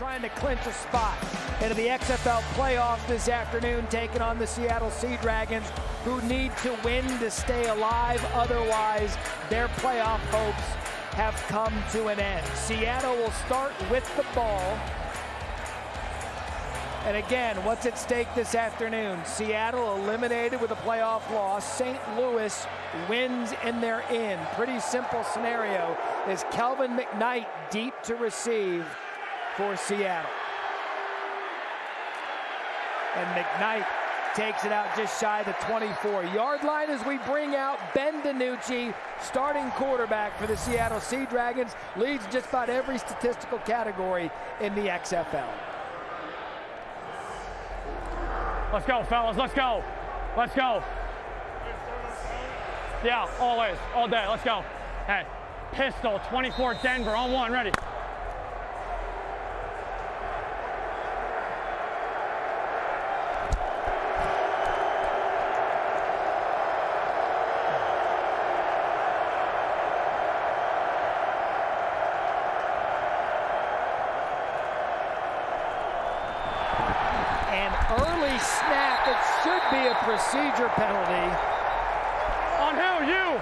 trying to clinch a spot into the XFL playoffs this afternoon, taking on the Seattle Sea Dragons, who need to win to stay alive. Otherwise, their playoff hopes have come to an end. Seattle will start with the ball. And again, what's at stake this afternoon? Seattle eliminated with a playoff loss. St. Louis wins and they're in. Pretty simple scenario. Is Kelvin McKnight deep to receive for Seattle? And McKnight takes it out just shy of the 24-yard line as we bring out Ben DiNucci, starting quarterback for the Seattle Sea Dragons. Leads just about every statistical category in the XFL. Let's go, fellas, let's go. Let's go. Yeah, always, all day, let's go. Hey, pistol, 24 Denver, on one, ready. Early snap, it should be a procedure penalty. On who? You?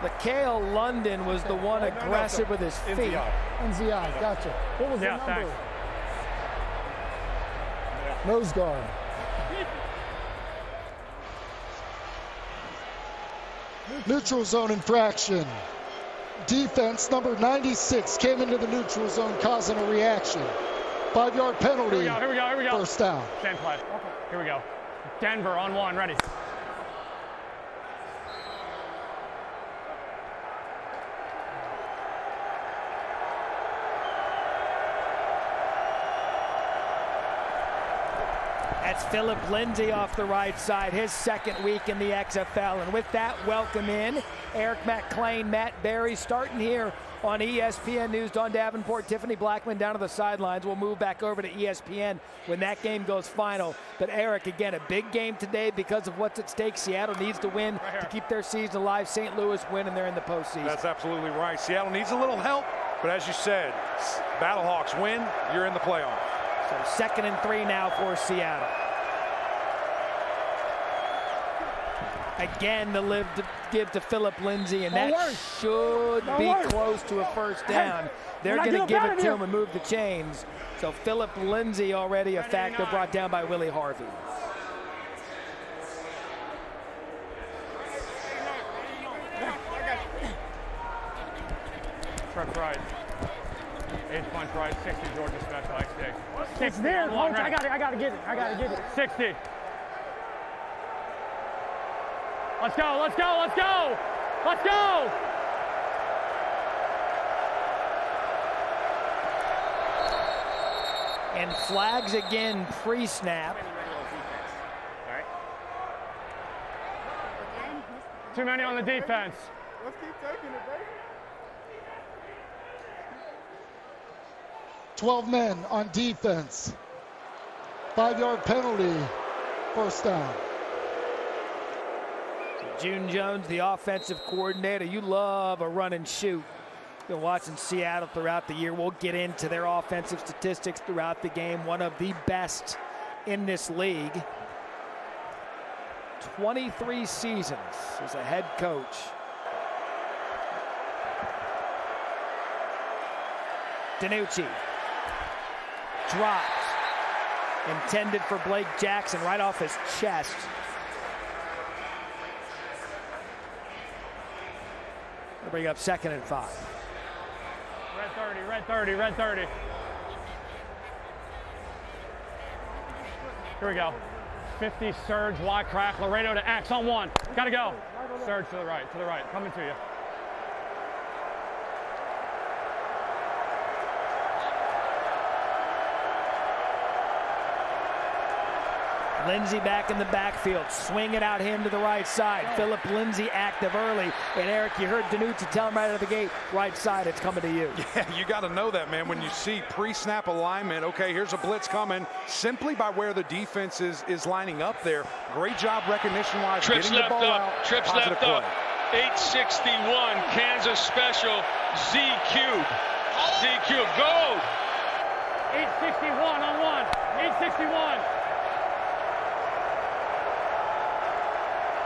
Mikhail London was the one aggressive with his feet. NZI, gotcha. What was the number? Thanks. Nose guard. Neutral zone infraction. Defense number 96 came into the neutral zone, causing a reaction. 5-yard penalty. Here we go. First down. Same play. Here we go. Denver on one, ready. That's Philip Lindsay off the right side, his second week in the XFL. And with that, welcome in Eric McClain, Matt Berry, starting here on ESPN News. Don Davenport, Tiffany Blackman down to the sidelines. We'll move back over to ESPN when that game goes final. But Eric, again, a big game today because of what's at stake. Seattle needs to win to keep their season alive. St. Louis win, and they're in the postseason. That's absolutely right. Seattle needs a little help, but as you said, Battlehawks win, you're in the playoff. So 2nd and 3 now for Seattle. Again, the give to Philip Lindsay, and that should be close to a first down. They're going to give it to him and move the chains. So Philip Lindsay already a factor, brought down by Willie Harvey. Prep right. Edge punch right, 60 Georgia special, XD. It's there, coach. I gotta get it. 60. Let's go. And flags again pre-snap. All right. Too many on the defense. Let's keep taking it, baby. 12 men on defense. 5-yard penalty. First down. June Jones, the offensive coordinator. You love a run and shoot. Been watching Seattle throughout the year. We'll get into their offensive statistics throughout the game. One of the best in this league. 23 seasons as a head coach. DiNucci drops. Intended for Blake Jackson, right off his chest. We'll bring up 2nd and 5. Red 30. Here we go. 50 surge, Y crack, Laredo to X on one. Gotta go. Surge to the right, coming to you. Lindsay back in the backfield, swing it out him to the right side. Philip Lindsay active early. And Eric, you heard DiNucci tell him right out of the gate, right side, it's coming to you. Yeah, you got to know that, man. When you see pre-snap alignment, okay, here's a blitz coming, simply by where the defense is lining up there. Great job recognition-wise. Trips getting the ball out. Trips Positive left up. play. 861, Kansas special, Z cube. DQ, go! 861 on one. 861.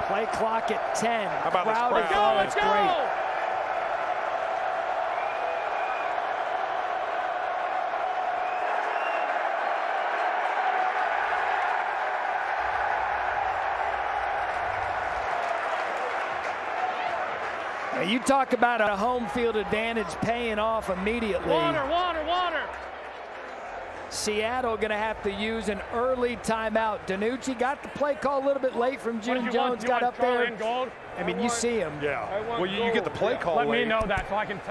Play clock at 10. How about this crowd? crowd? It's great. You talk about a home field advantage paying off immediately. Water. Seattle going to have to use an early timeout. Danucci got the play call a little bit late from June Jones. Got up there. I mean, you see him. Yeah. Well, you get the play call Let late. me know that so I can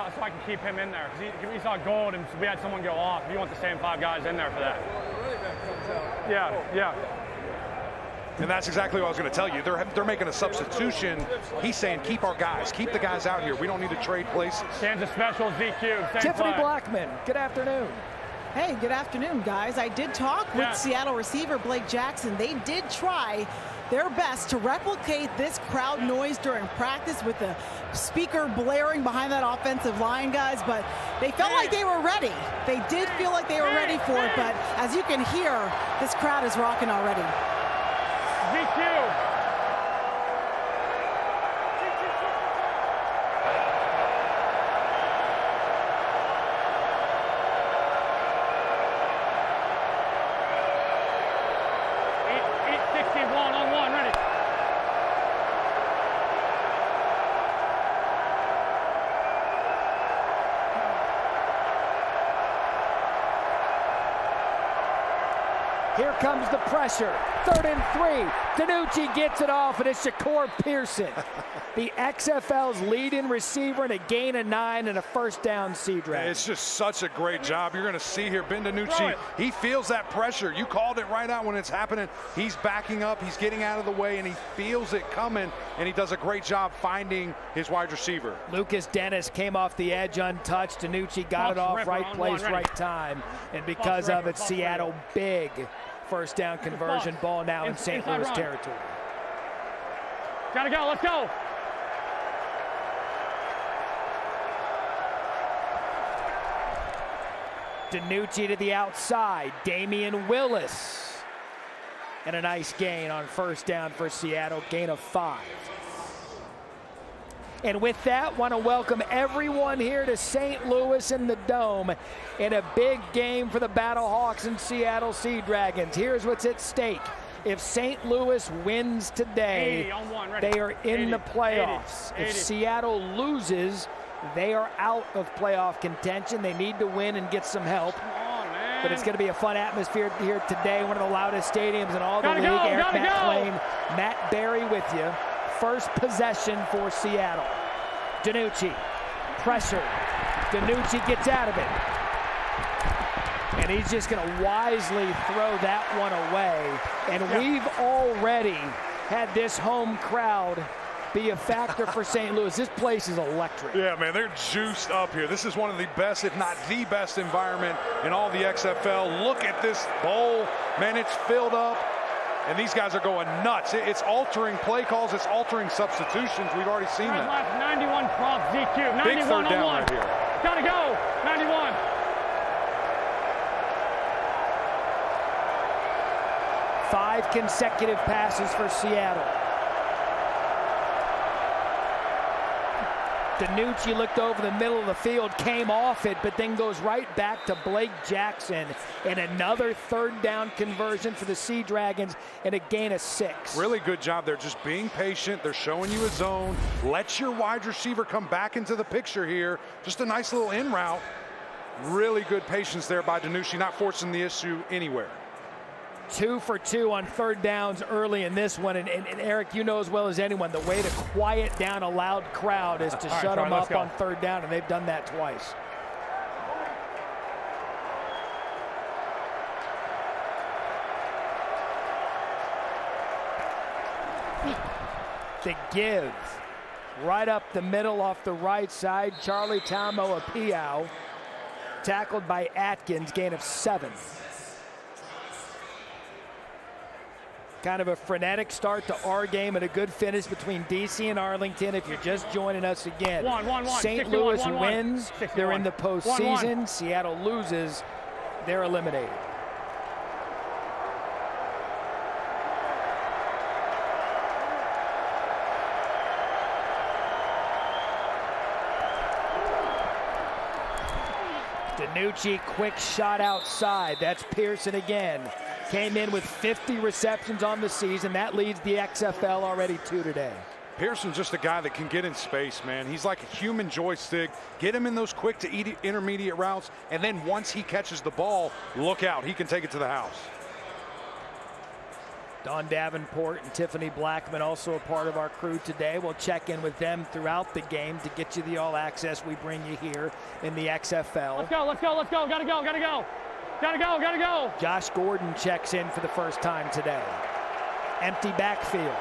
keep him in there. He saw gold and we had someone go off. You want the same 5 guys in there for that. Yeah. And that's exactly what I was going to tell you. They're making a substitution. He's saying, keep our guys. Keep the guys out here. We don't need to trade places. Kansas special, ZQ. Tiffany Blackman, good afternoon. Hey, good afternoon, guys. I did talk with Seattle receiver Blake Jackson. They did try their best to replicate this crowd noise during practice with the speaker blaring behind that offensive line, guys, but they felt like they were ready. They did feel like they were ready for it, but as you can hear, this crowd is rocking already. ZQ. Here comes the pressure. 3rd and 3. Danucci gets it off, and it's Shakur Pearson, the XFL's leading receiver, and a gain of 9 and a first down Sea Dragon. It's just such a great job. You're going to see here, Ben Danucci, he feels that pressure. You called it right out when it's happening. He's backing up, he's getting out of the way, and he feels it coming, and he does a great job finding his wide receiver. Lucas Dennis came off the edge untouched. Danucci got it off, right place, right time, and because of it, Seattle big first down conversion, ball now in St. Louis territory. Gotta go, let's go. Danucci to the outside, Damian Willis. And a nice gain on first down for Seattle, gain of 5. And with that, want to welcome everyone here to St. Louis in the Dome in a big game for the Battlehawks and Seattle Sea Dragons. Here's what's at stake. If St. Louis wins today, they are in the playoffs. If Seattle loses, they are out of playoff contention. They need to win and get some help. But it's going to be a fun atmosphere here today. One of the loudest stadiums in all the league. Eric McClain, Matt Berry with you. First possession for Seattle. Danucci, pressure. Danucci gets out of it. And he's just going to wisely throw that one away. And we've already had this home crowd be a factor for St. Louis. This place is electric. Yeah, man, they're juiced up here. This is one of the best, if not the best environment in all the XFL. Look at this bowl. Man, it's filled up. And these guys are going nuts. It's altering play calls. It's altering substitutions. We've already seen that. Left 91 prompt ZQ. 91 big third down on 1. right here. Gotta go. 91. Five consecutive passes for Seattle. Danucci looked over the middle of the field, came off it, but then goes right back to Blake Jackson. And another third down conversion for the Sea Dragons and a gain of 6. Really good job there, just being patient. They're showing you a zone. Let your wide receiver come back into the picture here. Just a nice little in route. Really good patience there by Danucci, not forcing the issue anywhere. 2 for 2 on third downs early in this one. And Eric, you know as well as anyone, the way to quiet down a loud crowd is to shut them up on third down, and they've done that twice. The give right up the middle off the right side. Charlie Taumo Apiao tackled by Atkins, gain of 7. Kind of a frenetic start to our game and a good finish between DC and Arlington. If you're just joining us again, St. Louis wins, they're in the postseason. Seattle loses, they're eliminated. DiNucci, quick shot outside. That's Pearson again. Came in with 50 receptions on the season. That leads the XFL already 2 today. Pearson's just a guy that can get in space, man. He's like a human joystick. Get him in those quick to intermediate routes, and then once he catches the ball, look out. He can take it to the house. Don Davenport and Tiffany Blackman also a part of our crew today. We'll check in with them throughout the game to get you the all-access we bring you here in the XFL. Let's go, let's go, let's go. Gotta go, gotta go. Gotta go, gotta go. Josh Gordon checks in for the first time today. Empty backfield.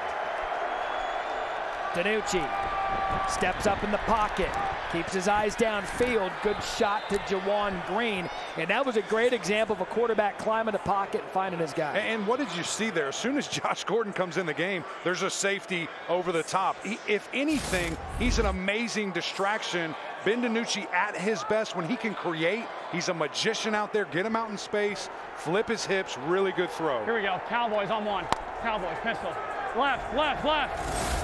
DiNucci steps up in the pocket, keeps his eyes downfield. Good shot to Jawan Green. And that was a great example of a quarterback climbing the pocket and finding his guy. And what did you see there? As soon as Josh Gordon comes in the game, there's a safety over the top. If anything, he's an amazing distraction. Ben DiNucci at his best when he can create. He's a magician out there. Get him out in space, flip his hips, really good throw. Here we go, Cowboys on one. Cowboys, pistol. Left, left, left.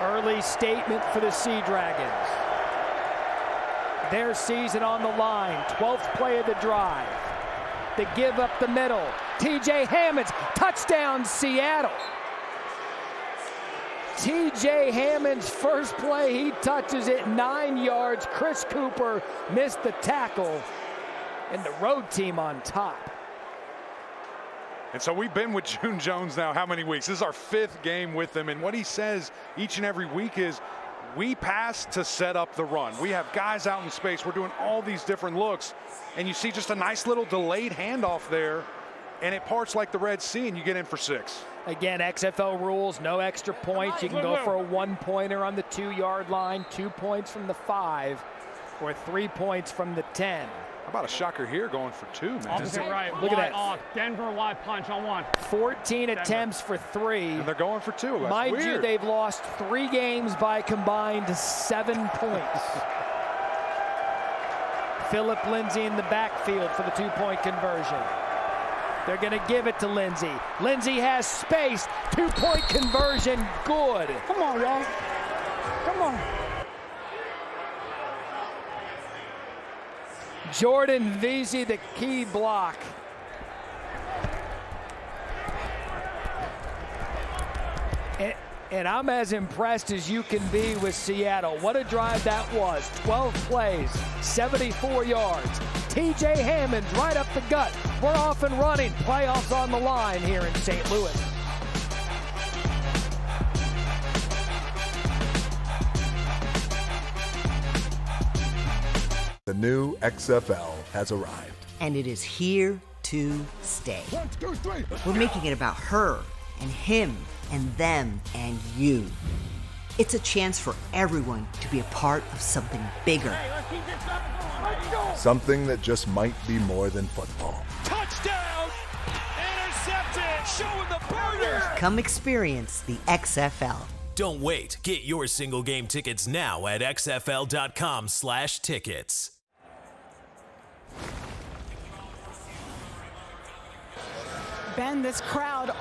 Early statement for the Sea Dragons. Their season on the line, 12th play of the drive. They give up the middle. TJ Hammonds, touchdown Seattle. TJ Hammond's first play, he touches it 9 yards. Chris Cooper missed the tackle, and the road team on top. And so we've been with June Jones now how many weeks? This is our 5th game with him, and what he says each and every week is we pass to set up the run. We have guys out in space. We're doing all these different looks, and you see just a nice little delayed handoff there, and it parts like the Red Sea, and you get in for 6. Again, XFL rules, no extra points. You can go for a 1-pointer on the 2-yard line, 2 points from the 5, or 3 points from the 10. How about a shocker here going for 2, man? Opposite right, Look at that. Off. Denver wide punch on 1. 14 attempts for 3. And they're going for 2. That's Mind weird. you, they've lost 3 games by combined 7 points. Philip Lindsay in the backfield for the 2-point conversion. They're going to give it to Lindsay. Lindsay has space. 2-point conversion, good. Come on, y'all. Come on. Jordan Vesey, the key block. And I'm as impressed as you can be with Seattle. What a drive that was. 12 plays, 74 yards. TJ Hammonds right up the gut. We're off and running. Playoffs on the line here in St. Louis. The new XFL has arrived. And it is here to stay. 1, 2, 3. We're making it about her and him and them and you. It's a chance for everyone to be a part of something bigger. Something that just might be more than football. Touchdown! Intercepted! Showing the burner! Come experience the XFL. Don't wait. Get your single game tickets now at xfl.com/tickets. Ben, this crowd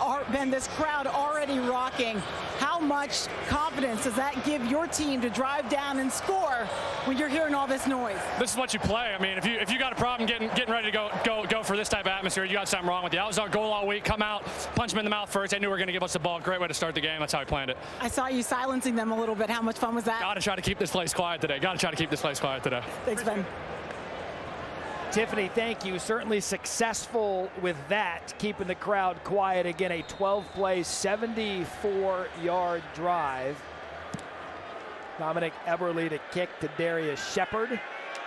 already rocking. How much confidence does that give your team to drive down and score when you're hearing all this noise? This is what you play. I mean, if you got a problem getting ready to go for this type of atmosphere, you got something wrong with you. That was our goal all week. Come out, punch them in the mouth first. They knew we were going to give us the ball. Great way to start the game. That's how we planned it. I saw you silencing them a little bit. How much fun was that? Got to try to keep this place quiet today. Thanks, Ben. Tiffany, thank you. Certainly successful with that, keeping the crowd quiet. Again, a 12-play, 74-yard drive. Dominic Eberle to kick to Darius Shepard.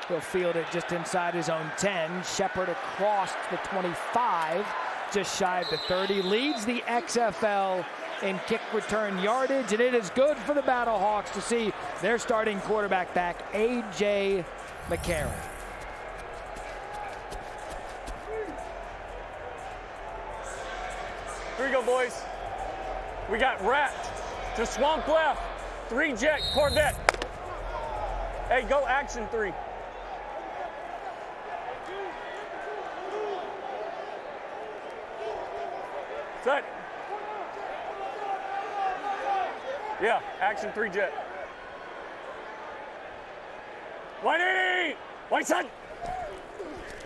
He'll field it just inside his own 10. Shepard across the 25, just shy of the 30. Leads the XFL in kick return yardage, and it is good for the Battlehawks to see their starting quarterback back, A.J. McCarron. Here we go, boys. We got rat to swamp left. 3 jet Corvette. Hey, go action 3. Set. Yeah, action 3 jet. 180! White side!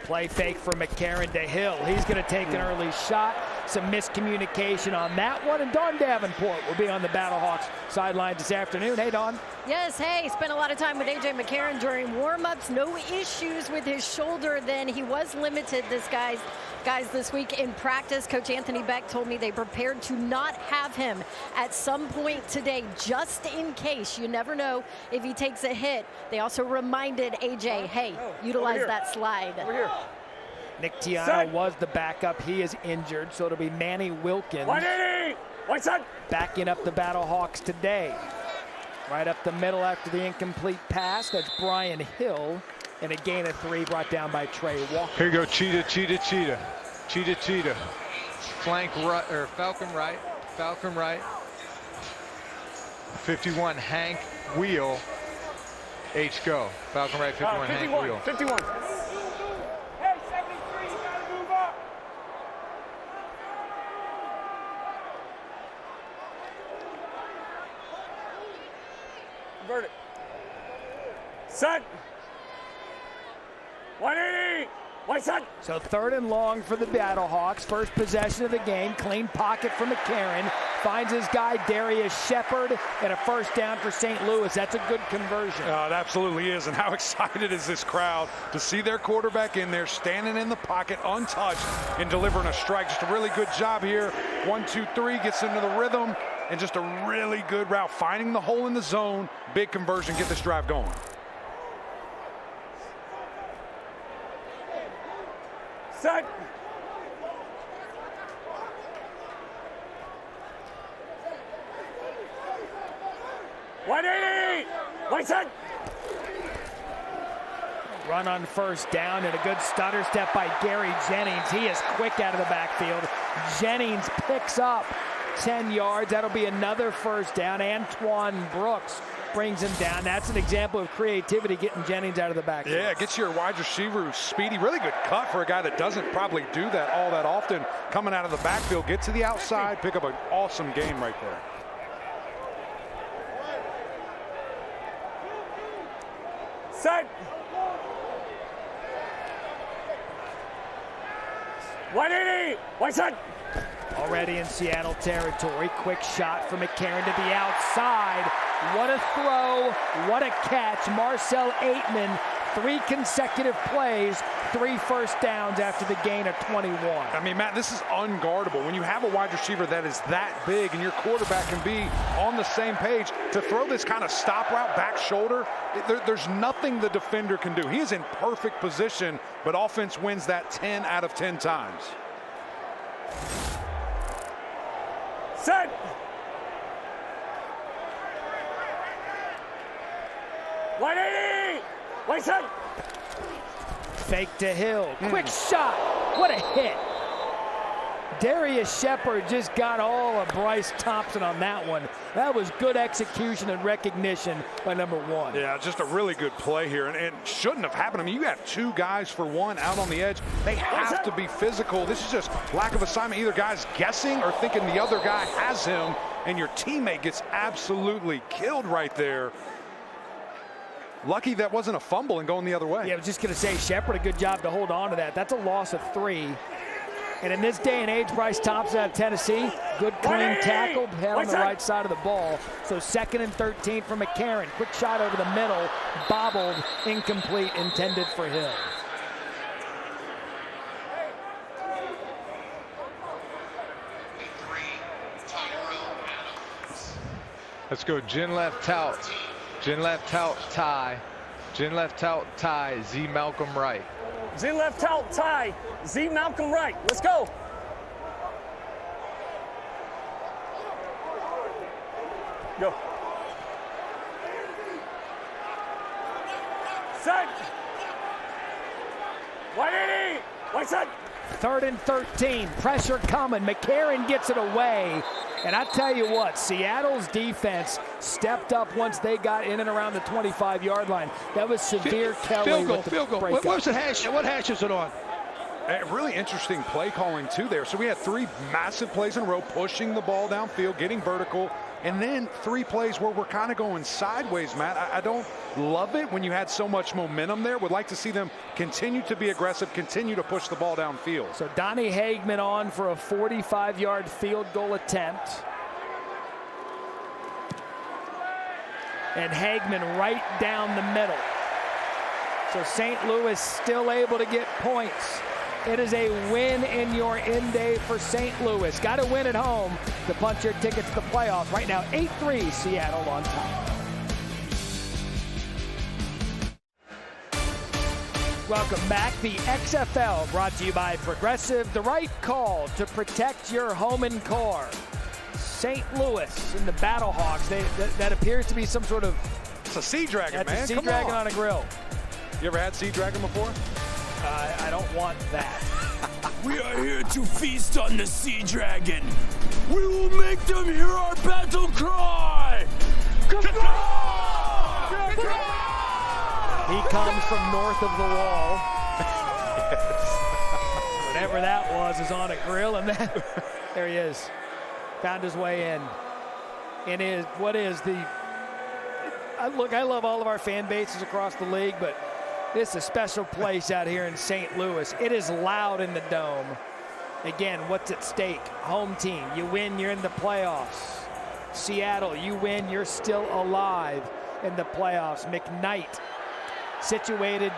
Play fake for McCarron to Hill. He's going to take an early shot. Some miscommunication on that one. And Dawn Davenport will be on the Battlehawks sideline this afternoon. Hey, Dawn. Yes, hey, spent a lot of time with A.J. McCarron during warm-ups. No issues with his shoulder then. He was limited, guys, this week in practice. Coach Anthony Beck told me they prepared to not have him at some point today, just in case. You never know if he takes a hit. They also reminded A.J., hey, utilize that slide. Over here. Nick Tiano was the backup. He is injured, so it'll be Manny Wilkins 180! White side! backing up the Battlehawks today. Right up the middle after the incomplete pass. That's Brian Hill. And a gain of 3 brought down by Trey Walker. Here you go, cheetah. Flank right, or Falcon right. 51, Hank, wheel. H, go. Falcon right, 51, Hank, wheel. 51. Hey, 73, you gotta move up. Convert it. Set. 180. White side. So 3rd and long for the Battlehawks. First possession of the game. Clean pocket for McCarron. Finds his guy Darius Shepard, and a first down for St. Louis. That's a good conversion. It absolutely is. And how excited is this crowd to see their quarterback in there, standing in the pocket, untouched, and delivering a strike. Just a really good job here. 1, 2, 3, gets into the rhythm, and just a really good route, finding the hole in the zone. Big conversion, get this drive going. Set. 180. White side. Run on first down and a good stutter step by Gary Jennings. He is quick out of the backfield. Jennings picks up 10 yards. That'll be another first down. Antoine Brooks brings him down. That's an example of creativity, getting Jennings out of the backfield. Yeah, gets your wide receiver who's speedy. Really good cut for a guy that doesn't probably do that all that often. Coming out of the backfield, get to the outside, pick up an awesome game right there. Set. 180. White side. Already in Seattle territory. Quick shot for McCarron to the outside. What a throw. What a catch. Marcel Aitman, 3 consecutive plays, 3 first downs after the gain of 21. I mean, Matt, this is unguardable. When you have a wide receiver that is that big and your quarterback can be on the same page, to throw this kind of stop route, back shoulder, there's nothing the defender can do. He is in perfect position, but offense wins that 10 out of 10 times. Set. 180. White side. Fake to Hill. Quick shot. What a hit. Darius Shepard just got all of Bryce Thompson on that one. That was good execution and recognition by number 1. Yeah, just a really good play here, and it shouldn't have happened. I mean, you have 2 guys for 1 out on the edge. They have to be physical. This is just lack of assignment. Either guy's guessing or thinking the other guy has him, and your teammate gets absolutely killed right there. Lucky that wasn't a fumble and going the other way. Yeah, I was just going to say, Shepard, a good job to hold on to that. That's a loss of 3. And in this day and age, Bryce Thompson out of Tennessee, good clean tackle, head on the right side of the ball. So 2nd and 13 for McCarron. Quick shot over the middle, bobbled, incomplete, intended for Hill. Let's go, Gin left tout. Gin left tout, tie. Gin left tout, tie. Z Malcolm right. Z left out, tie. Z Malcolm right. Let's go. Go. Set. 180. White side. 3rd and 13, pressure coming. McCarron gets it away. And I tell you what, Seattle's defense stepped up once they got in and around the 25-yard line. That was severe Kelly. Field goal. What's the hash? What hash is it on? A really interesting play calling too there. So we had 3 massive plays in a row, pushing the ball downfield, getting vertical, and then 3 plays where we're kind of going sideways, Matt. I don't love it when you had so much momentum there. Would like to see them continue to be aggressive, continue to push the ball downfield. So Donnie Hagman on for a 45-yard field goal attempt. And Hagman right down the middle. So St. Louis still able to get points. It is a win in your end day for St. Louis. Got to win at home to punch your ticket to the playoffs. Right now, 8-3 Seattle on top. Welcome back. The XFL brought to you by Progressive. The right call to protect your home and car. St. Louis and the Battlehawks. That appears to be some sort of... It's a Sea Dragon, man. That's a Sea Dragon on a grill. You ever had Sea Dragon before? I don't want that. We are here to feast on the Sea Dragon. We will make them hear our battle cry. He comes from north of the wall. Whatever that was is on a grill, and then there he is. Found his way in. And look, I love all of our fan bases across the league, but this is a special place out here in St. Louis. It is loud in the Dome. Again, what's at stake? Home team. You win, you're in the playoffs. Seattle, you win, you're still alive in the playoffs. McKnight, situated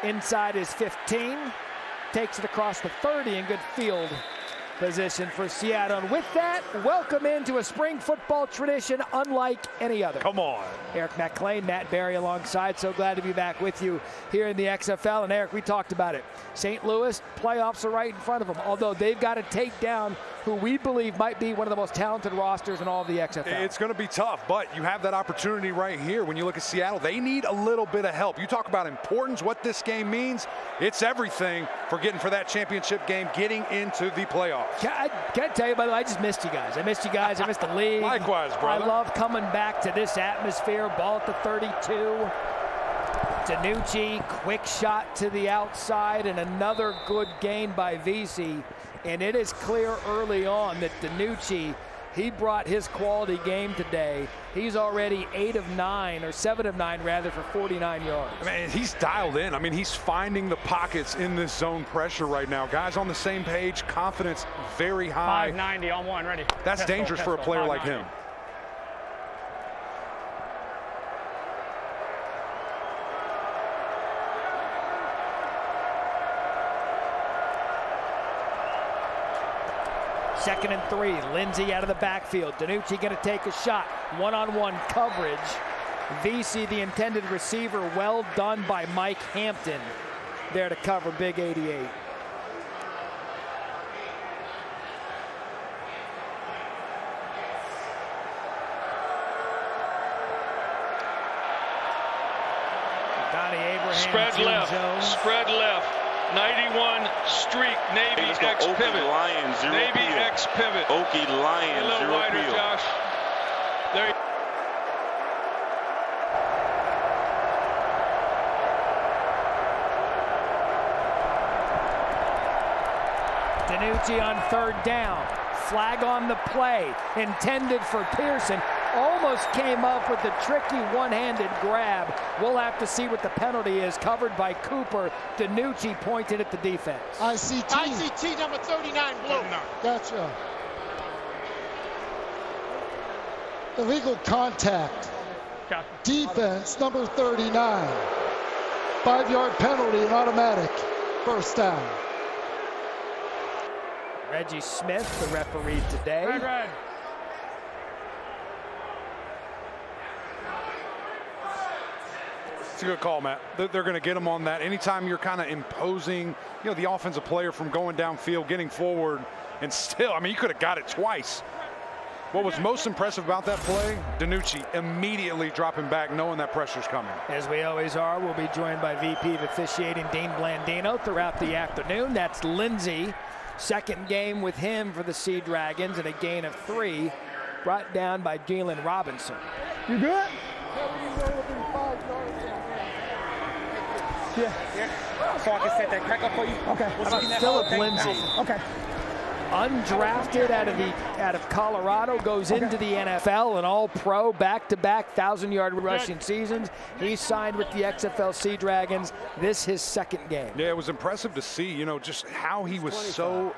inside his 15, takes it across the 30 in good field position for Seattle. And with that, welcome into a spring football tradition unlike any other. Come on. Eric McLean, Matt Barry alongside. So glad to be back with you here in the XFL. And Eric, we talked about it. St. Louis, playoffs are right in front of them, although they've got to take down who we believe might be one of the most talented rosters in all of the XFL. It's going to be tough, but you have that opportunity right here. When you look at Seattle, they need a little bit of help. You talk about importance, what this game means. It's everything for getting for that championship game, getting into the playoffs. Can I tell you, by the way, I just missed you guys. I missed you guys. I missed the league. Likewise, brother. I love coming back to this atmosphere. Ball at the 32. DiNucci, quick shot to the outside, and another good gain by VC. And it is clear early on that DiNucci, he brought his quality game today. He's already 8 of 9, or 7 of 9 rather, for 49 yards. I mean, he's dialed in. I mean, he's finding the pockets in this zone pressure right now. Guys on the same page, confidence very high. 590 on one, ready. That's dangerous for a player like him. Second and 3, Lindsey out of the backfield. DiNucci going to take a shot. One-on-one coverage. VC, the intended receiver, well done by Mike Hampton there to cover big 88. Donnie Abraham. Spread left. Jones. Spread left. 91 streak, Navy X pivot. Lions, zero Navy field. X pivot. Okie Lions, a little zero wider, field. Josh. There you DiNucci on 3rd down. Flag on the play. Intended for Pearson. Almost came up with the tricky one-handed grab. We'll have to see what the penalty is. Covered by Cooper. DiNucci pointed at the defense. ICT number 39, blue. Gotcha. Illegal contact. Gotcha. Defense number 39. 5-yard penalty and automatic. First down. Reggie Smith, the referee today. Red. It's a good call, Matt. They're going to get him on that. Anytime you're kind of imposing, the offensive player from going downfield, getting forward, and still, I mean, you could have got it twice. What was most impressive about that play, DiNucci immediately dropping back, knowing that pressure's coming. As we always are, we'll be joined by VP of Officiating Dean Blandino throughout the afternoon. That's Lindsey. Second game with him for the Sea Dragons, and a gain of 3 brought down by Jalen Robinson. You good? Yeah. So I can set that crack up for you. Okay. Philip Lindsey. Okay. Undrafted out of Colorado, goes into the NFL, an all-pro, back-to-back 1,000-yard rushing seasons. He signed with the XFL Sea Dragons. This his second game. Yeah, it was impressive to see, you know, just how he was so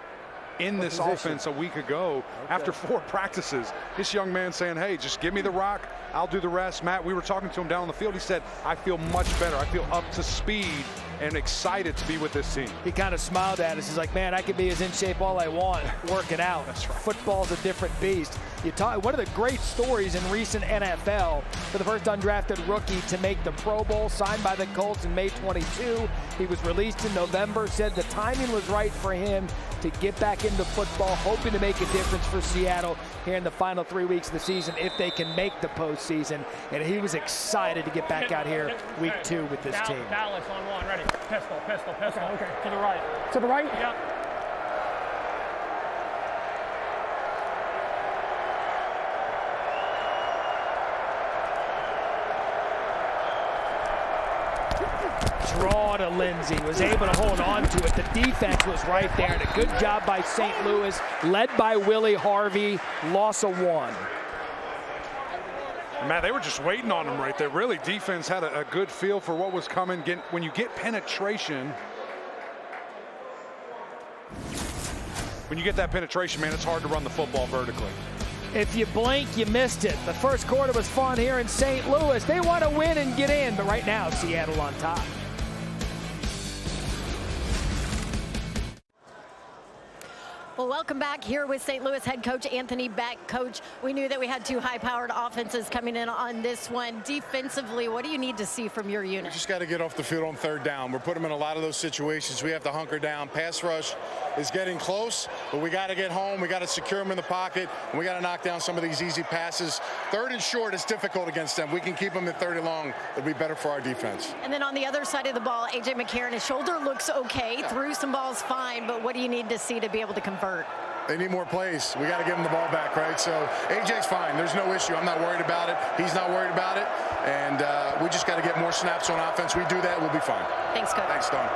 in this offense a week ago. After 4 practices, this young man saying, hey, just give me the rock, I'll do the rest. Matt, we were talking to him down on the field. He said, I feel much better. I feel up to speed and excited to be with this team. He kind of smiled at us. He's like, man, I could be as in shape all I want working out. That's right. Football's a different beast. One of the great stories in recent NFL, for the first undrafted rookie to make the Pro Bowl, signed by the Colts in May 22. He was released in November, said the timing was right for him to get back into football, hoping to make a difference for Seattle here in the final 3 weeks of the season if they can make the postseason. And he was excited to get back out here week 2 with this team. Dallas on 1, ready. Pistol. Okay. To the right. To the right? Yep. Draw to Lindsey, was able to hold on to it. The defense was right there, and a good job by St. Louis, led by Willie Harvey, loss of 1. Matt, they were just waiting on him right there. Really, defense had a good feel for what was coming. When you get penetration, man, it's hard to run the football vertically. If you blink, you missed it. The first quarter was fun here in St. Louis. They want to win and get in, but right now, Seattle on top. Well, welcome back here with St. Louis head coach Anthony Beck. Coach, we knew that we had 2 high-powered offenses coming in on this one. Defensively, what do you need to see from your unit? We just got to get off the field on 3rd down. We're putting them in a lot of those situations. We have to hunker down. Pass rush is getting close, but we got to get home. We got to secure them in the pocket, and we got to knock down some of these easy passes. 3rd and short is difficult against them. We can keep them at 3rd and long. It'll be better for our defense. And then on the other side of the ball, A.J. McCarron, his shoulder looks okay. Threw some balls fine, but what do you need to see to be able to convert? They need more plays. We got to give them the ball back, right? So AJ's fine. There's no issue. I'm not worried about it. He's not worried about it. And we just got to get more snaps on offense. We do that, we'll be fine. Thanks, Coach. Thanks, Don.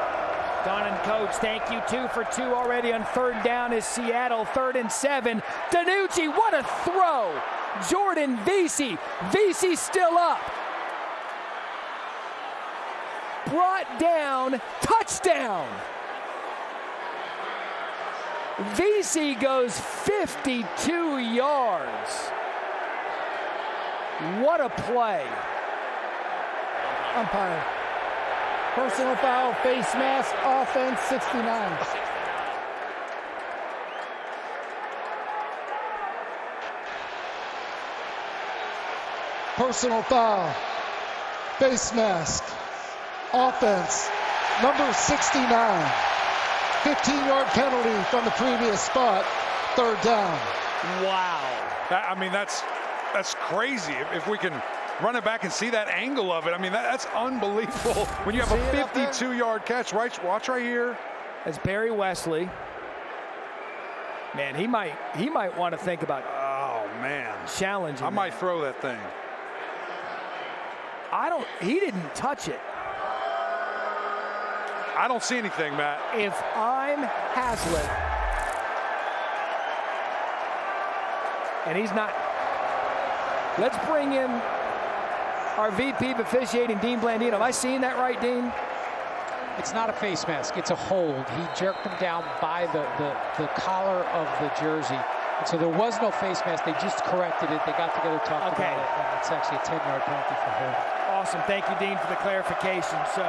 Don and Coach, thank you. 2 for 2 already on 3rd down is Seattle. 3rd and 7. DiNucci, what a throw. Jordan Vesey. Vesey still up. Brought down. Touchdown. Vesey goes 52 yards. What a play. Umpire. Personal foul, face mask, offense, 69. Personal foul, face mask, offense, number 69. 15-yard penalty from the previous spot, 3rd down. Wow. That's crazy. If we can run it back and see that angle of it, that's unbelievable. When you have a 52-yard catch, right? Watch right here. As Barry Wesley, man, he might want to think about. Oh man, challenging. I might throw that thing. He didn't touch it. I don't see anything, Matt. If I'm Haslett, and he's not, let's bring in our VP of Officiating, Dean Blandino. Am I seeing that right, Dean? It's not a face mask. It's a hold. He jerked him down by the collar of the jersey. And so there was no face mask. They just corrected it. They got together, talked about it, and it's actually a 10-yard penalty for holding. Awesome. Thank you, Dean, for the clarification. So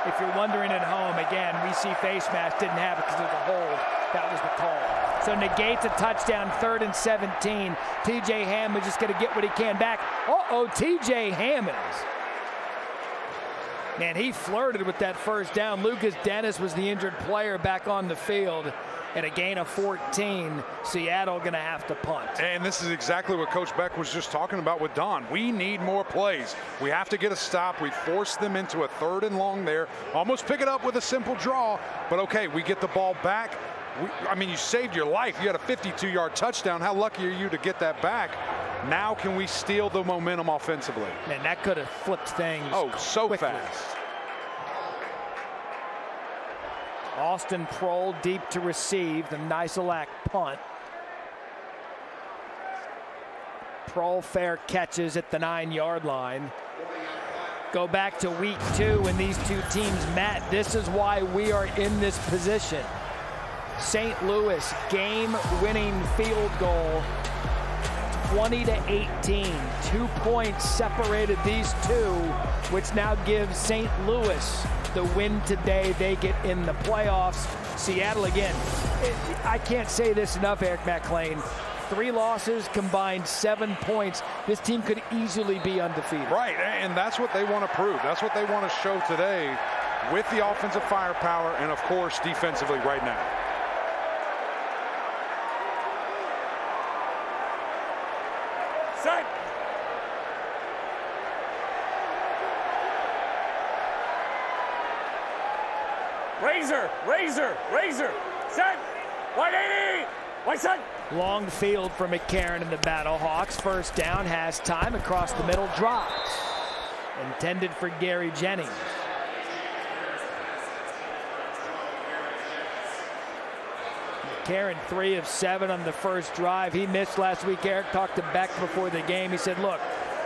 if you're wondering at home, again, we see face mask didn't have it because of the hold. That was the call. So negates a touchdown, 3rd and 17. T.J. Hammond just going to get what he can back. T.J. Hammonds. Man, he flirted with that first down. Lucas Dennis was the injured player back on the field. and a gain of 14. Seattle going to have to punt. And this is exactly what Coach Beck was just talking about with Don. We need more plays. We have to get a stop. We forced them into a 3rd and long there. Almost pick it up with a simple draw, but okay, we get the ball back. I mean, you saved your life. You had a 52-yard touchdown. How lucky are you to get that back? Now can we steal the momentum offensively? Man, that could have flipped things. Oh, so quickly. fast. Austin Prohl deep to receive the Nicelak punt. Prohl fair catches at the 9-yard line. Go back to week 2 when these two teams met. This is why we are in this position. St. Louis game-winning field goal, 20-18. 2 points separated these two, which now gives St. Louis the win today. They get in the playoffs. Seattle again. I can't say this enough, Eric McClain. 3 losses, combined 7 points. This team could easily be undefeated. Right, and that's what they want to prove. That's what they want to show today with the offensive firepower and, of course, defensively right now. Set. Razor. Set. 180. White side. Long field for McCarron and the Battlehawks. First down, has time across the middle, drops. Intended for Gary Jennings. McCarron 3 of 7 on the first drive. He missed last week. Eric talked to Beck before the game. He said, look,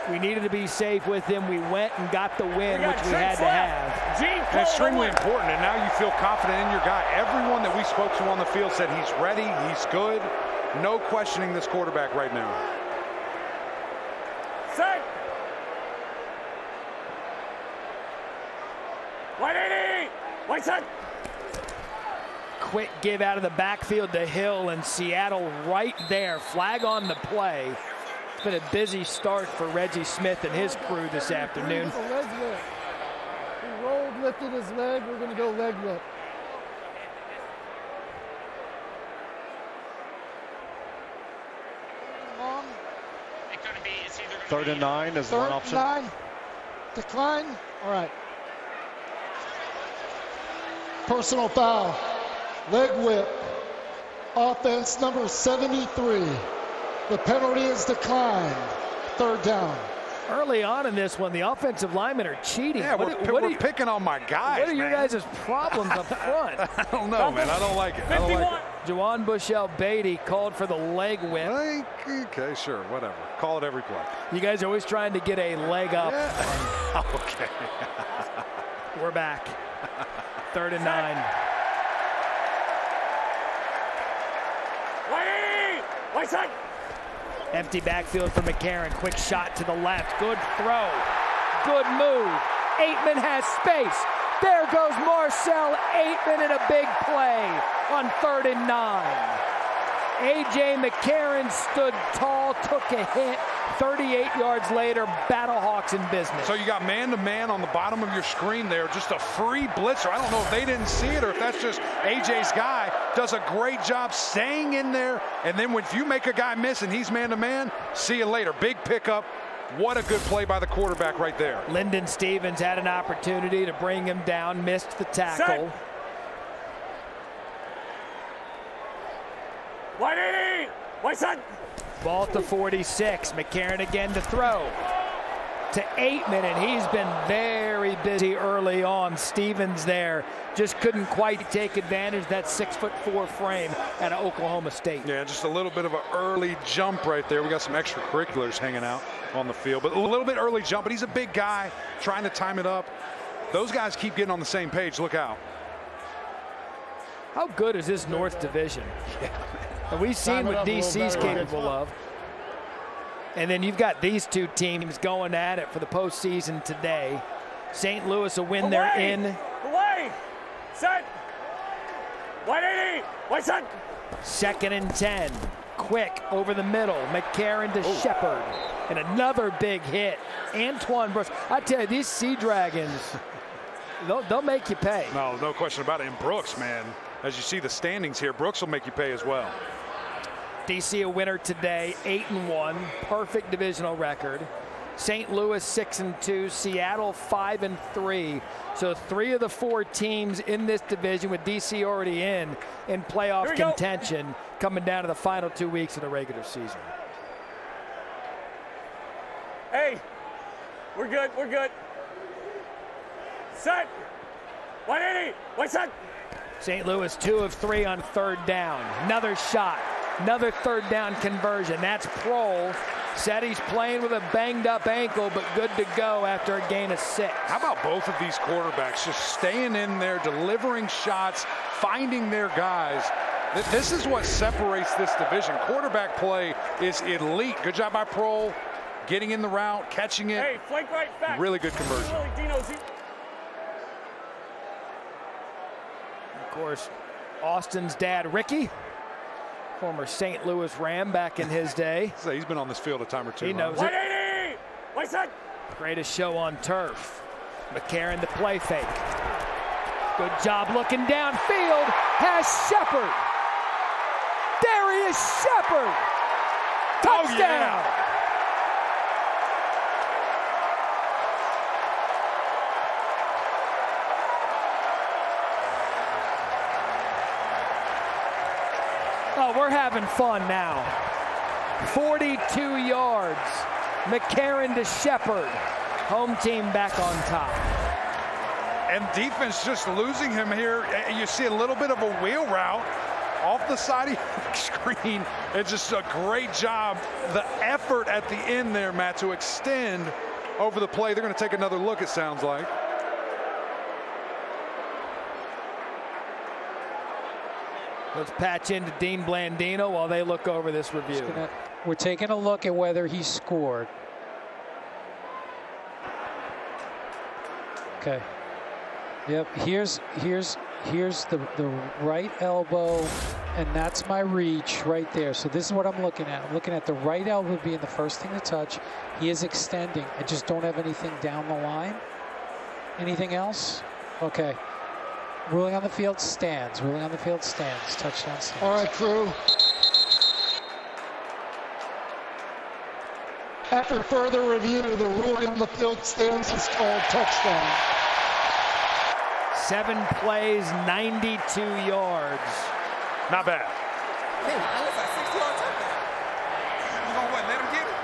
we needed to be safe with him. We went and got the win, which we had to have. Extremely important, and now you feel confident in your guy. Everyone that we spoke to on the field said he's ready, he's good. No questioning this quarterback right now. Set. 180. White side. Quick give out of the backfield to Hill, and Seattle right there. Flag on the play. It's been a busy start for Reggie Smith and his crew this afternoon. He rolled, lifted his leg. We're going to go leg whip. Third and 9 is one option. 3rd and 9. Decline. All right. Personal foul. Leg whip. Offense number 73. The penalty is declined. 3rd down. Early on in this one, the offensive linemen are cheating. Yeah, we're picking on my guys. What are your guys' problems up front? I don't know, man. I don't like it. I don't like it. Juwan Bushell-Beatty called for the leg whip. Okay, sure, whatever. Call it every play. You guys are always trying to get a leg up. Yeah. Okay. We're back. 3rd and 9. White side. Empty backfield for McCarron. Quick shot to the left. Good throw. Good move. Aitman has space. There goes Marcel Aitman in a big play on 3rd and 9. A.J. McCarron stood tall, took a hit. 38 yards later, Battlehawks in business. So you got man-to-man on the bottom of your screen there, just a free blitzer. I don't know if they didn't see it or if that's just A.J.'s guy. Does a great job staying in there, and then if you make a guy miss and he's man-to-man, see you later. Big pickup. What a good play by the quarterback right there. Lyndon Stevens had an opportunity to bring him down, missed the tackle. 180. White side. Ball to 46. McCarron again to throw. To Aitman, and he's been very busy early on. Stevens there just couldn't quite take advantage of that 6'4" frame out of Oklahoma State. Yeah, just a little bit of an early jump right there. We got some extracurriculars hanging out on the field, but a little bit early jump, but he's a big guy trying to time it up. Those guys keep getting on the same page. Look out. How good is this North Division? Yeah. And we've seen what DC's capable of. And then you've got these two teams going at it for the postseason today. St. Louis a win, they're in. Away. Set. 180. White side. 2nd and 10. Quick over the middle. McCarron to Shepard. And another big hit. Antoine Brooks. I tell you, these Sea Dragons, they'll make you pay. No question about it. And Brooks, man, as you see the standings here, Brooks will make you pay as well. DC a winner today, 8-1, perfect divisional record. St. Louis 6-2, Seattle 5-3. So 3 of the 4 teams in this division, with DC already in playoff contention, coming down to the final 2 weeks of the regular season. Hey, we're good, we're good. Set. 180, what's that? St. Louis 2 of 3 on 3rd down. Another shot, another 3rd down conversion. That's Prohl. Said he's playing with a banged up ankle, but good to go after a gain of 6. How about both of these quarterbacks just staying in there, delivering shots, finding their guys? This is what separates this division. Quarterback play is elite. Good job by Prohl, getting in the route, catching it. Hey, flank right back. Really good conversion. Of course, Austin's dad, Ricky, former St. Louis Ram back in his day. So he's been on this field a time or two. He knows 180! What's that? Greatest show on turf. McCarron the play fake. Good job looking downfield. Has Shepard. Darius Shepard. Touchdown. Oh, yeah. Oh, we're having fun now. 42 yards. McCarron to Shepard. Home team back on top. And defense just losing him here. You see a little bit of a wheel route off the side of your screen. It's just a great job. The effort at the end there, Matt, to extend over the play. They're going to take another look, it sounds like. Let's patch into Dean Blandino while they look over this review. We're taking a look at whether he scored. Okay. Yep. Here's the right elbow, and that's my reach right there. So this is what I'm looking at. I'm looking at the right elbow being the first thing to touch. He is extending. I just don't have anything down the line. Anything else? Okay. Ruling on the field stands. Ruling on the field stands. Touchdown stands. All right, crew. After further review, the ruling on the field stands is called touchdown. 7 plays, 92 yards. Not bad. Hey, that's a 60-yard touchdown. You gonna what? Let him get it?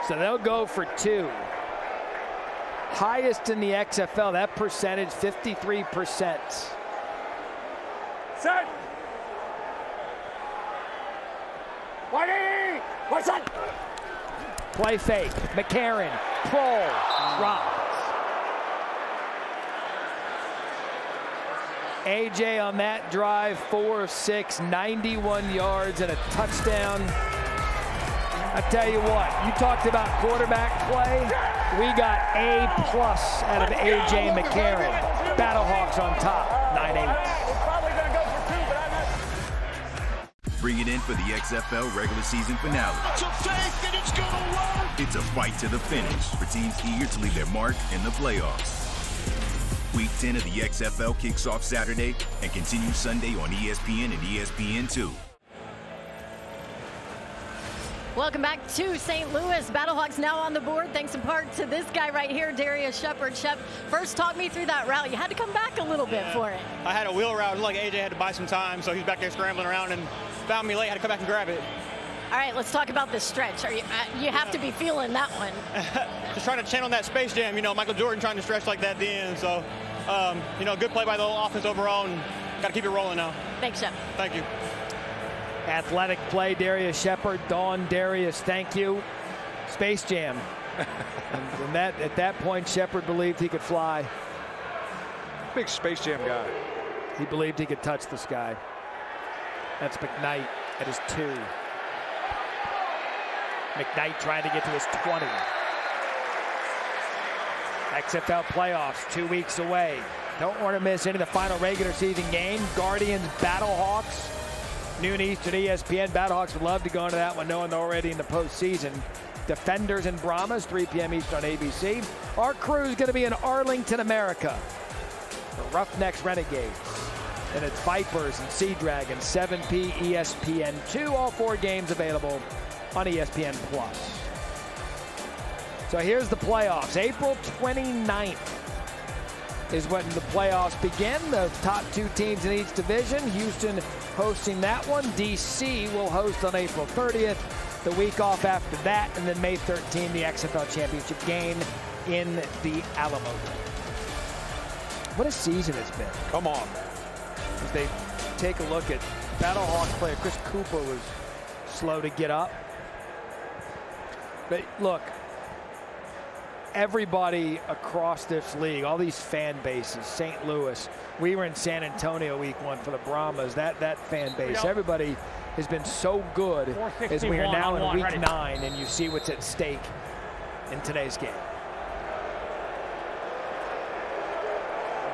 So they'll go for 2. Highest in the XFL, that percentage, 53%. Set. 180. What's that? Play fake. McCarron. Prohl. Drops. AJ on that drive, 4 of 6, 91 yards and a touchdown. I tell you what, you talked about quarterback play. We got A+ out of AJ McCarron. Battlehawks on top, 9-8. Bring it in for the XFL regular season finale. It's a fake and it's gonna work. It's a fight to the finish for teams eager to leave their mark in the playoffs. Week 10 of the XFL kicks off Saturday and continues Sunday on ESPN and ESPN2. Welcome back to St. Louis. Battlehawks now on the board, thanks in part to this guy right here, Darius Shepard. Shep, first talk me through that route. You had to come back a little bit for it. I had a wheel route. It looked like AJ had to buy some time, so he's back there scrambling around and found me late. Had to come back and grab it. All right, let's talk about this stretch. You have to be feeling that one. Just trying to channel that Space Jam. You know, Michael Jordan trying to stretch like that at the end. So, you know, good play by the whole offense overall, and got to keep it rolling now. Thanks, Shep. Thank you. Athletic play, Darius Shepard. Dawn, Darius, thank you. Space Jam. and at that point, Shepard believed he could fly. Big Space Jam guy. He believed he could touch the sky. That's McKnight at his 2. McKnight trying to get to his 20. XFL playoffs 2 weeks away. Don't want to miss any of the final regular season games. Guardians, Battlehawks. Noon Eastern, ESPN. Battlehawks would love to go into that one knowing they're already in the postseason. Defenders and Brahmas, 3 p.m. Eastern on ABC. Our crew is going to be in Arlington, America. the Roughnecks Renegades. And it's Vipers and Sea Dragons, 7p ESPN2. All 4 games available on ESPN+. So here's the playoffs. April 29th is when the playoffs begin. The top 2 teams in each division. Houston hosting that one. DC will host on April 30th. The week off after that, and then May 13, the XFL Championship game in the Alamo. What a season it's been. Come on. As they take a look at Battlehawks player Chris Cooper was slow to get up. But look, everybody across this league, all these fan bases, St. Louis, we were in San Antonio week 1 for the Brahmas, that fan base, everybody has been so good as we are now in week 9, and you see what's at stake in today's game.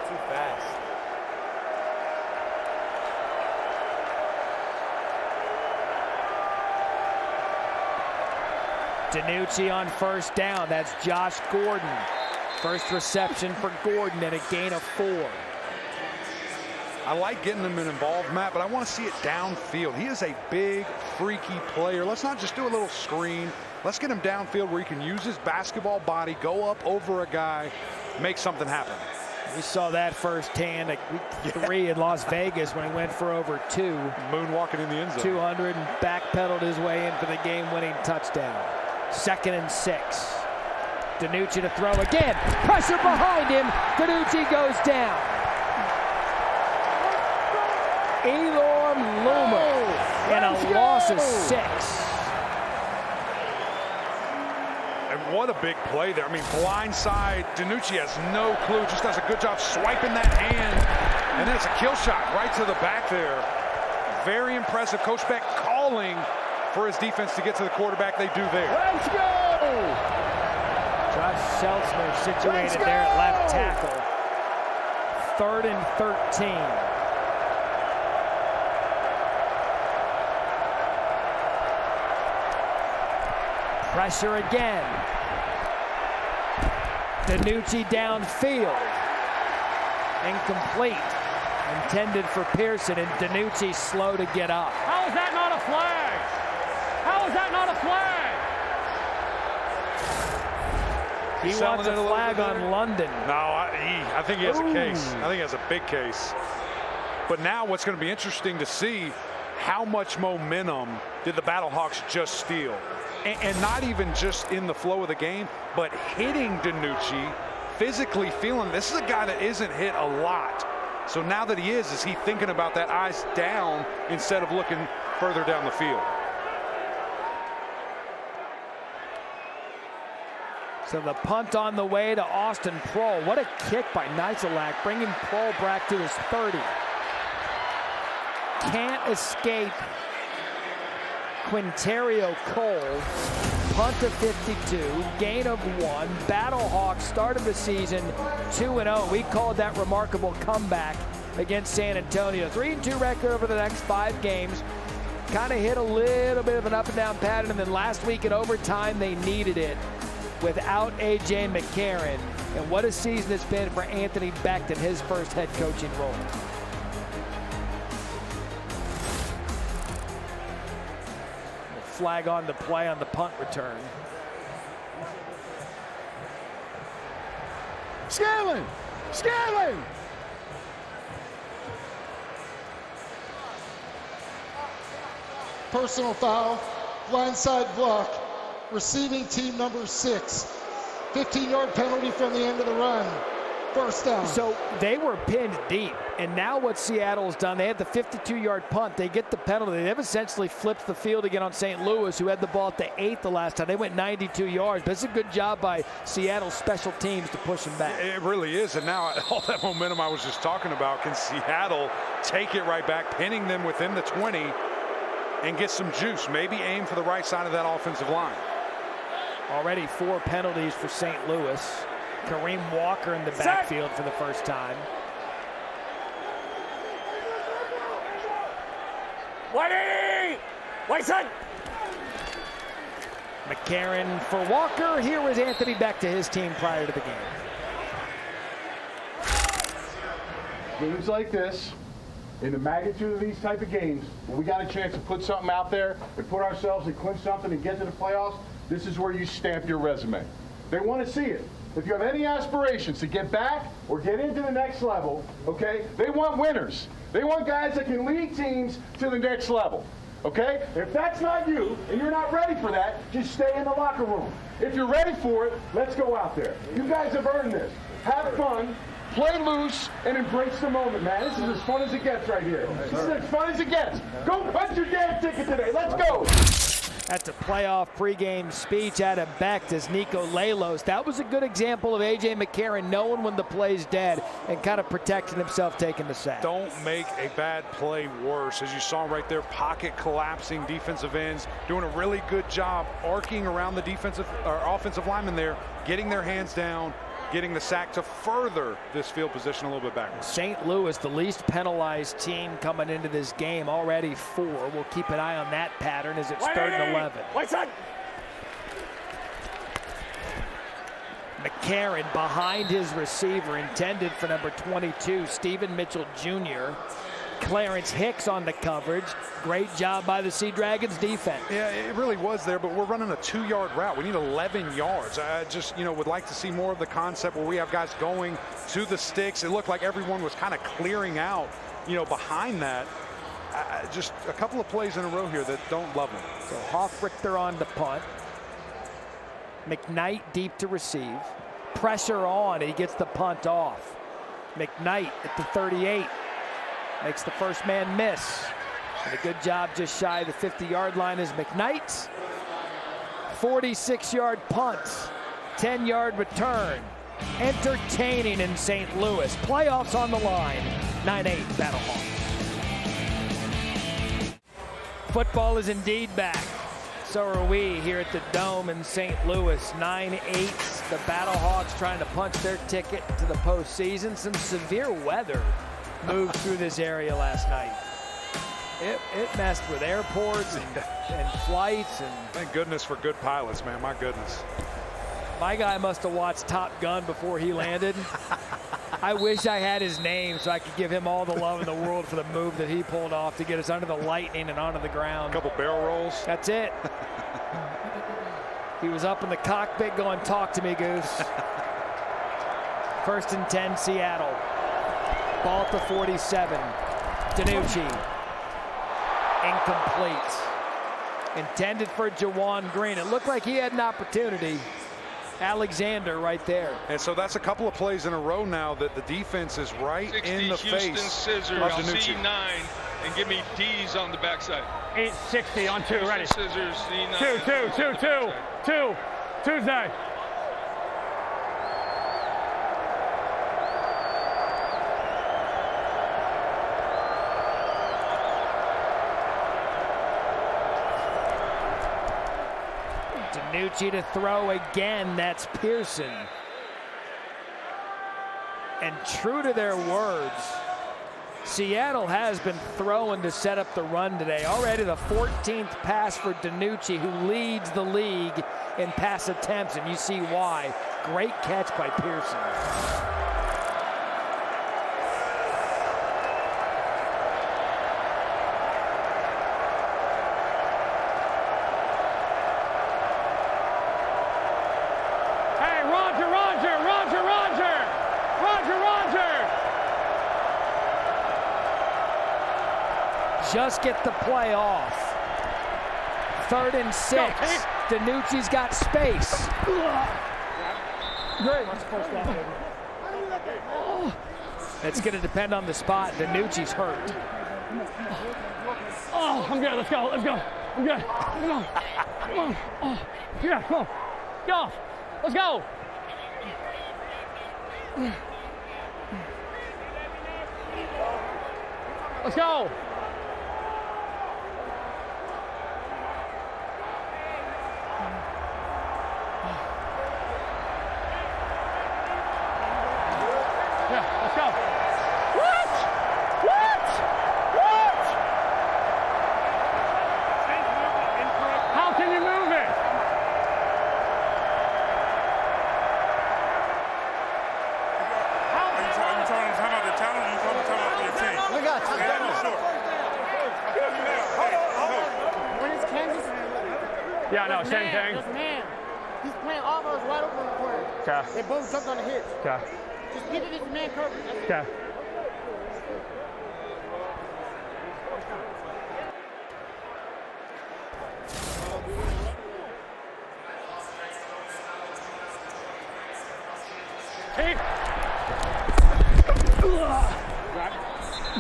Too fast. DiNucci on first down. That's Josh Gordon. First reception for Gordon and a gain of 4. I like getting them involved, Matt, but I want to see it downfield. He is a big, freaky player. Let's not just do a little screen. Let's get him downfield where he can use his basketball body, go up over a guy, make something happen. We saw that firsthand at week 3 in Las Vegas when he went for over 2. Moonwalking in the end zone. 200 and backpedaled his way in for the game-winning touchdown. 2nd and 6. DiNucci to throw again. Pressure behind him. DiNucci goes down. Elor Loomer and a loss of 6. And what a big play there. I mean, blindside. DiNucci has no clue. Just does a good job swiping that hand. And then it's a kill shot right to the back there. Very impressive. Coach Beck calling for his defense to get to the quarterback. They do there. Let's go! Josh Seltzner situated there at left tackle. 3rd and 13. Pressure again. DiNucci downfield. Incomplete. Intended for Pearson, and DiNucci slow to get up. How is that not a flag? How is that not a flag? He wants a flag on London. No, I think he has a case. I think he has a big case. But now what's going to be interesting to see, how much momentum did the Battlehawks just steal? And not even just in the flow of the game, but hitting DiNucci, physically feeling this is a guy that isn't hit a lot. So now that he is he thinking about that eyes down instead of looking further down the field? So the punt on the way to Austin Prohl. What a kick by Nicelak, bringing Prohl back to his 30. Can't escape Quinterio Cole. Punt to 52, gain of 1. Battlehawks started the season 2-0. We called that remarkable comeback against San Antonio. 3-2 record over the next 5 games. Kind of hit a little bit of an up and down pattern, and then last week in overtime they needed it without A.J. McCarron. And what a season it's been for Anthony Becht in his first head coaching role. Flag on the play on the punt return. Scanlon! Scanlon! Personal foul, blindside block, receiving team number 6. 15-yard penalty from the end of the run. First down. So they were pinned deep, and now what Seattle's done, they had the 52-yard punt. They get the penalty. They've essentially flipped the field again on St. Louis, who had the ball at the 8 the last time. They went 92 yards, but it's a good job by Seattle's special teams to push them back. It really is, and now all that momentum I was just talking about, can Seattle take it right back, pinning them within the 20 and get some juice, maybe aim for the right side of that offensive line. Already 4 penalties for St. Louis. Kareem Walker in the backfield for the first time. White side. McCarron for Walker. Here was Anthony Becht to his team prior to the game. games like this, in the magnitude of these type of games, when we got a chance to put something out there and put ourselves and clinch something and get to the playoffs, this is where you stamp your resume. They want to see it. If you have any aspirations to get back or get into the next level, okay, they want winners. They want guys that can lead teams to the next level, okay? If that's not you and you're not ready for that, just stay in the locker room. If you're ready for it, let's go out there. You guys have earned this. Have fun, play loose, and embrace the moment, man. This is as fun as it gets right here. This is as fun as it gets. Go punch your damn ticket today. Let's go. That's a playoff pregame speech out of Beck as Nico Lalos. That was a good example of A.J. McCarron knowing when the play's dead and kind of protecting himself taking the sack. Don't make a bad play worse. As you saw right there, pocket collapsing, defensive ends doing a really good job arcing around the defensive or offensive linemen there, getting their hands down, getting the sack to further this field position a little bit backwards. St. Louis, the least penalized team coming into this game, already 4. We'll keep an eye on that pattern as it's 3rd and 11. White side. McCarron behind his receiver, intended for number 22, Stephen Mitchell Jr. Clarence Hicks on the coverage. Great job by the Sea Dragons defense. Yeah, it really was there, but we're running a 2-yard route. We need 11 yards. I just, would like to see more of the concept where we have guys going to the sticks. It looked like everyone was kind of clearing out, behind that. Just a couple of plays in a row here that don't love them. So Hoffrichter on the punt. McKnight deep to receive. Pressure on, he gets the punt off. McKnight at the 38. Makes the first man miss. And a good job just shy of the 50-yard line is McKnight. 46-yard punt. 10-yard return. Entertaining in St. Louis. Playoffs on the line. 9-8 Battlehawks. Football is indeed back. So are we here at the Dome in St. Louis. 9-8. The Battlehawks trying to punch their ticket to the postseason. Some severe weather moved through this area last night. It messed with airports and flights. And thank goodness for good pilots, man. My goodness. My guy must have watched Top Gun before he landed. I wish I had his name so I could give him all the love in the world for the move that he pulled off to get us under the lightning and onto the ground. A couple barrel rolls. That's it. He was up in the cockpit going, "Talk to me, Goose." 1st and 10, Seattle. Ball to 47. DiNucci. Incomplete. Intended for Jawan Green. It looked like he had an opportunity. Alexander right there. And so that's a couple of plays in a row now that the defense is right 60 in the Houston face scissors, of DiNucci. C9, and give me D's on the backside. 860 on 2, ready. Scissors, C9. 2. Tuesday. DiNucci to throw again. That's Pearson. And true to their words, Seattle has been throwing to set up the run today. Already the 14th pass for DiNucci, who leads the league in pass attempts, and you see why. Great catch by Pearson. Just get the play off. 3rd and 6. DiNucci's got space. Great. It's going to depend on the spot. DiNucci's hurt. Oh, I'm good. Let's go. I'm good. Come on. Oh, yeah, come on. Go. Let's go. Let's go. Let's go. What? How can you move it? Are you talking about the challenge? Josh, same thing. That's man. He's playing almost wide open in the corner. Okay. They both jumped on the hit. Okay. Just keep it as man coverage. Okay. Hey.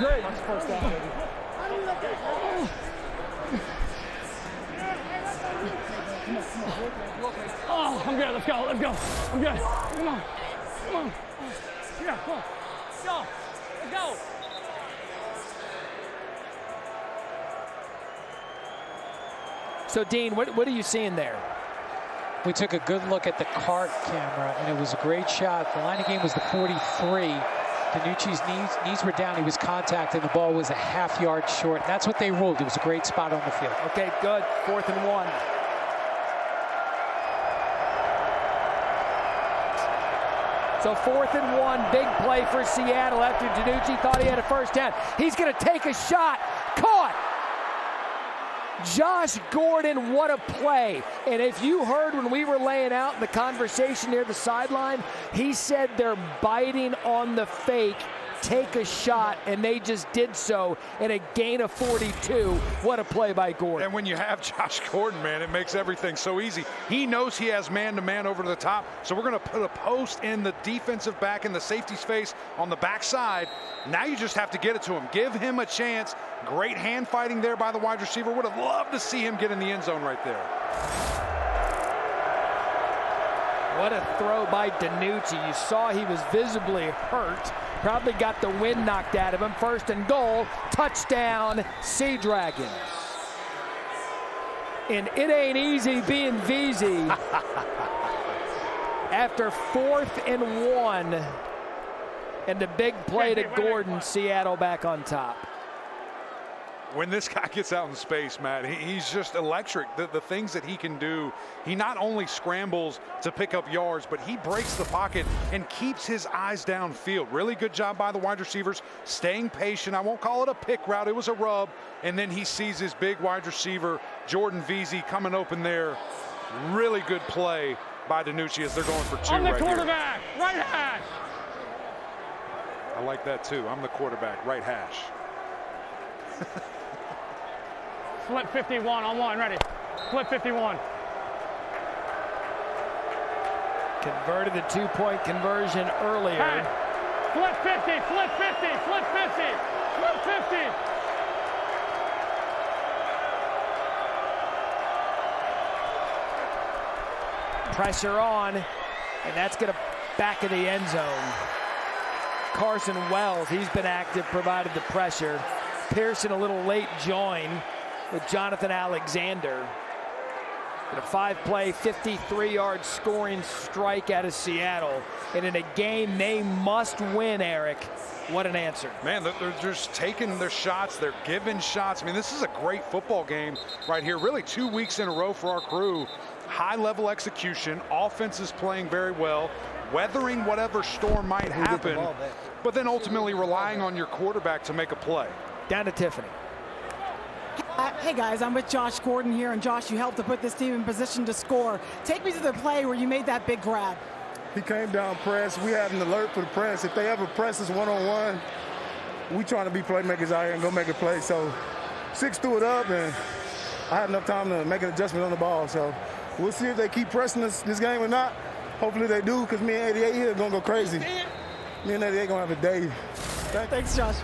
Great. That's first down, baby. Oh, I'm good. Let's go. Let's go. I'm good. Come on. Come on. Yeah, come on. Go. Let's go. So, Dean, what are you seeing there? We took a good look at the cart camera, and it was a great shot. The line of game was the 43. Danucci's knees were down. He was contacted. The ball was a half yard short. That's what they ruled. It was a great spot on the field. Okay, good. 4th and 1. So 4th and 1, big play for Seattle after Danucci thought he had a first down. He's going to take a shot. Caught. Josh Gordon, what a play. And if you heard when we were laying out the conversation near the sideline, he said they're biting on the fake. Take a shot, and they just did so in a gain of 42. What a play by Gordon. And when you have Josh Gordon, man, it makes everything so easy. He knows he has man-to-man over the top, so we're going to put a post in the defensive back in the safety's face on the backside. Now you just have to get it to him. Give him a chance. Great hand fighting there by the wide receiver. Would have loved to see him get in the end zone right there. What a throw by Danucci. You saw he was visibly hurt. Probably got the wind knocked out of him. 1st and goal. Touchdown, Sea Dragons. And it ain't easy being VZ. After 4th and 1. And the big play to Gordon, Seattle back on top. When this guy gets out in space, Matt, he's just electric. The things that he can do, he not only scrambles to pick up yards, but he breaks the pocket and keeps his eyes downfield. Really good job by the wide receivers, staying patient. I won't call it a pick route. It was a rub. And then he sees his big wide receiver, Jordan Veazey, coming open there. Really good play by Danucci as they're going for 2 I'm the right quarterback, here. right hash. I like that, too. I'm the quarterback, right hash. Flip 51 on 1, ready. Flip 51. Converted the 2-point conversion earlier. Hey. Flip 50, flip 50, flip 50, flip 50. Pressure on, and that's going to back of the end zone. Carson Wells, he's been active, provided the pressure. Pearson a little late join with Jonathan Alexander. But a 5-play, 53-yard scoring strike out of Seattle. And in a game they must win, Eric. What an answer. Man, they're just taking their shots. They're giving shots. I mean, this is a great football game right here. Really 2 weeks in a row for our crew. High-level execution. Offense is playing very well. Weathering whatever storm might happen. But then ultimately relying on your quarterback to make a play. Down to Tiffany. Hey guys, I'm with Josh Gordon here, and Josh, you helped to put this team in position to score. Take me to the play where you made that big grab. He came down press. We had an alert for the press. If they ever press us one-on-one, we trying to be playmakers out here and go make a play. So 6 threw it up, and I had enough time to make an adjustment on the ball. So we'll see if they keep pressing us this game or not. Hopefully they do, because me and 88 here are going to go crazy. Me and 88 going to have a day. Thanks, Josh.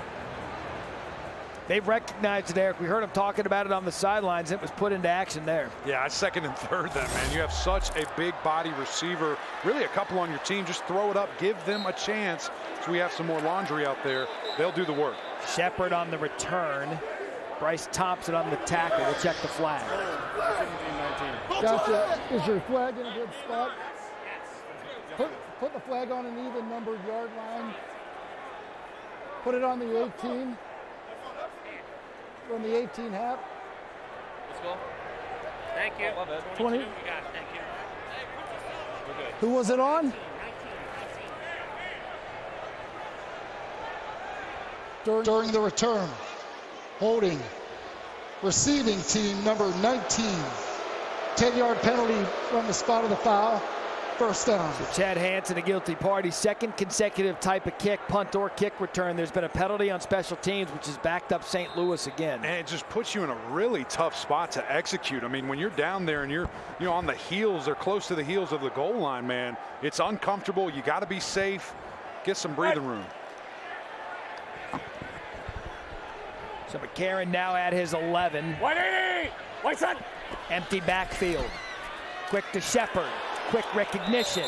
They've recognized it, Eric. We heard him talking about it on the sidelines. It was put into action there. Yeah, 2nd and 3rd then, man. You have such a big body receiver. Really a couple on your team. Just throw it up. Give them a chance. So we have some more laundry out there. They'll do the work. Shepard on the return. Bryce Thompson on the tackle. We'll check the flag. Gotcha. Is your flag in a good spot? Put the flag on an even numbered yard line. Put it on the 18. On the 18 half. Let's go. Thank you. 20. You got it. Thank you. Okay. Who was it on? During the return, holding, receiving team number 19, 10-yard penalty from the spot of the foul. First down. So Chad Hansen, a guilty party. Second consecutive type of kick, punt or kick return. There's been a penalty on special teams, which has backed up St. Louis again. And it just puts you in a really tough spot to execute. I mean, when you're down there and you're on the heels or close to the heels of the goal line, man, it's uncomfortable. You got to be safe. Get some breathing room. So McCarron now at his 11. 180! White side! Empty backfield. Quick to Shepard. Quick recognition.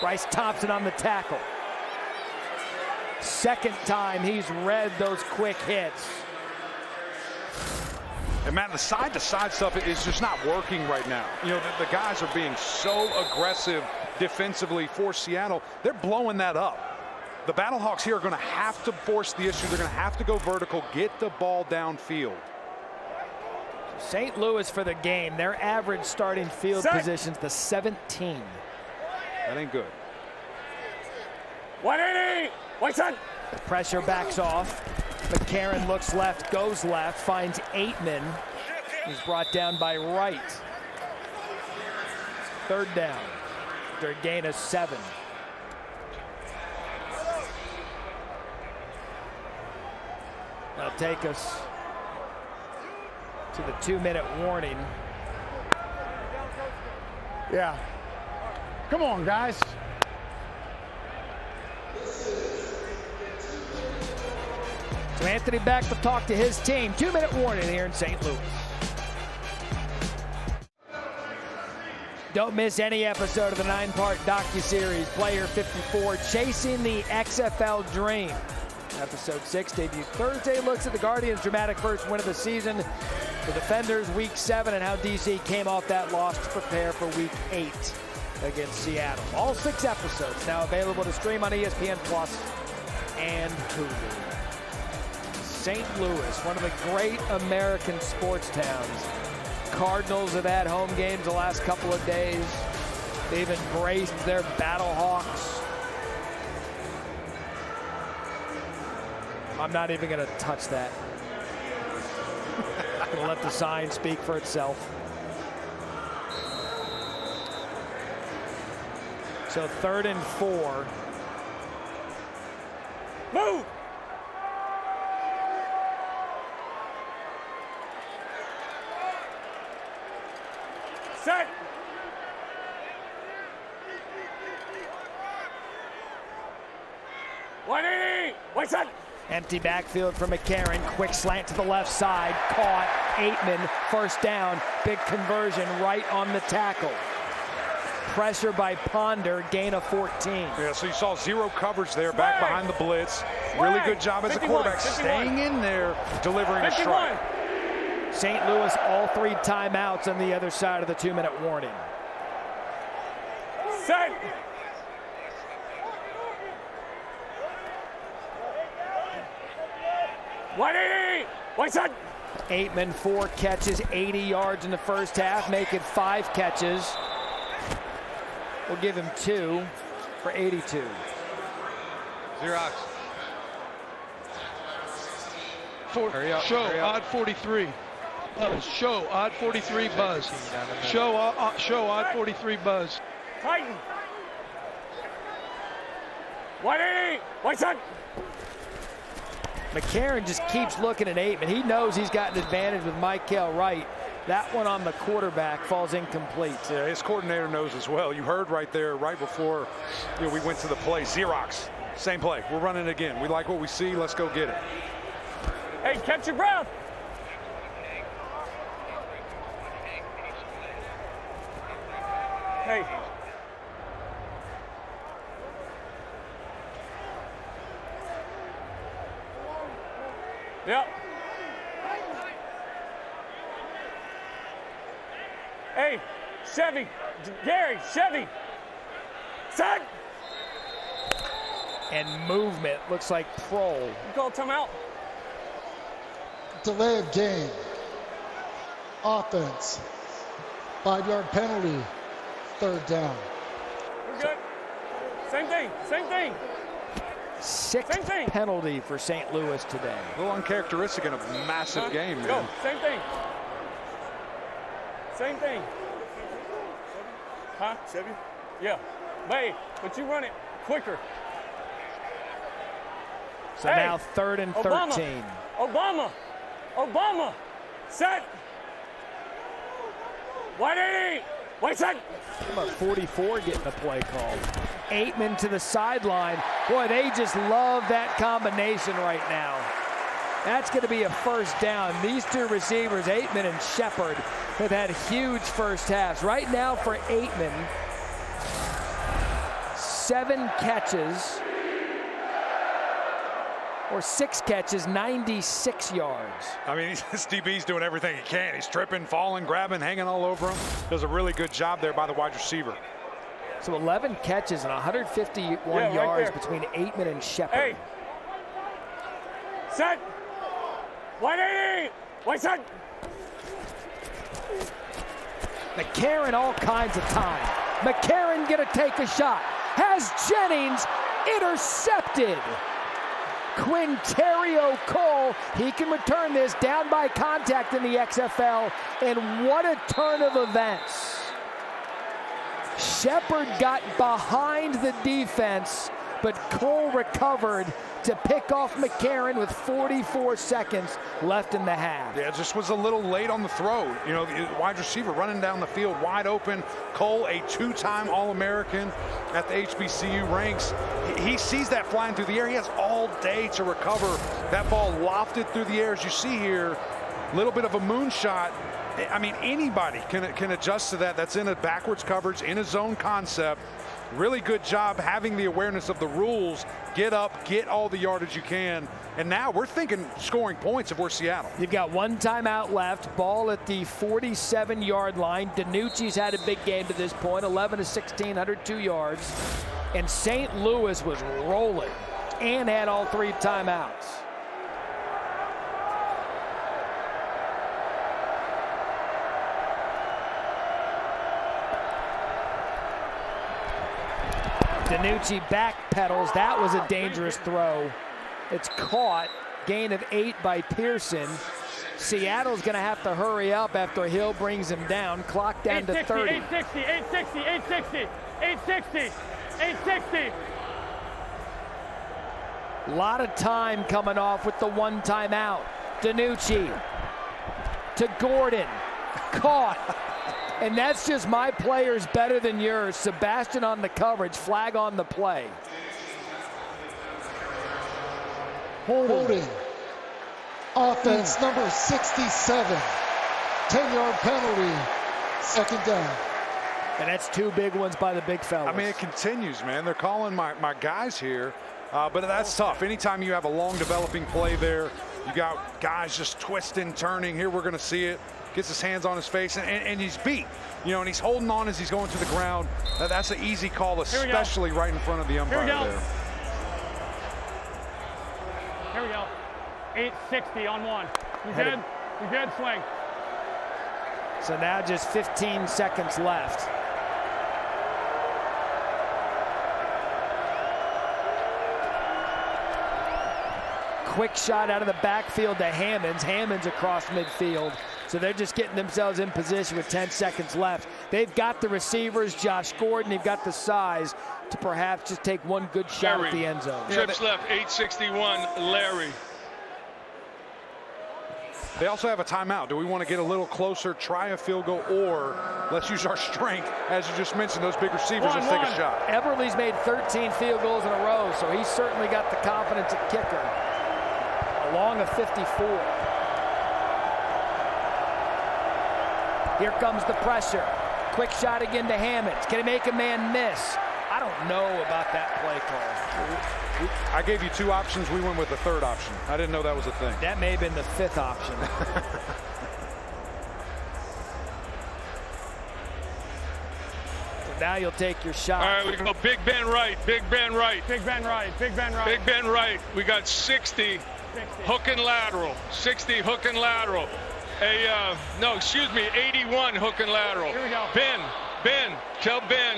Bryce Thompson on the tackle. Second time he's read those quick hits. And Matt, the side-to-side stuff is just not working right now. You know, the guys are being so aggressive defensively for Seattle. They're blowing that up. The Battlehawks here are going to have to force the issue. They're going to have to go vertical, get the ball downfield. St. Louis for the game, their average starting field position's the 17. That ain't good. 180! White side! The pressure backs off. McCarron looks left, goes left, finds Aitman. He's brought down by Wright. Third down. After a gain of 7. That'll take us to the 2-minute warning. Yeah. Come on, guys. So Anthony Beck will talk to his team. 2-minute warning here in St. Louis. Don't miss any episode of the 9-part docuseries, Player 54, Chasing the XFL Dream. Episode 6 debuted Thursday, looks at the Guardians' dramatic first win of the season, the Defenders' Week 7, and how DC came off that loss to prepare for Week 8 against Seattle. All 6 episodes now available to stream on ESPN Plus and Hulu. St. Louis, one of the great American sports towns. Cardinals have had home games the last couple of days. They've embraced their Battlehawks. I'm not even going to touch that. I'm going to let the sign speak for itself. So 3rd and 4. Move! Set! White side! Empty backfield for McCarron. Quick slant to the left side. Caught. Aitman. First down. Big conversion right on the tackle. Pressure by Ponder. Gain of 14. Yeah, so you saw 0 coverage there back behind the blitz. Really good job as a quarterback staying in there, delivering a strike. St. Louis all 3 timeouts on the other side of the 2-minute warning. Set! White side! Aitman 4 catches, 80 yards in the first half, making 5 catches. We'll give him 2 for 82. Xerox. Show odd 43. Buzz. Show odd 43 buzz. Show odd 43 buzz. Tighten. 180. White side. McCarron just keeps looking at Aitman. He knows he's got an advantage with Michael Wright. That one on the quarterback falls incomplete. Yeah, his coordinator knows as well. You heard right there, right before we went to the play. Xerox, same play. We're running again. We like what we see. Let's go get it. Hey, catch your breath. Hey. Yep. Hey, Chevy, Gary, Chevy. Set. And movement looks like Prohl. You call timeout. Delay of game. Offense. 5-yard penalty. 3rd down. We're good. Same thing. Same thing. 6th penalty for St. Louis today. A little uncharacteristic in a massive game, man. Go. Same thing. Same thing. Huh? Chevy? Yeah. But you run it quicker. So now 3rd and 13. Obama. Set. Wide 80. Wait, set. About 44 getting the play called. Aitman to the sideline. Boy, they just love that combination right now. That's going to be a first down. These two receivers, Aitman and Shepard, have had huge first halves. Right now for Aitman, 7 catches, or 6 catches, 96 yards. I mean, this DB's doing everything he can. He's tripping, falling, grabbing, hanging all over him. Does a really good job there by the wide receiver. So 11 catches and 151 yards between Aitman and Shepard. Hey. Set. 180. Wait, set. McCarron all kinds of time. McCarron gonna take a shot. Has Jennings intercepted. Quinterio Cole, he can return this down by contact in the XFL, and what a turn of events. Shepard got behind the defense, but Cole recovered to pick off McCarron with 44 seconds left in the half. Yeah, it just was a little late on the throw. You know, the wide receiver running down the field wide open. Cole, a 2-time All-American at the HBCU ranks. He sees that flying through the air. He has all day to recover. That ball lofted through the air, as you see here. A little bit of a moonshot. I mean, anybody can adjust to that. That's in a backwards coverage, in a zone concept. Really good job having the awareness of the rules. Get up, get all the yardage you can. And now we're thinking scoring points if we're Seattle. You've got 1 timeout left. Ball at the 47-yard line. DiNucci's had a big game to this point. 11 of 16, 102 yards. And St. Louis was rolling and had all 3 timeouts. DiNucci backpedals. That was a dangerous throw. It's caught. Gain of 8 by Pearson. Seattle's going to have to hurry up after Hill brings him down. Clock down to 30. 860, 860, 860, 860, 860. A lot of time coming off with the 1 timeout. DiNucci to Gordon. Caught. And that's just my players better than yours. Sebastian on the coverage, flag on the play. Holding. Offense number 67. 10-yard penalty. 2nd down. And that's 2 big ones by the big fellas. I mean, it continues, man. They're calling my guys here, but that's tough. Anytime you have a long developing play there, you got guys just twisting, turning. Here we're going to see it. Gets his hands on his face, and he's beat. You know, and he's holding on as he's going to the ground. That's an easy call, especially right in front of the umpire there. Here we go. 860 on 1. You good? You good? Swing. So now just 15 seconds left. Quick shot out of the backfield to Hammonds. Hammonds across midfield. So they're just getting themselves in position with 10 seconds left. They've got the receivers, Josh Gordon. They've got the size to perhaps just take one good shot Larry. at the end zone. Trips left, 861, Larry. They also have a timeout. Do we want to get a little closer, try a field goal, or let's use our strength, as you just mentioned, those big receivers, let's take a shot. Everly's made 13 field goals in a row, so he's certainly got the confidence at kicker. Along a 54. Here comes the pressure. Quick shot again to Hammonds. Can he make a man miss? I don't know about that play call. I gave you 2 options. We went with the 3rd option. I didn't know that was a thing. That may have been the 5th option. So now you'll take your shot. All right, we go Big Ben right, Big Ben right. Big Ben right, Big Ben right. Big Ben right. We got 60, hook and lateral. 60, hook and lateral. No, excuse me, 81 hook and lateral. Here we go. Ben, tell Ben.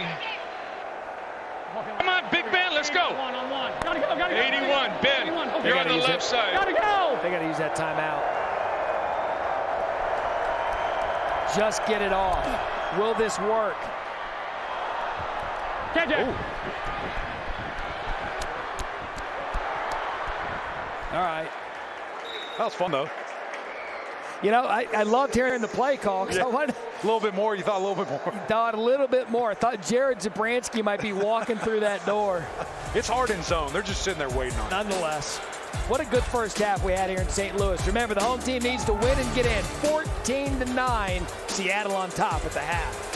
Come on, Big Ben, let's go. 1 on 1. Gotta go. 81, Ben, 81. you're on the left side. Gotta go. They gotta use that timeout. Just get it off. Will this work? KJ. All right. That was fun, though. You know, I loved hearing the play call. Yeah. A little bit more. You thought a little bit more. Thought a little bit more. I thought Jared Zabransky might be walking through that door. It's hard in zone. They're just sitting there waiting on it. Nonetheless, what a good first half we had here in St. Louis. Remember, the home team needs to win and get in. 14-9, Seattle on top at the half.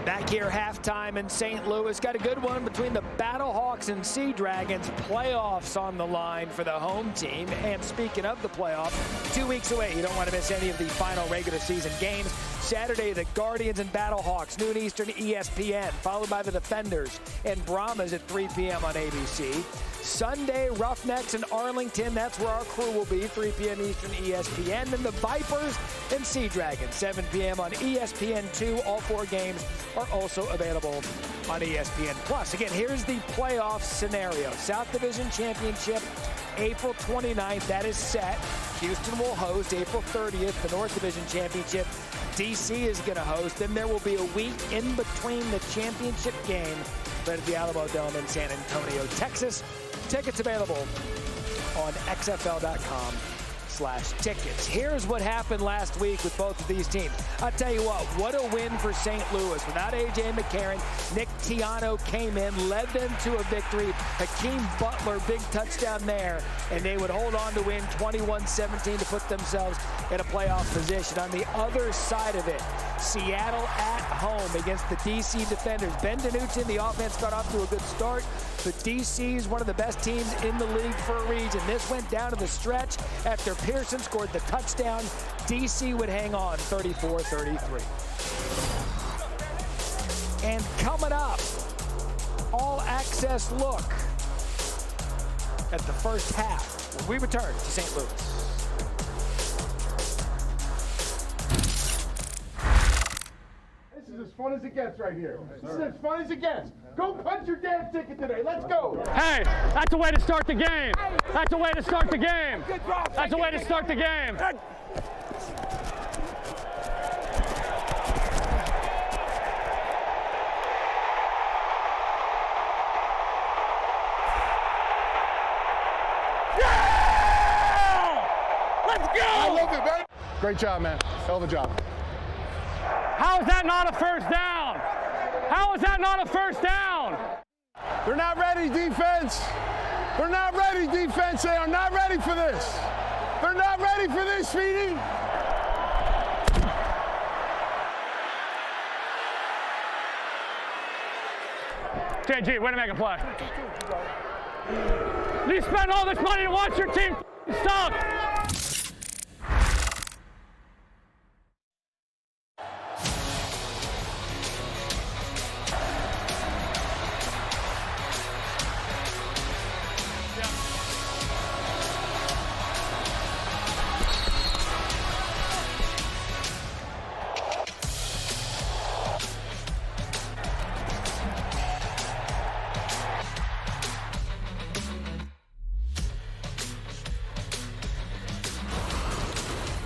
Back here, halftime in St. Louis. Got a good one between the Battlehawks and Sea Dragons. Playoffs on the line for the home team. And speaking of the playoffs, 2 weeks away. You don't want to miss any of the final regular season games. Saturday, the Guardians and Battlehawks, noon Eastern, ESPN, followed by the Defenders and Brahmas at 3 p.m. on ABC. Sunday, Roughnecks in Arlington. That's where our crew will be, 3 p.m. Eastern, ESPN. Then the Vipers and Sea Dragons, 7 p.m. on ESPN2. All 4 games are also available on ESPN Plus. Again, here's the playoff scenario. South Division Championship, April 29th. That is set. Houston will host April 30th. The North Division Championship, DC is going to host. Then there will be a week in between the championship game at the Alamo Dome in San Antonio, Texas. Tickets available on xfl.com/tickets. Here's what happened last week with both of these teams. I'll tell you what a win for St. Louis. Without A.J. McCarron, Nick Tiano came in, led them to a victory. Hakeem Butler, big touchdown there, and they would hold on to win 21-17 to put themselves in a playoff position. On the other side of it, Seattle at home against the D.C. Defenders. Ben DiNucci, the offense got off to a good start, but D.C. is one of the best teams in the league for a reason. This went down to the stretch after Pearson scored the touchdown. D.C. would hang on 34-33. And coming up, all-access look at the first half when we return to St. Louis. This is as fun as it gets right here. This is as fun as it gets. Go punch your damn ticket today. Let's go. Hey, that's a way to start the game. That's a way to start the game. That's a way to start the game. I love it, man. Great job, man. Hell of a job. How is that not a first down? How is that not a first down? They're not ready, defense. They're not ready, defense. They are not ready for this. They're not ready for this, Speedy. JG, way to make a play. You spend all this money to watch your team suck.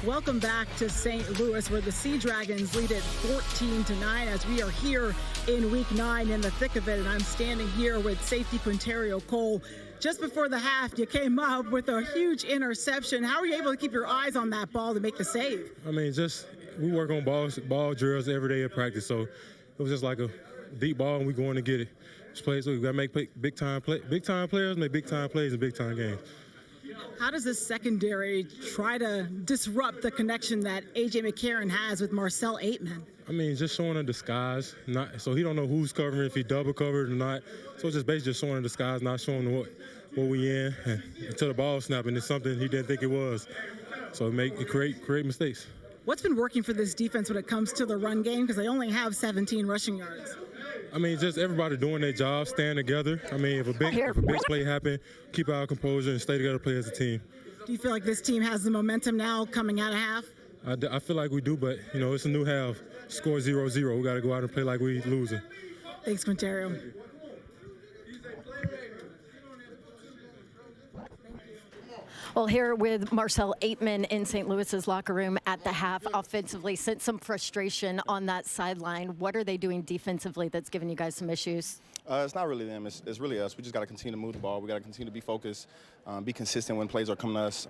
Welcome back to St. Louis, where the Sea Dragons lead it 14-9 as we are here in week 9 in the thick of it. And I'm standing here with safety Quinterio Cole. Just before the half, you came up with a huge interception. How were you able to keep your eyes on that ball to make the save? I mean, we work on ball drills every day at practice, so it was just like a deep ball, and we going to get it. So we got to make big time players make big time plays in big time games. How does this secondary try to disrupt the connection that A.J. McCarron has with Marcel Aitman? I mean, just showing a disguise, so he don't know who's covering, if he double covered or not. So it's just basically just showing a disguise, not showing what we in until the ball snap, and it's something he didn't think it was. So it create mistakes. What's been working for this defense when it comes to the run game? Because they only have 17 rushing yards. I mean, just everybody doing their job, staying together. I mean, if a big play happen, keep our composure and stay together, play as a team. Do you feel like this team has the momentum now coming out of half? I feel like we do, but, it's a new half. Score 0-0. We got to go out and play like we losing. Thanks, Quinterio. Well, here with Marcel Aitman in St. Louis's locker room at the half, offensively, sent some frustration on that sideline. What are they doing defensively that's giving you guys some issues? It's not really them. It's really us. We just got to continue to move the ball. We got to continue to be focused, be consistent when plays are coming to us,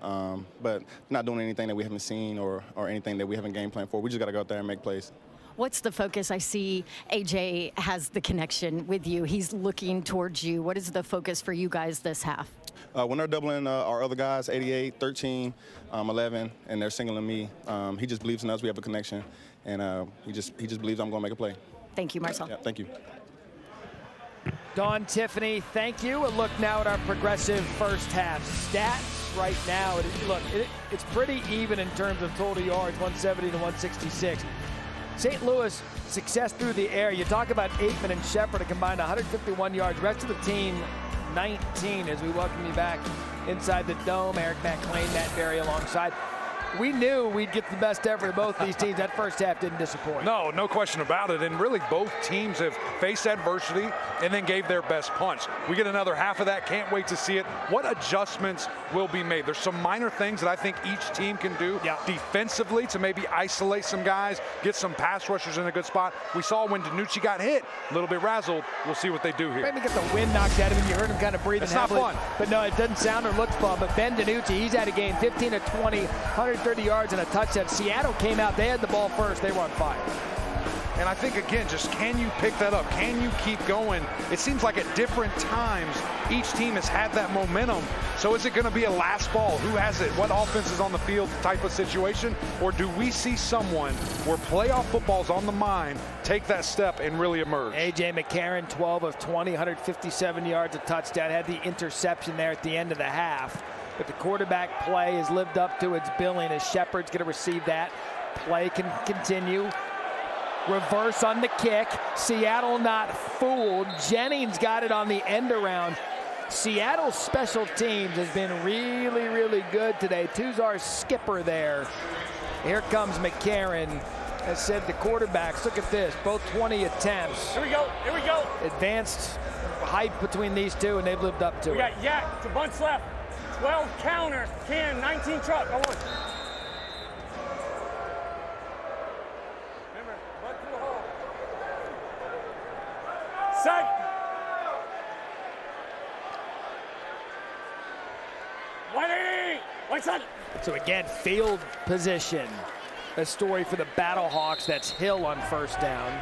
but not doing anything that we haven't seen or anything that we haven't game planned for. We just got to go out there and make plays. What's the focus? I see AJ has the connection with you. He's looking towards you. What is the focus for you guys this half? When they're doubling our other guys, 88, 13, 11, and they're singling me, he just believes in us. We have a connection, and he just believes I'm going to make a play. Thank you, Marcel. Yeah, thank you. Dawn, Tiffany, thank you. A look now at our progressive first half stats right now. It's pretty even in terms of total yards, 170 to 166. St. Louis, success through the air. You talk about Aitman and Shepard, a combined 151 yards. Rest of the team, 19, as we welcome you back inside the dome. Eric McClain, Matt Berry alongside. We knew we'd get the best effort of both these teams. That first half didn't disappoint. No question about it. And really, both teams have faced adversity and then gave their best punch. We get another half of that. Can't wait to see it. What adjustments will be made? There's some minor things that I think each team can do defensively to maybe isolate some guys, get some pass rushers in a good spot. We saw when DiNucci got hit, a little bit razzled. We'll see what they do here. Maybe get the wind knocked out of him. You heard him kind of breathing. It's not fun. But no, it doesn't sound or look fun. But Ben DiNucci, he's had a game, 15 to 20, 130 yards and a touchdown. Seattle came out. They had the ball first. They were on fire. And I think, again, just can you pick that up? Can you keep going? It seems like at different times, each team has had that momentum. So is it going to be a last ball? Who has it? What offense is on the field type of situation? Or do we see someone where playoff football's on the mind take that step and really emerge? A.J. McCarron, 12 of 20, 157 yards, a touchdown. Had the interception there at the end of the half. But the quarterback play has lived up to its billing as Shepard's going to receive that. Play can continue. Reverse on the kick. Seattle not fooled. Jennings got it on the end around. Seattle's special teams has been really, really good today. Tuzar's skipper there. Here comes McCarron. As said, the quarterbacks, look at this, both 20 attempts. Here we go, here we go. Advanced height between these two, and they've lived up to it. We got Yak to bunch left. 12 counter, Cam, 19 truck. Go on. Remember, butt to the hole. Set. One set. So again, field position. A story for the Battlehawks. That's Hill on first down.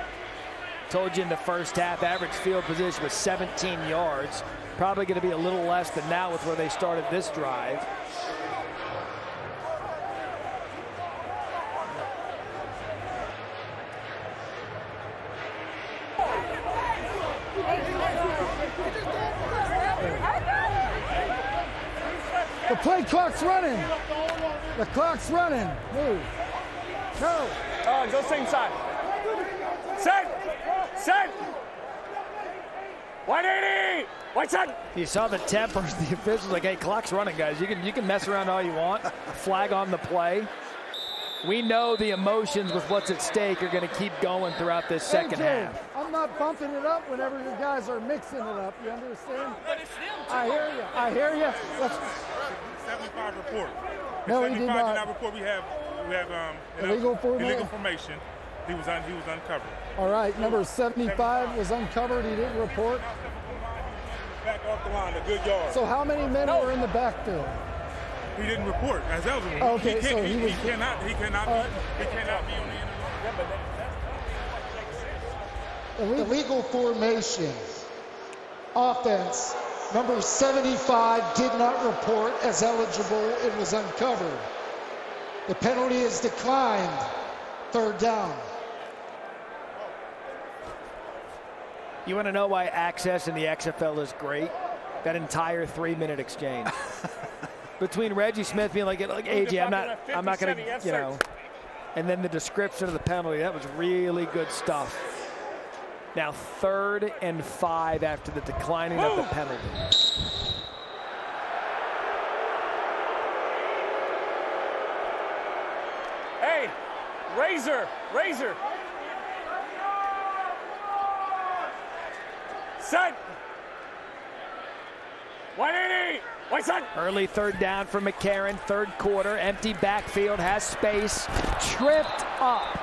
Told you in the first half, average field position was 17 yards. Probably going to be a little less than now with where they started this drive. The play clock's running. The clock's running. Move. No. Go same side. Set. 180. White side. You saw the tempers. The officials like, hey, clock's running, guys. You can mess around all you want. Flag on the play. We know the emotions with what's at stake are going to keep going throughout this second half. I'm not bumping it up whenever you guys are mixing it up. You understand? But it's them too. I hear you. Let's 75 report. No, he did not. Did not report. We have illegal formation. He was uncovered. All right, number 75 was uncovered. He didn't report. Back off the line, a good yard. So how many men were in the backfield? He didn't report. As that was okay, so he cannot be on the end. Illegal formation. Offense. Number 75 did not report as eligible. It was uncovered. The penalty is declined. Third down. You want to know why access in the XFL is great? That entire 3-minute exchange. Between Reggie Smith being like AJ, I'm not going to, you know, and then the description of the penalty, that was really good stuff. Now 3rd and 5 after the declining of the penalty. Hey, Razor. Set. 180. Early third down for McCarron, third quarter, empty backfield, has space, tripped up.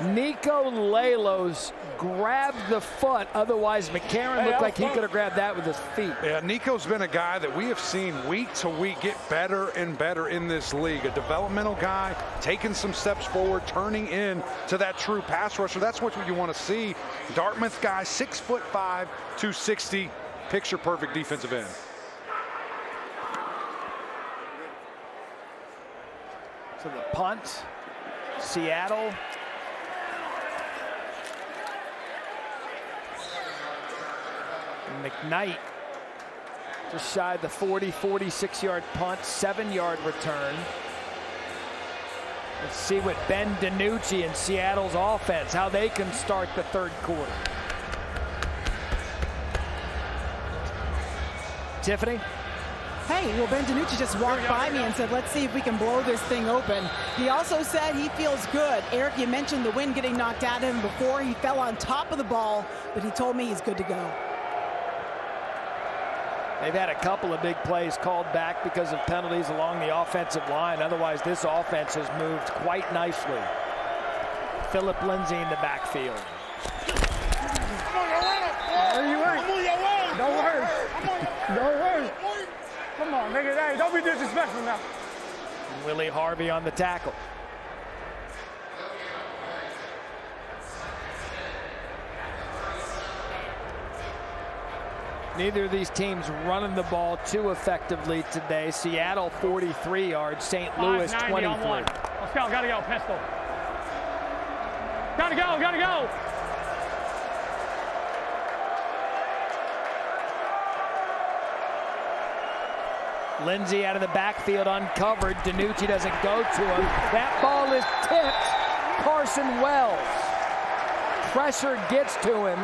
Nico Lalos grabbed the foot. Otherwise, McCarron looked like he could have grabbed that with his feet. Yeah, Nico's been a guy that we have seen week to week get better and better in this league. A developmental guy, taking some steps forward, turning in to that true pass rusher. That's what you want to see. Dartmouth guy, 6'5", 260, picture perfect defensive end. So the punt, Seattle. McKnight just shy of the 46-yard punt, 7-yard return. Let's see what Ben DiNucci and Seattle's offense, how they can start the third quarter. Tiffany? Hey, well, Ben DiNucci just walked by me and said, let's see if we can blow this thing open. He also said he feels good. Eric, you mentioned the wind getting knocked out of him before. He fell on top of the ball, but he told me he's good to go. They've had a couple of big plays called back because of penalties along the offensive line. Otherwise, this offense has moved quite nicely. Philip Lindsay in the backfield. Where you at? Don't worry. Don't worry. Come on, nigga. Hey, don't be disrespectful now. Willie Harvey on the tackle. Neither of these teams running the ball too effectively today. Seattle 43 yards, St. Louis 23. Let's go, gotta go, pistol. Gotta go, gotta go. Lindsay out of the backfield uncovered. DiNucci doesn't go to him. That ball is tipped. Carson Wells. Pressure gets to him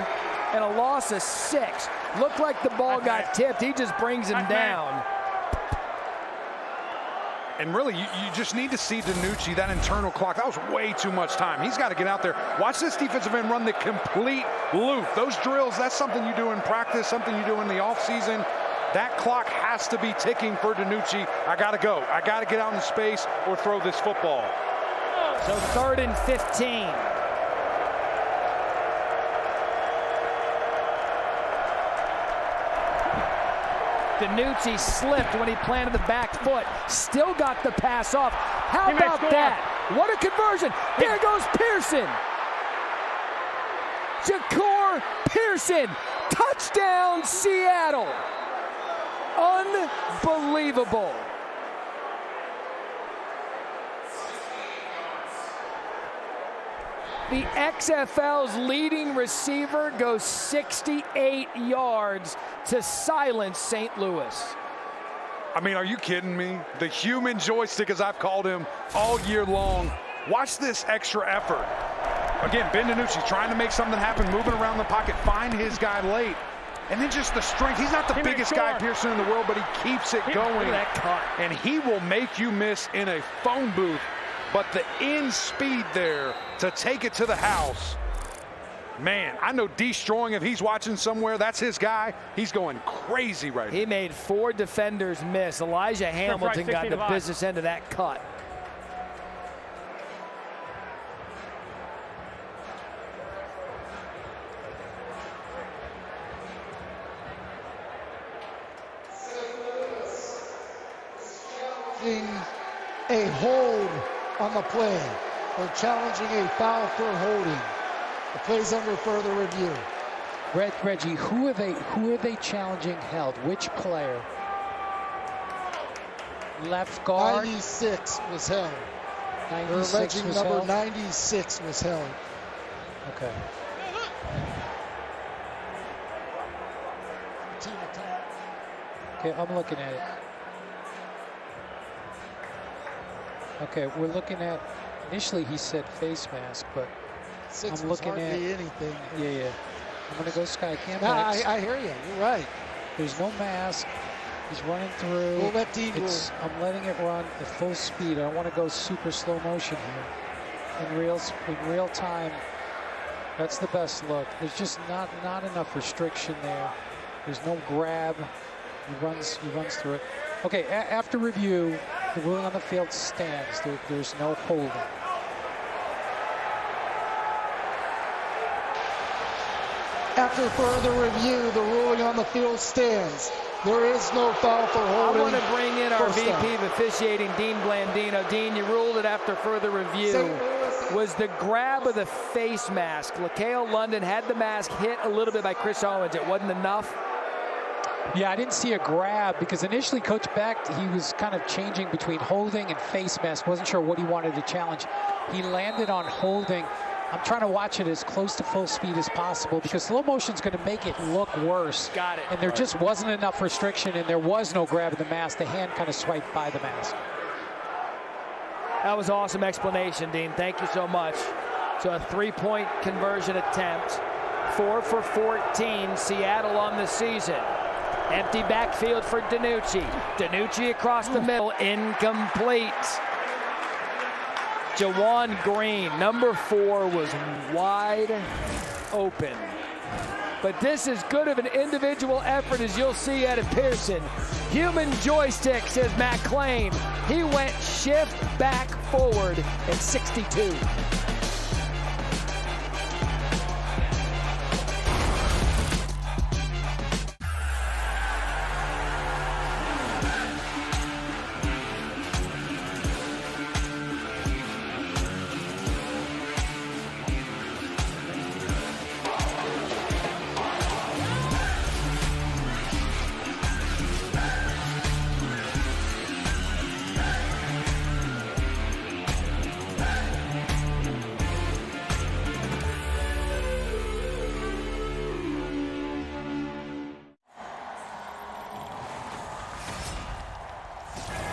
and a loss of 6. Looked like the ball got tipped. He just brings him down. And really, you just need to see DiNucci, that internal clock. That was way too much time. He's got to get out there. Watch this defensive end run the complete loop. Those drills, that's something you do in practice, something you do in the offseason. That clock has to be ticking for DiNucci. I got to go. I got to get out in space or throw this football. So 3rd and 15. DiNucci slipped when he planted the back foot. Still got the pass off. How about that? What a conversion. There goes Pearson. Jacour Pearson. Touchdown, Seattle. Unbelievable. The XFL's leading receiver goes 68 yards to silence St. Louis. I mean, are you kidding me? The human joystick, as I've called him all year long. Watch this extra effort. Again, Ben DiNucci trying to make something happen, moving around the pocket, find his guy late. And then just the strength. He's not the biggest guy, Pearson, in the world, but he keeps it going. Look at that cut. And he will make you miss in a phone booth. But the in speed there to take it to the house. Man, I know destroying, if he's watching somewhere, that's his guy. He's going crazy right now. He made 4 defenders miss. Elijah Hamilton got the business end of that cut. A hold on the play. They're challenging a foul for holding. The play's under further review. Reggie, who are they challenging held? Which player? Left guard? 96 was held. 96 They're alleging was number held? 96 was held. Okay. Okay, I'm looking at it. Okay, we're looking at, initially he said face mask, but I'm looking at anything. Yeah. I'm gonna go Sky Cam. No, I hear you. You're right. There's no mask. He's running through. We'll let Dean rule. I'm letting it run at full speed. I don't want to go super slow motion here. In real time, that's the best look. There's just not enough restriction there. There's no grab. He runs through it. Okay, after review, the ruling on the field stands. There's no holding. After further review, the ruling on the field stands. There is no foul for holding. I want to bring in our VP of officiating, Dean Blandino. Dean, you ruled it after further review. Was the grab of the face mask. LaCale London had the mask hit a little bit by Chris Owens. It wasn't enough. Yeah, I didn't see a grab because initially Coach Beck, he was kind of changing between holding and face mask. Wasn't sure what he wanted to challenge. He landed on holding. I'm trying to watch it as close to full speed as possible because slow motion's going to make it look worse. Got it. And there just wasn't enough restriction, and there was no grab of the mask. The hand kind of swiped by the mask. That was awesome explanation, Dean. Thank you so much. So a three-point conversion attempt. 4 for 14, Seattle on the season. Empty backfield for DiNucci. DiNucci across the middle, incomplete. Jawan Green, number 4, was wide open. But this is good of an individual effort as you'll see out of Pearson. Human joystick, says Matt Clain. He went shift back forward in 62.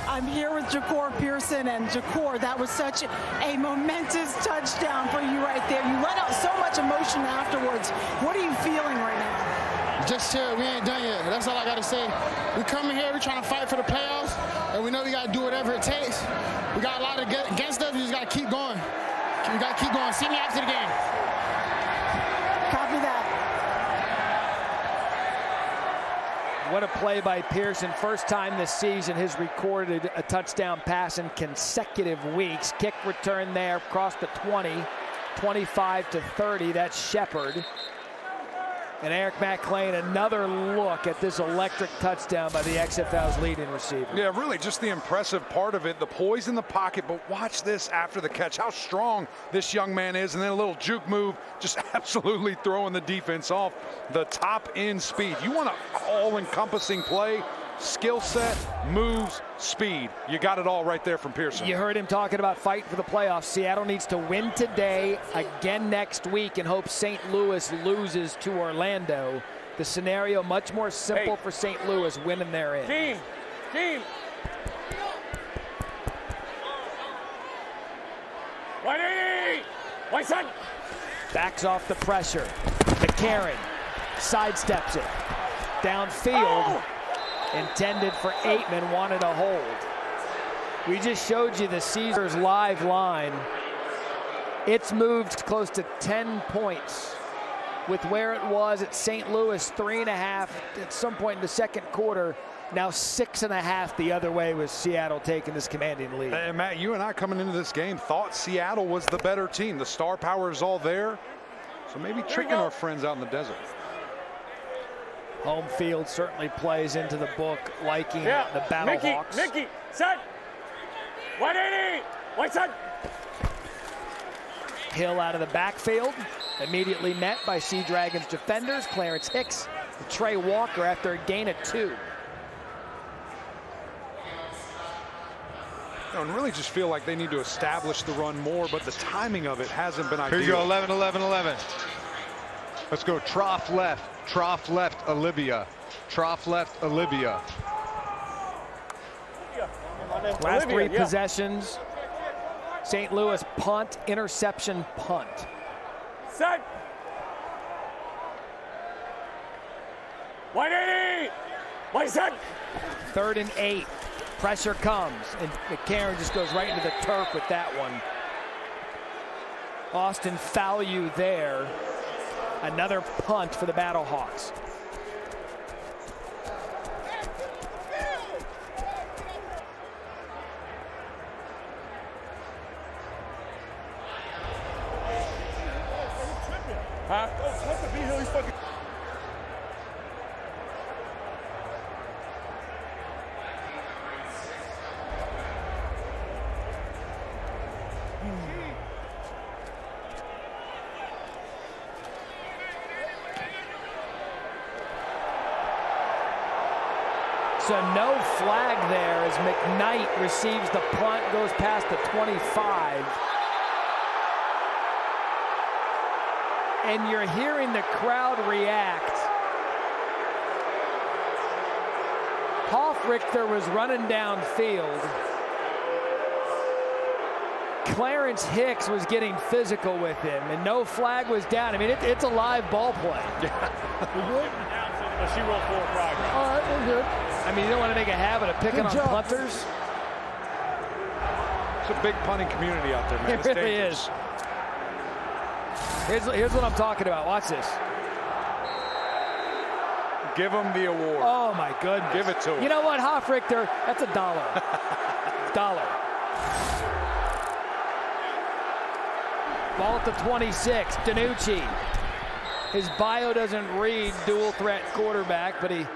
I'm here with Ja'Cour Pearson, and Ja'Cour, that was such a momentous touchdown for you right there. You let out so much emotion afterwards. What are you feeling right now? Just chill, we ain't done yet. That's all I gotta say. We coming here, we trying to fight for the playoffs, and we know we gotta do whatever it takes. We got a lot against us, we just gotta keep going. We gotta keep going. See me after the game. Copy that. What a play by Pearson. First time this season has recorded a touchdown pass in consecutive weeks. Kick return there across the 20, 25 to 30. That's Shepard. And Eric McClain, another look at this electric touchdown by the XFL's leading receiver. Yeah, really just the impressive part of it, the poise in the pocket, but watch this after the catch, how strong this young man is, and then a little juke move, just absolutely throwing the defense off the top end speed. You want an all-encompassing play, skill set, moves, speed. You got it all right there from Pearson. You heard him talking about fighting for the playoffs. Seattle needs to win today, again next week, and hope St. Louis loses to Orlando. The scenario much more simple for St. Louis, winning their in. Team. White side. Backs off the pressure. McCarron sidesteps it. Downfield. Intended for Aitman, wanted a hold. We just showed you the Caesars live line. It's moved close to 10 points with where it was at St. Louis, 3.5 at some point in the second quarter. Now 6.5 the other way with Seattle taking this commanding lead. And Matt, you and I coming into this game thought Seattle was the better team. The star power is all there. So maybe tricking our friends out in the desert. Home field certainly plays into the book, liking the Battlehawks. Mickey, set. 180, white side. Hill out of the backfield, immediately met by Sea Dragons defenders, Clarence Hicks, and Trey Walker after a gain of 2. And really just feel like they need to establish the run more, but the timing of it hasn't been ideal. Here you go, 11, 11, 11. Let's go trough left, Olivia. Trough left, Olivia. Last 3 possessions. St. Louis punt, interception, punt. Set. 180. White side. 3rd and 8. Pressure comes, and McCarron just goes right into the turf with that one. Austin Fallu there. Another punt for the Battlehawks. Huh? What's the B-Hill? He's fucking... So no flag there as McKnight receives the punt, goes past the 25. And you're hearing the crowd react. Hofrichter was running downfield. Clarence Hicks was getting physical with him, and no flag was down. I mean, it's a live ball play. But she rolled forward progress. All right, we're good. I mean, you don't want to make a habit of picking on punters. It's a big punting community out there, man. It really is. Here's what I'm talking about. Watch this. Give him the award. Oh, my goodness. Give it to him. You know what, Hofrichter? That's $1. $1. Ball at the 26. DiNucci. His bio doesn't read dual threat quarterback, but he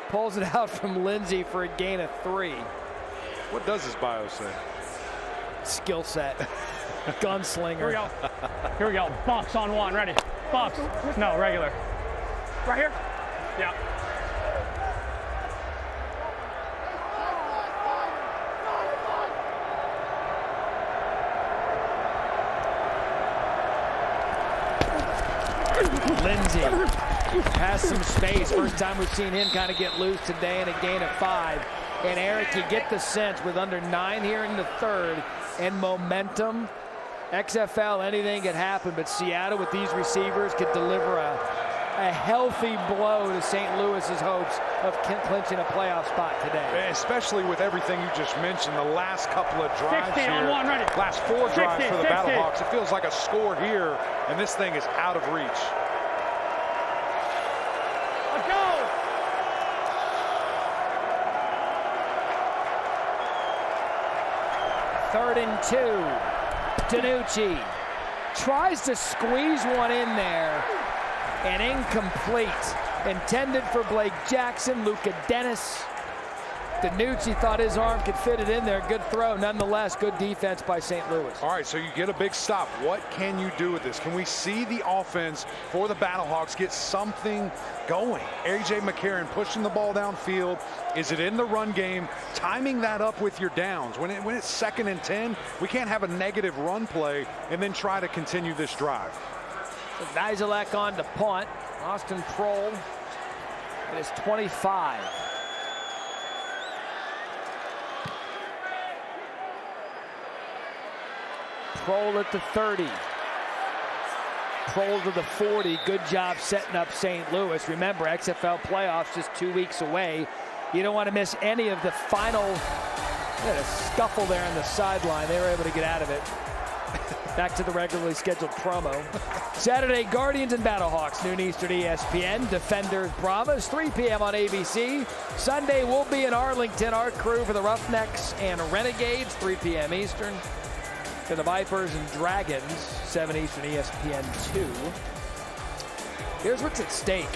pulls it out from Lindsey for a gain of 3. What does his bio say? Skill set. Gunslinger. Here we go. Here we go. Bucks on one. Ready? Bucks. No, regular. Right here? Yeah. Lindsey has some space. First time we've seen him kind of get loose today in a gain of 5. And Eric, you get the sense with under 9 here in the third and momentum, XFL, anything could happen, but Seattle with these receivers could deliver a healthy blow to St. Louis's hopes of clinching a playoff spot today. Especially with everything you just mentioned, the last couple of drives 60 here, on one, ready. last 4 drives 60, for the 60. Battlehawks. It feels like a score here, and this thing is out of reach. Let's go. Third and 2. DiNucci tries to squeeze one in there, and incomplete. Intended for Blake Jackson, Luka Dennis. DiNucci thought his arm could fit it in there. Good throw. Nonetheless, good defense by St. Louis. All right, so you get a big stop. What can you do with this? Can we see the offense for the Battlehawks get something going? A.J. McCarron pushing the ball downfield. Is it in the run game? Timing that up with your downs. When it's 2nd and 10, we can't have a negative run play and then try to continue this drive. So Nizelak on to punt. Austin Prohl at his 25. Prohl at the 30. Prohl to the 40. Good job setting up St. Louis. Remember, XFL playoffs just 2 weeks away. You don't want to miss any of the final. A scuffle there on the sideline. They were able to get out of it. Back to the regularly scheduled promo. Saturday, Guardians and Battlehawks, noon Eastern ESPN. Defenders, Brahmas, 3 p.m. on ABC. Sunday, we'll be in Arlington. Our crew for the Roughnecks and Renegades, 3 p.m. Eastern. To the Vipers and Dragons, 7 Eastern ESPN 2. Here's what's at stake.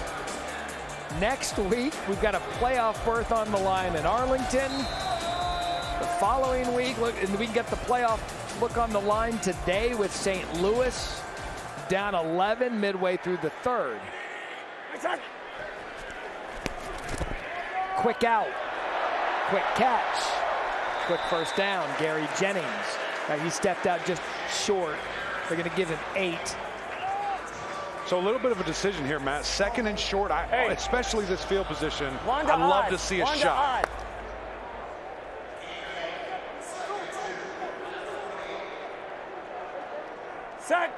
Next week, we've got a playoff berth on the line in Arlington. The following week, look, and we can get the playoff look on the line today with St. Louis down 11 midway through the third. Quick out, quick catch, quick first down, Gary Jennings. He stepped out just short. They're going to give him 8. So a little bit of a decision here, Matt. 2nd and short, especially this field position. I'd love to see a shot. Set.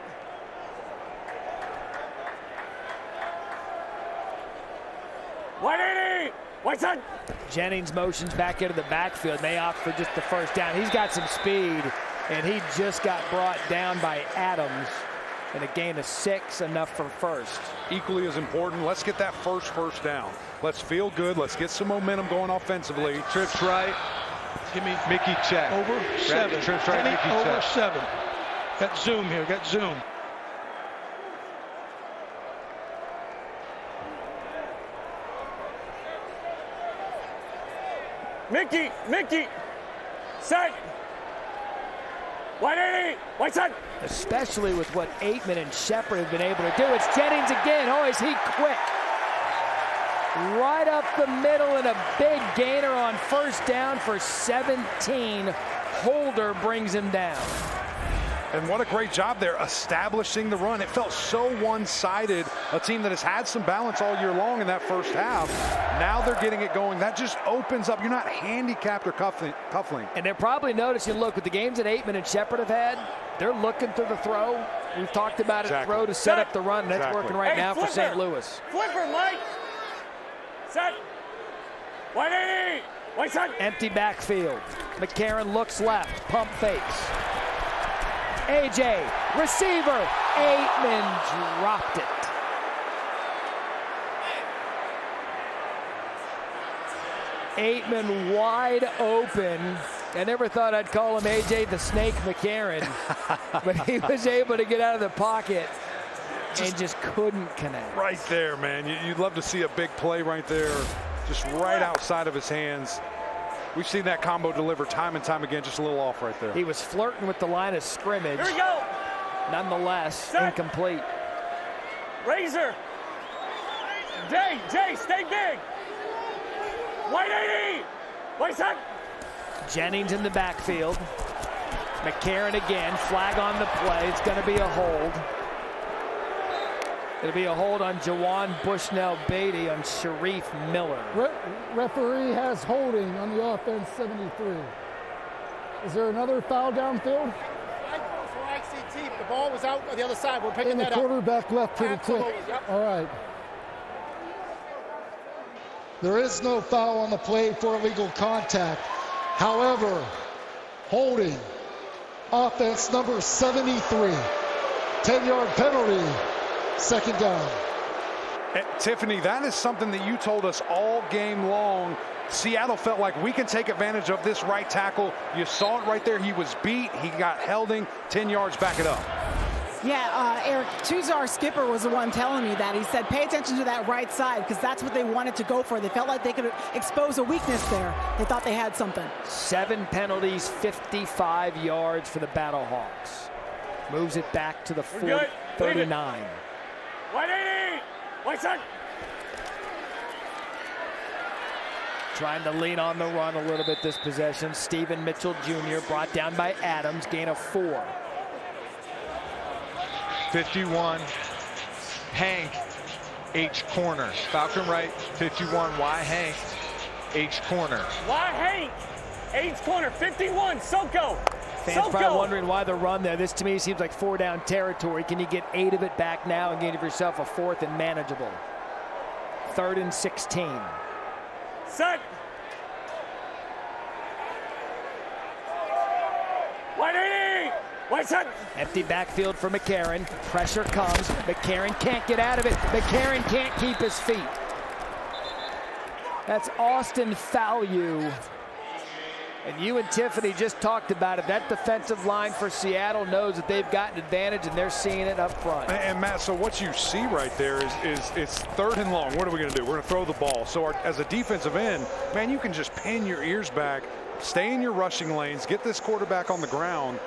What's that? Jennings motions back into the backfield. They opt for just the first down. He's got some speed, and he just got brought down by Adams. And a gain of 6, enough for first. Equally as important, let's get that first down. Let's feel good. Let's get some momentum going offensively. Trips right. Give me Mickey check. Over 7. Trips right, Mickey over check. 7. Got zoom here. Got zoom. Mickey. Set. 180. White side. Especially with what Aitman and Shepard have been able to do. It's Jennings again. Oh, is he quick? Right up the middle and a big gainer on first down for 17. Holder brings him down. And what a great job there establishing the run. It felt so one-sided, a team that has had some balance all year long in that first half. Now they're getting it going. That just opens up. You're not handicapped or cuffling. And they're probably noticing, look, with the games that Aitman and Shepard have had, they're looking for the throw. We've talked about it, throw to set up the run, and that's working right now for St. Louis. Flipper, Mike. Set. 180. White side. Empty backfield. McCarron looks left, pump fakes. AJ, receiver, Aitman dropped it. Aitman wide open. I never thought I'd call him AJ the Snake McCarron, but he was able to get out of the pocket and just couldn't connect. Right there, man. You'd love to see a big play right there, just right outside of his hands. We've seen that combo deliver time and time again, just a little off right there. He was flirting with the line of scrimmage. Here we go. Nonetheless, incomplete. Razor. Jay, stay big. 180. White side. Jennings in the backfield. McCarron again, flag on the play. It's going to be a hold. It'll be a hold on Jawan Bushnell-Beatty on Sharif Miller. Referee has holding on the offense, 73. Is there another foul downfield? For ICT, the ball was out on the other side. We're picking that up. And the quarterback left to the tip. Yep. All right. There is no foul on the play for illegal contact. However, holding offense number 73. 10-yard penalty. Second down. Tiffany, that is something that you told us all game long. Seattle felt like we can take advantage of this right tackle. You saw it right there. He was beat. He got helding. 10 yards, back it up. Yeah, Eric, Tuzar Skipper was the one telling me that. He said, pay attention to that right side because that's what they wanted to go for. They felt like they could expose a weakness there. They thought they had something. 7 penalties, 55 yards for the Battlehawks. Moves it back to the 39. 180. White side. Trying to lean on the run a little bit this possession. Stephen Mitchell Jr. brought down by Adams, gain of 4. 51, Hank, H corner. Falcon right, 51, Y Hank, H corner. Y Hank, H corner, 51, Soko. Fans probably wondering why the run there. This to me seems like 4-down territory. Can you get 8 of it back now and give yourself a 4th and manageable? 3rd and 16. Set. 180. White side. Empty backfield for McCarron. Pressure comes. McCarron can't get out of it. McCarron can't keep his feet. That's Austin Fallu. And you and Tiffany just talked about it. That defensive line for Seattle knows that they've got an advantage, and they're seeing it up front. And Matt, so what you see right there is it's 3rd and long. What are we going to do? We're going to throw the ball. So as a defensive end, man, you can just pin your ears back, stay in your rushing lanes, get this quarterback on the ground.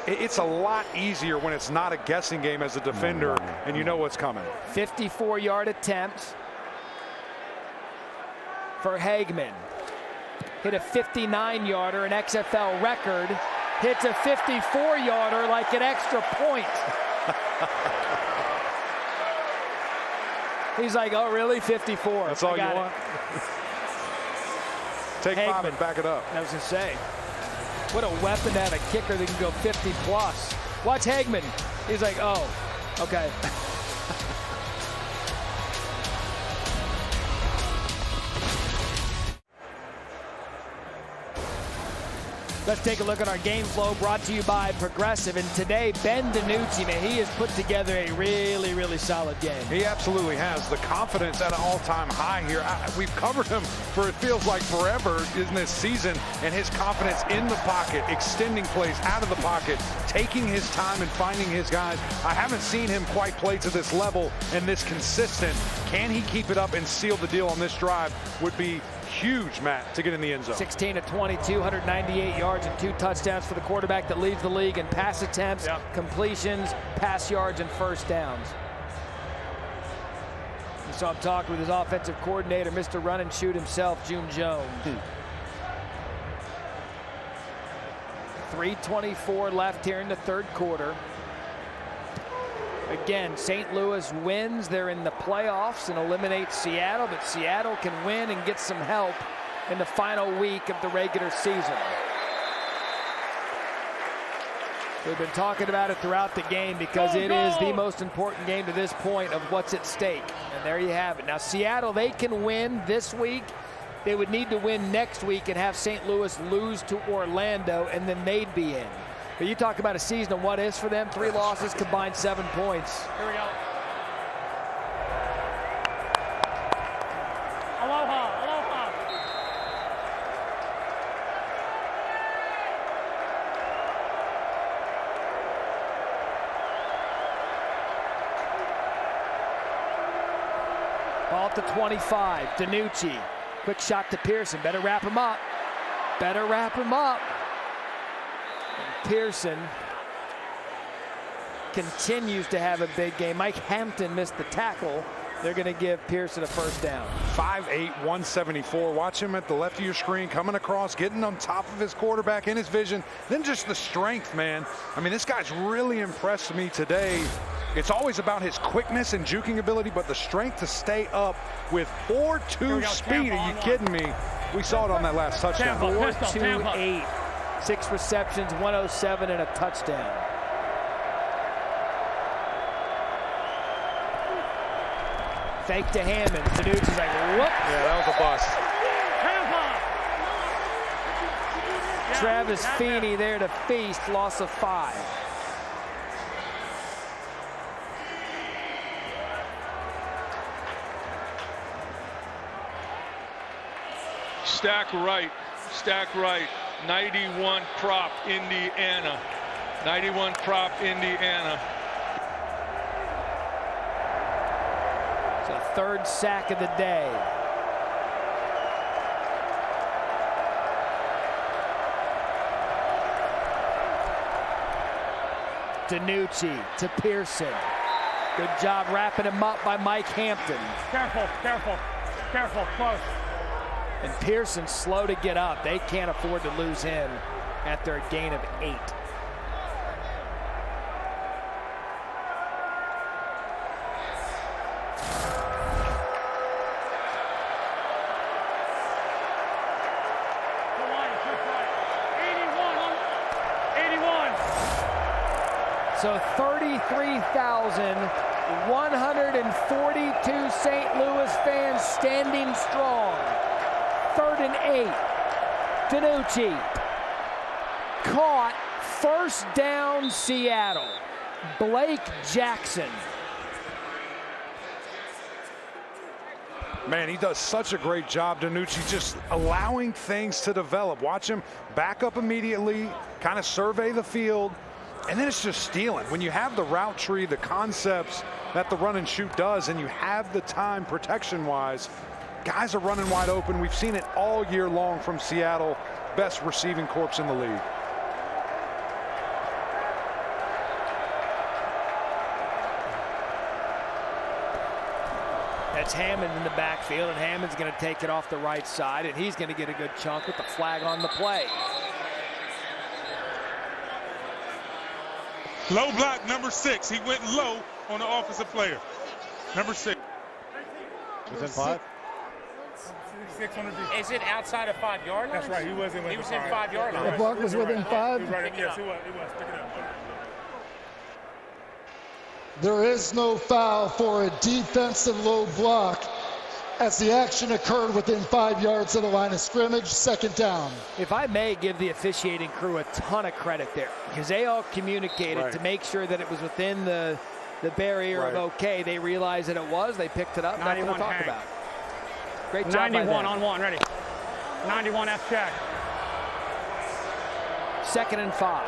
It's a lot easier when it's not a guessing game as a defender, and you know what's coming. 54-yard attempt for Hagman. Hit a 59-yarder, an XFL record. Hits a 54-yarder like an extra point. He's like, oh, really? 54. That's all you want? Take Hagman. 5 and back it up. I was going to say, what a weapon to have a kicker that can go 50-plus. Watch Hagman. He's like, oh, okay. Let's take a look at our game flow brought to you by Progressive. And today, Ben DiNucci, man, he has put together a really, really solid game. He absolutely has. The confidence at an all-time high here. We've covered him for, it feels like, forever in this season. And his confidence in the pocket, extending plays out of the pocket, taking his time and finding his guys. I haven't seen him quite play to this level and this consistent. Can he keep it up and seal the deal on this drive would be huge, Matt, to get in the end zone. 16 of 22, 198 yards and 2 touchdowns for the quarterback that leads the league in pass attempts, completions, pass yards, and first downs. You saw him talking with his offensive coordinator, Mr. Run and Shoot himself, June Jones. 3:24 left here in the third quarter. Again, St. Louis wins. They're in the playoffs and eliminates Seattle, but Seattle can win and get some help in the final week of the regular season. We've been talking about it throughout the game because it is the most important game to this point of what's at stake. And there you have it. Now, Seattle, they can win this week. They would need to win next week and have St. Louis lose to Orlando, and then they'd be in. But you talk about a season of what ifs for them. 3 losses, combined 7 points. Here we go. Aloha, aloha. Ball to 25. DiNucci. Quick shot to Pearson. Better wrap him up. Better wrap him up. And Pearson continues to have a big game. Mike Hampton missed the tackle. They're going to give Pearson a first down. 5'8", 174. Watch him at the left of your screen, coming across, getting on top of his quarterback in his vision. Then just the strength, man. I mean, this guy's really impressed me today. It's always about his quickness and juking ability, but the strength to stay up with 4.2 speed. Are you kidding me? We saw it on that last touchdown. 4.28. 6 receptions, 107, and a touchdown. Fake to Hammond. DiNucci's like, whoop. Yeah, that was a bust. Travis Feeney there to feast, loss of 5. Stack right, 91 prop, Indiana. 91 prop, Indiana. It's a 3rd sack of the day. DiNucci to Pearson. Good job wrapping him up by Mike Hampton. Careful, careful, careful, close. And Pearson's slow to get up. They can't afford to lose him at their gain of 8. So 33,142 St. Louis fans standing strong. 3rd and 8. DiNucci caught. First down, Seattle. Blake Jackson. Man, he does such a great job, DiNucci, just allowing things to develop. Watch him back up immediately, kind of survey the field, and then it's just stealing. When you have the route tree, the concepts that the run and shoot does, and you have the time protection-wise, guys are running wide open. We've seen it all year long from Seattle. Best receiving corps in the league. That's Hammond in the backfield, and Hammond's going to take it off the right side, and he's going to get a good chunk with the flag on the play. Low block, number 6. He went low on the offensive player. Number 6. Within 5? 6 on the defense. Is it outside of 5-yard line? That's right. He was in 5-yard line. The block was within 5? Yes, he was. Pick it up. There is no foul for a defensive low block as the action occurred within 5 yards of the line of scrimmage. 2nd down. If I may give the officiating crew a ton of credit there, because they all communicated to make sure that it was within the barrier of okay. They realized that it was. They picked it up. Nothing to talk about. Great job 91 on 1, ready. 91 F check. 2nd and 5.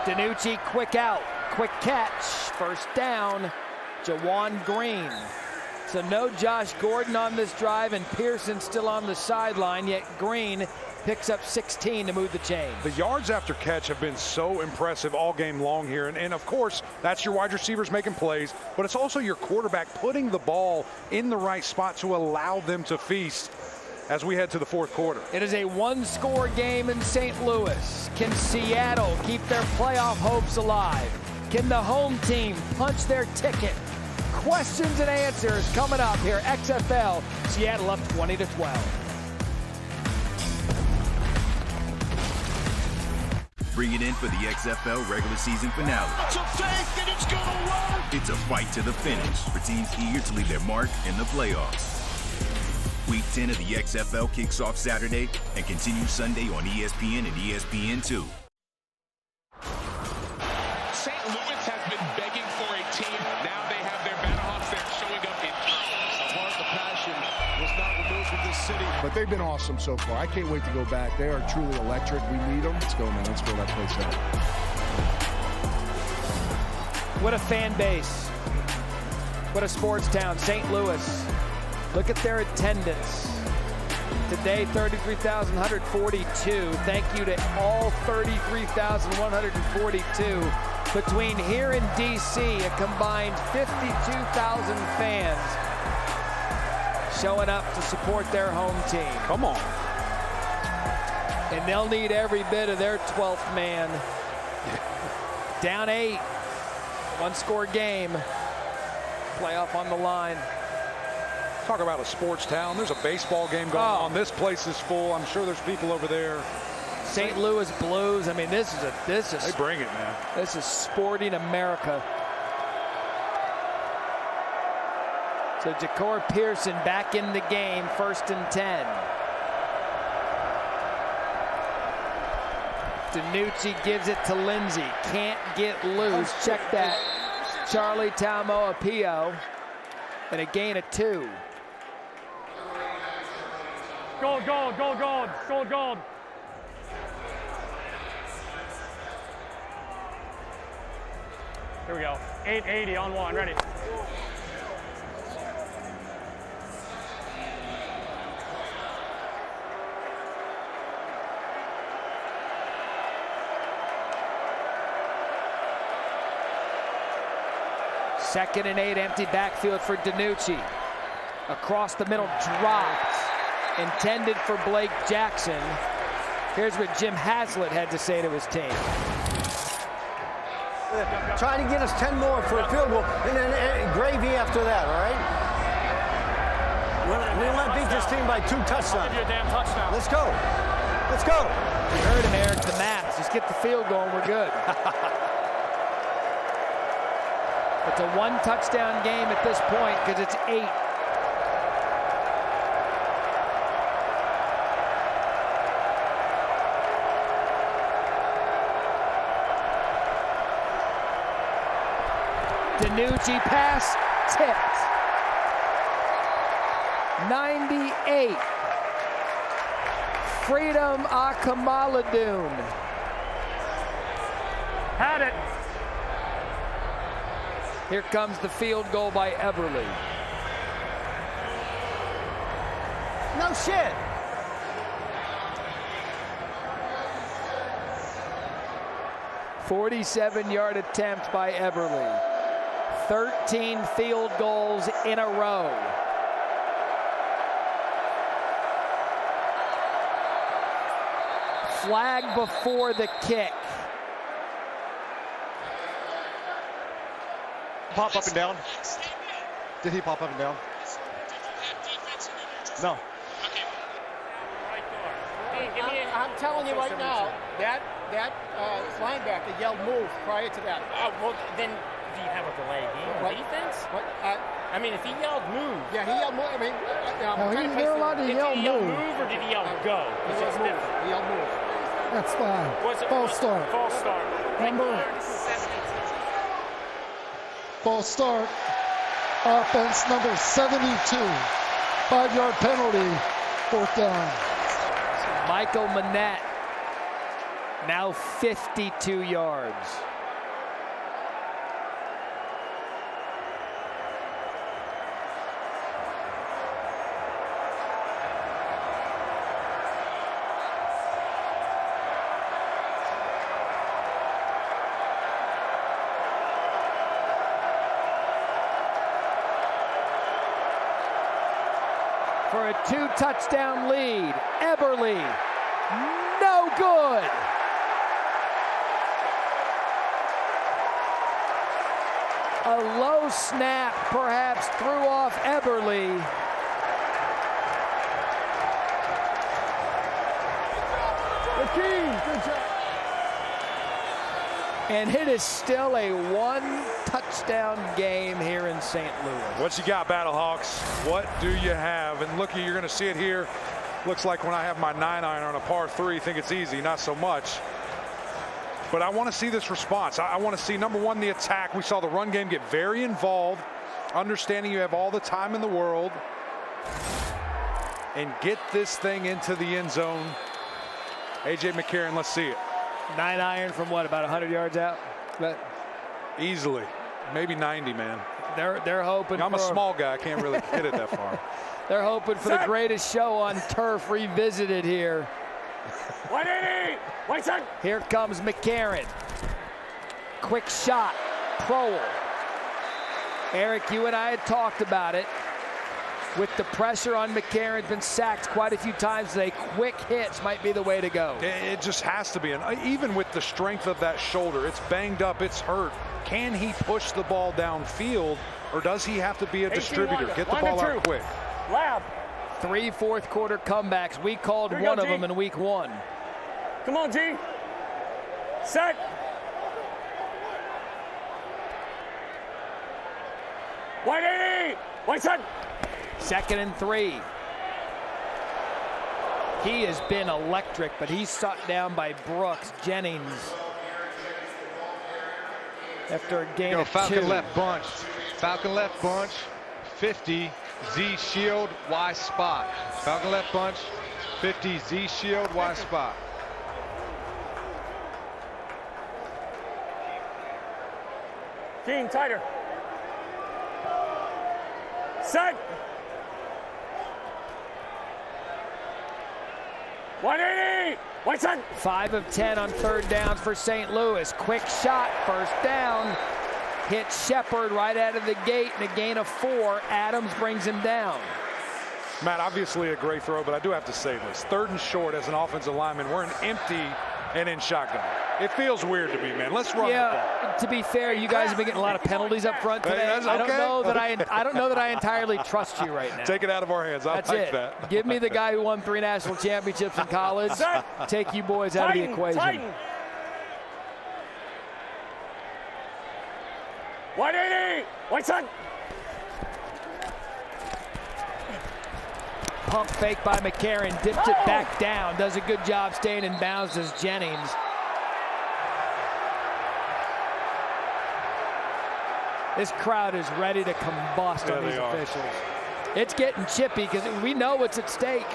DiNucci, quick out, quick catch, first down, Jawan Green. So no Josh Gordon on this drive, and Pearson still on the sideline, yet Green picks up 16 to move the chain. The yards after catch have been so impressive all game long here. And of course, that's your wide receivers making plays, but it's also your quarterback putting the ball in the right spot to allow them to feast as we head to the fourth quarter. It is a one-score game in St. Louis. Can Seattle keep their playoff hopes alive? Can the home team punch their ticket? Questions and answers coming up here. XFL, Seattle up 20-12. Bring it in for the XFL regular season finale. It's a fake and it's gonna work! It's a fight to the finish for teams eager to leave their mark in the playoffs. Week 10 of the XFL kicks off Saturday and continues Sunday on ESPN and ESPN2. St. Louis has been begging for a team. Now they have their Battlehawks there showing up in A part of the passion was not removed from this city. But they've been awesome so far. I can't wait to go back. They are truly electric. We need them. Let's go, man. Let's fill that place out. What a fan base. What a sports town, St. Louis. Look at their attendance. Today, 33,142. Thank you to all 33,142. Between here and D.C., a combined 52,000 fans showing up to support their home team. Come on. And they'll need every bit of their 12th man. Down 8. One-score game. Playoff on the line. Talk about a sports town. There's a baseball game going on. This place is full. I'm sure there's people over there. St. Louis Blues. I mean, this is they bring it, man. This is sporting America. So Ja'Cory Pearson back in the game, 1st and 10. DiNucci gives it to Lindsey. Can't get loose. Check that. Charlie Taumoepio. And a gain of 2. Gold, gold, gold, gold, gold, gold. Here we go. 880 on 1. Ready. Second and 8, empty backfield for DiNucci. Across the middle, dropped. Intended for Blake Jackson. Here's what Jim Haslett had to say to his team. Try to get us 10 more for a field goal, and then gravy after that, all right? We want to beat this team by 2 touchdowns. I'll give you a damn touchdown. Let's go. Let's go. You heard him, Eric, the math. Just get the field goal and we're good. It's a 1-touchdown game at this point because it's 8. DiNucci pass tipped. 98. Freedom Akamaladun. Had it. Here comes the field goal by Everly. No shit. A 47-yard attempt by Everly. 13 field goals in a row. Flag before the kick. Pop up and down. Did he pop up and down? No. I'm telling you right now, that linebacker yelled move prior to that. Well, then do you have a delay game on defense? I mean, if he yelled move. Yeah, he yelled move. I mean, they're allowed to yell Did he yell move or did he yell go? He yelled move. He yelled move. That's fine. False start. False start. Number. False start. Offense number 72. 5-yard penalty. 4th down. Michael Manette Now 52 yards. For a 2-touchdown lead, Eberle, no good. A low snap perhaps threw off Eberle. Good job. And it is still a 1-touchdown game here in St. Louis. What you got, Battlehawks? What do you have? And looky, you're going to see it here. Looks like when I have my 9-iron on a par 3, think it's easy, not so much. But I want to see this response. I want to see, number one, the attack. We saw the run game get very involved, understanding you have all the time in the world, and get this thing into the end zone. A.J. McCarron, let's see it. 9-iron from what, about 100 yards out? But easily, maybe 90, man. They're hoping. I'm a small guy. I can't really hit it that far. They're hoping for the greatest show on turf revisited here. 180. Wait, son. Here comes McCarron. Quick shot. Prohl. Eric, you and I had talked about it. With the pressure on McCarron, been sacked quite a few times today. Quick hits might be the way to go. It just has to be. And even with the strength of that shoulder, it's banged up, it's hurt. Can he push the ball downfield, or does he have to be a distributor? Get the ball out quick. Lab. 3 fourth-quarter comebacks. We called one of them in week 1. Come on, G. Set. Wide 80. Wide side. 2nd and 3. He has been electric, but he's shot down by Brooks. Jennings. After a gain of 2. Falcon left bunch. Falcon left bunch. 50. Z shield. Y spot. Falcon left bunch. 50. Z shield. Y spot. Gene, tighter. Set. 180. White side. 5 of 10 on 3rd downs for St. Louis. Quick shot, 1st down. Hit Shepard right out of the gate, and a gain of 4. Adams brings him down. Matt, obviously a great throw, but I do have to say this. 3rd and short as an offensive lineman. We're in empty and in shotgun. It feels weird to me, man. Let's run the ball. To be fair, you guys have been getting a lot of penalties up front today. Okay. I don't know that I entirely trust you right now. Take it out of our hands. That's like it. that. Give me the guy who won 3 national championships in college. Take you boys out of the equation. Tighten. 180. White side. Pump fake by McCarron, dips it back down, does a good job staying in bounds as Jennings. This crowd is ready to combust on these officials. It's getting chippy because we know what's at stake.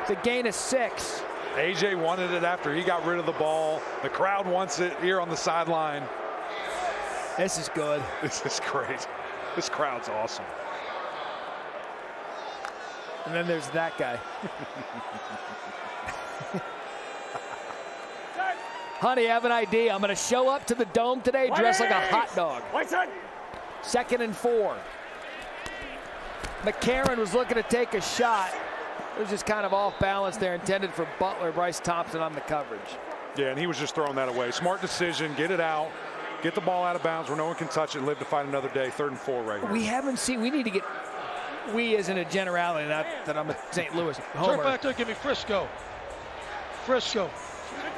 It's a gain of 6. AJ wanted it after he got rid of the ball. The crowd wants it here on the sideline. This is good. This is great. This crowd's awesome. And then there's that guy. Honey, I have an idea. I'm going to show up to the Dome today dressed like a hot dog. 2nd and 4. McCarron was looking to take a shot. It was just kind of off balance there, intended for Butler. Bryce Thompson on the coverage. Yeah, and he was just throwing that away. Smart decision. Get it out. Get the ball out of bounds where no one can touch it. Live to fight another day. 3rd and 4 right here. We haven't seen. We need to get. We isn't a generality, not that I'm a St. Louis homer. Turn back there, give me Frisco. Frisco.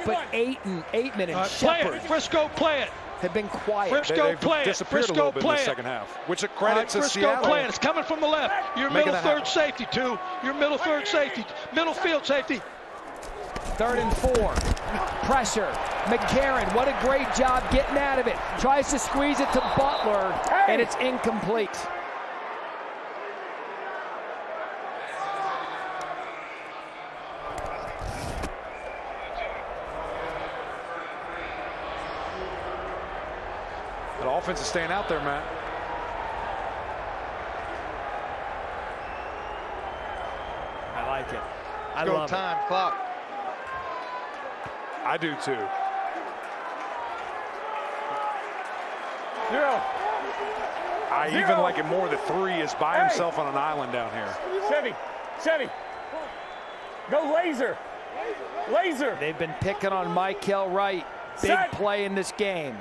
But Aitman and Shepard. Play it. Frisco, play it. Have been quiet. Frisco, play it. Disappeared Frisco, a little bit in the second half, which a credit to Frisco, Seattle. play it. It's coming from the left. Your middle 3rd safety, too. Your middle 3rd safety. Middle field safety. 3rd and 4. Pressure. McCarron, what a great job getting out of it. Tries to squeeze it to Butler, and it's incomplete. offense is staying out there, Matt. I like it. I Go love time, clock. I do too. Zero. I even like it more that 3 is by himself on an island down here. Chevy. Go laser. Laser. They've been picking on Michael Wright. Big Set. play in this game.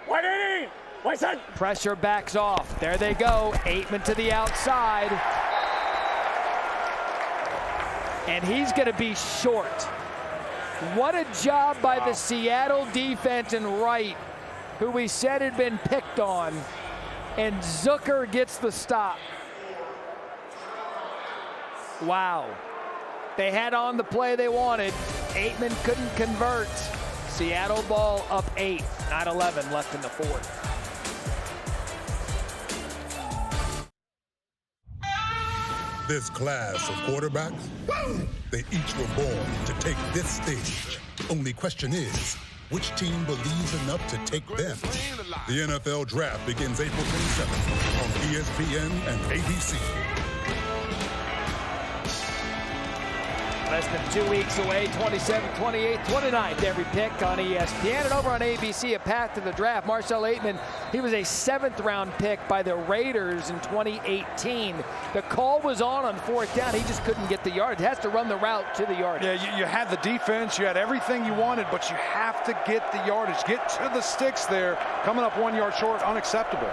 White 80. White set. Pressure backs off. There they go. Aitman to the outside. And he's going to be short. What a job by the Seattle defense and Wright, who we said had been picked on. And Zucker gets the stop. Wow. They had on the play they wanted. Aitman couldn't convert. Seattle ball up 8. 9-11 left in the fourth. This class of quarterbacks, they each were born to take this stage. Only question is, which team believes enough to take them? The NFL Draft begins April 27th on ESPN and ABC. Less than 2 weeks away, 27th, 28th, 29th, every pick on ESPN. And over on ABC, a path to the draft. Marcell Aitman, he was a 7th-round pick by the Raiders in 2018. The call was on 4th down. He just couldn't get the yard. He has to run the route to the yardage. Yeah, you had the defense. You had everything you wanted, but you have to get the yardage. Get to the sticks there. Coming up 1 yard short, unacceptable.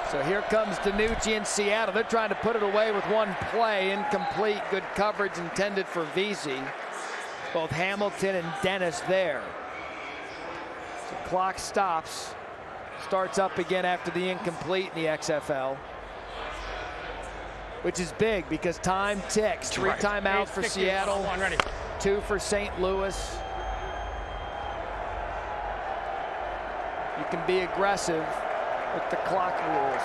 So here comes DiNucci in Seattle. They're trying to put it away with one play. Incomplete. Good coverage intended for Vesey. Both Hamilton and Dennis there. So clock stops. Starts up again after the incomplete in the XFL. Which is big because time ticks. 3 timeouts for Seattle. 2 for St. Louis. You can be aggressive with the clock rules.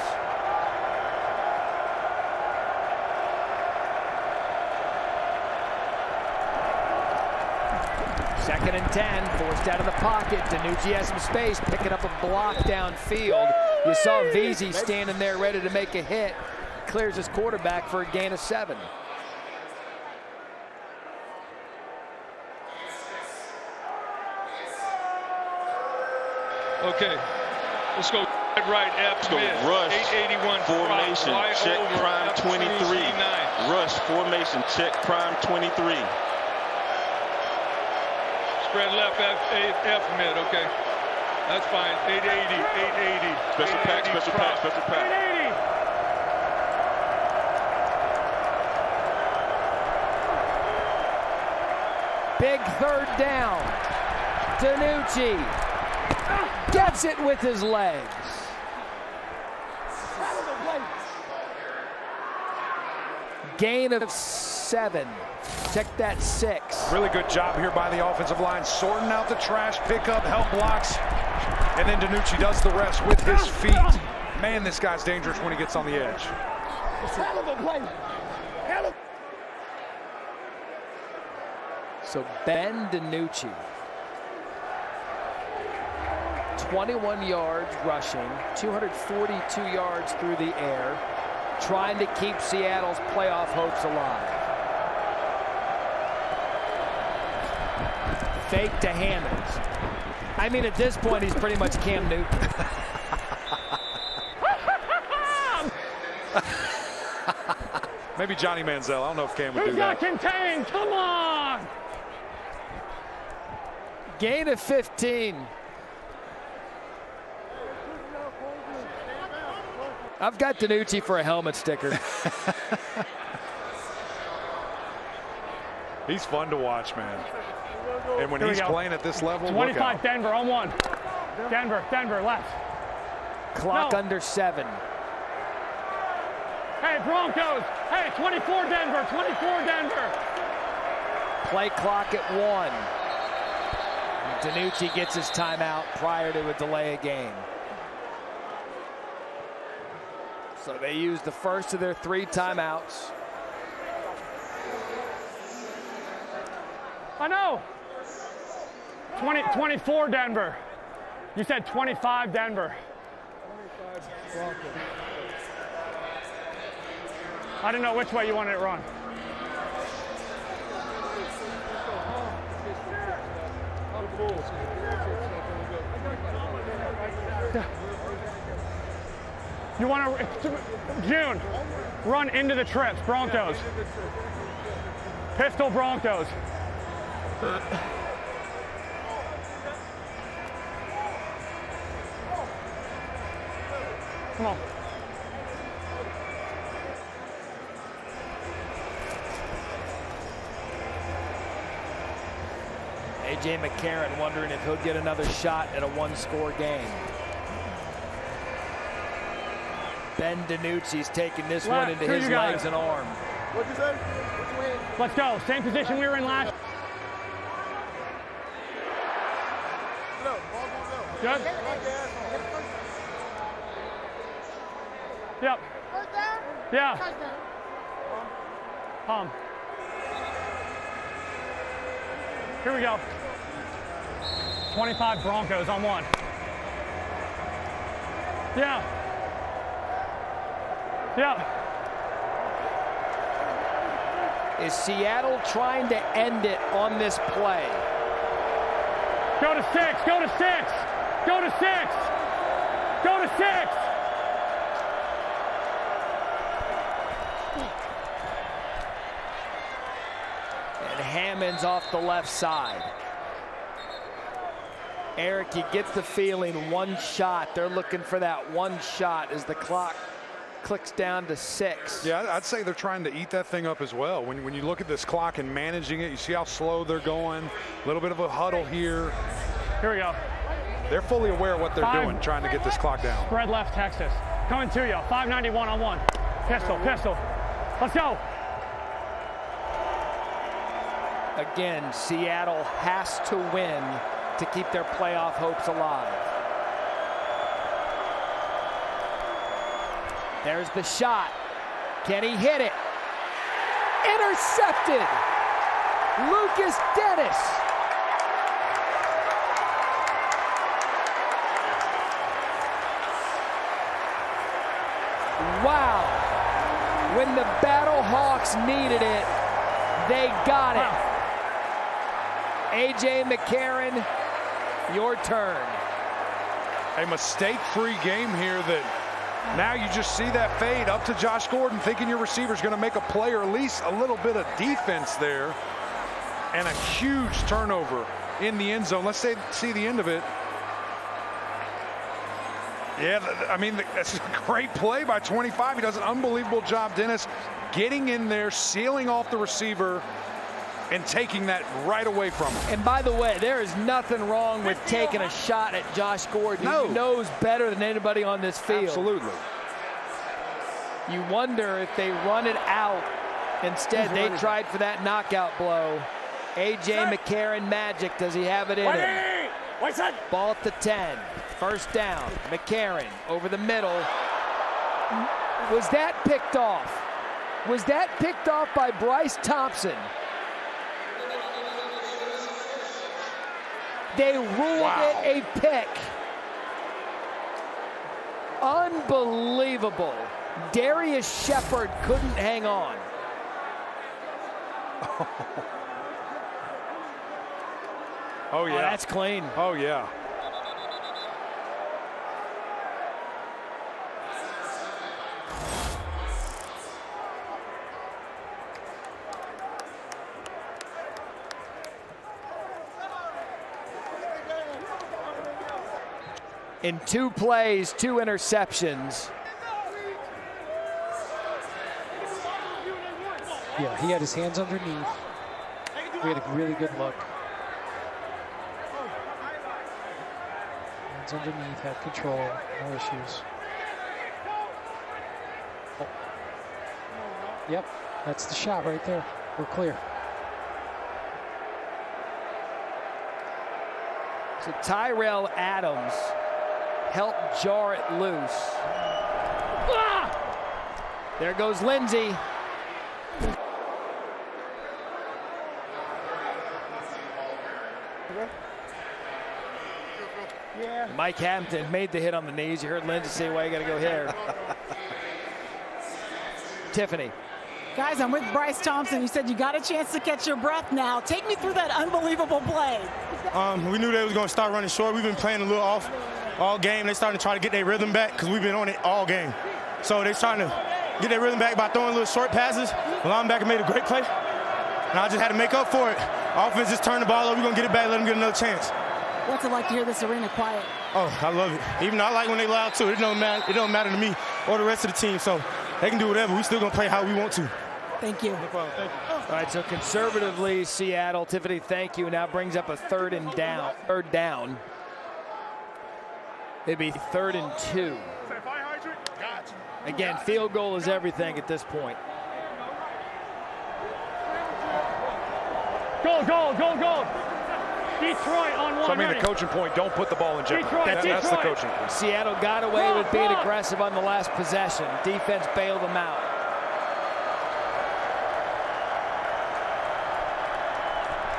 Second and 10, forced out of the pocket. DiNucci has some space, picking up a block downfield. You saw Vesey standing there ready to make a hit. Clears his quarterback for a gain of 7. Okay, let's go right, F mid. Rush 881 formation, check prime 23. Rush formation, check prime 23. Spread left, F mid, okay. That's fine, 880, 880. Special pack, special pack, special pack. 880. Big 3rd down. DiNucci gets it with his legs. Gain of 7. Check that 6. Really good job here by the offensive line, sorting out the trash, pickup, help blocks, and then DiNucci does the rest with his feet. Man, this guy's dangerous when he gets on the edge. So Ben DiNucci, 21 yards rushing, 242 yards through the air, trying to keep Seattle's playoff hopes alive. Fake to Hammonds. I mean, at this point, he's pretty much Cam Newton. Maybe Johnny Manziel. I don't know if Cam would Who's do that. got contained? Come on! Gain of 15. I've got DiNucci for a helmet sticker. He's fun to watch, man. And when he's playing at this level, 25 Denver on 1. Denver left. Clock under 7. Hey, Broncos. Hey, 24 Denver, 24 Denver. Play clock at 1. DiNucci gets his timeout prior to a delay of game. So they use the first of their 3 timeouts. I know. 24 Denver. You said 25 Denver. 25 Broncos. I didn't know which way you wanted it run. You want to, June, run into the trips, Broncos. Pistol Broncos. Come on. A.J. McCarron wondering if he'll get another shot at a one-score game. Ben DiNucci's taking this one into his legs and arm. What'd you say? Let's go. Same position we were in last. Good. Yep. Yeah. Here we go. 25 Broncos on one. Yeah. Yeah. Is Seattle trying to end it on this play? Go to 6, go to 6, go to 6, go to 6. And Hammond's off the left side. Eric, you get the feeling one shot. They're looking for that one shot as the clock clicks down to 6. Yeah, I'd say they're trying to eat that thing up as well. When you look at this clock and managing it, you see how slow they're going. A little bit of a huddle here. Here we go. They're fully aware of what they're doing, trying to get this clock down. Spread left, Texas. Coming to you. 591 on one. Pistol, pistol. Let's go. Again, Seattle has to win to keep their playoff hopes alive. There's the shot. Can he hit it? Intercepted. Lucas Dennis. Wow. When the Battlehawks needed it, they got it. A.J. McCarron, your turn. A mistake-free game here that now you just see that fade up to Josh Gordon, thinking your receiver's going to make a play or at least a little bit of defense there. And a huge turnover in the end zone. Let's see the end of it. Yeah, I mean, that's a great play by 25. He does an unbelievable job, Dennis, getting in there, sealing off the receiver, and taking that right away from him. And by the way, there is nothing wrong with taking a shot at Josh Gordon. No. He knows better than anybody on this field. Absolutely. You wonder if they run it out. Instead, they tried for that knockout blow. A.J. McCarron magic. Does he have it in him? Ball at the 10. First down. McCarron over the middle. Was that picked off? Was that picked off by Bryce Thompson? They ruled it a pick. Unbelievable. Darius Shepard couldn't hang on. Oh, yeah. Oh, that's clean. Oh, yeah. In 2 plays, 2 interceptions. Yeah, he had his hands underneath. We had a really good look. Hands underneath, had control, no issues. Oh. Yep, that's the shot right there. We're clear. So Tyrell Adams helped jar it loose. There goes Lindsey. Yeah. Mike Hampton made the hit on the knees. You heard Lindsay say, "Why you got to go here?" Tiffany. Guys, I'm with Bryce Thompson. You said you got a chance to catch your breath now. Take me through that unbelievable play. We knew they was going to start running short. We've been playing a little off all game. They starting to try to get their rhythm back because we've been on it all game. So they're trying to get their rhythm back by throwing little short passes. The linebacker made a great play, and I just had to make up for it. Offense just turned the ball over. We're going to get it back, let them get another chance. What's it like to hear this arena quiet? Oh, I love it. Even though I like when they loud too. It don't matter to me or the rest of the team. So they can do whatever. We still going to play how we want to. Thank you. No problem. Thank you. All right, so conservatively, Seattle, Tiffany, thank you, now brings up a third down. It'd be 3rd and 2. Again, field goal is everything at this point. Go. Detroit on one. So, I mean, the coaching point, don't put the ball in jeopardy. That's the coaching point. Seattle got away with being aggressive on the last possession. Defense bailed them out.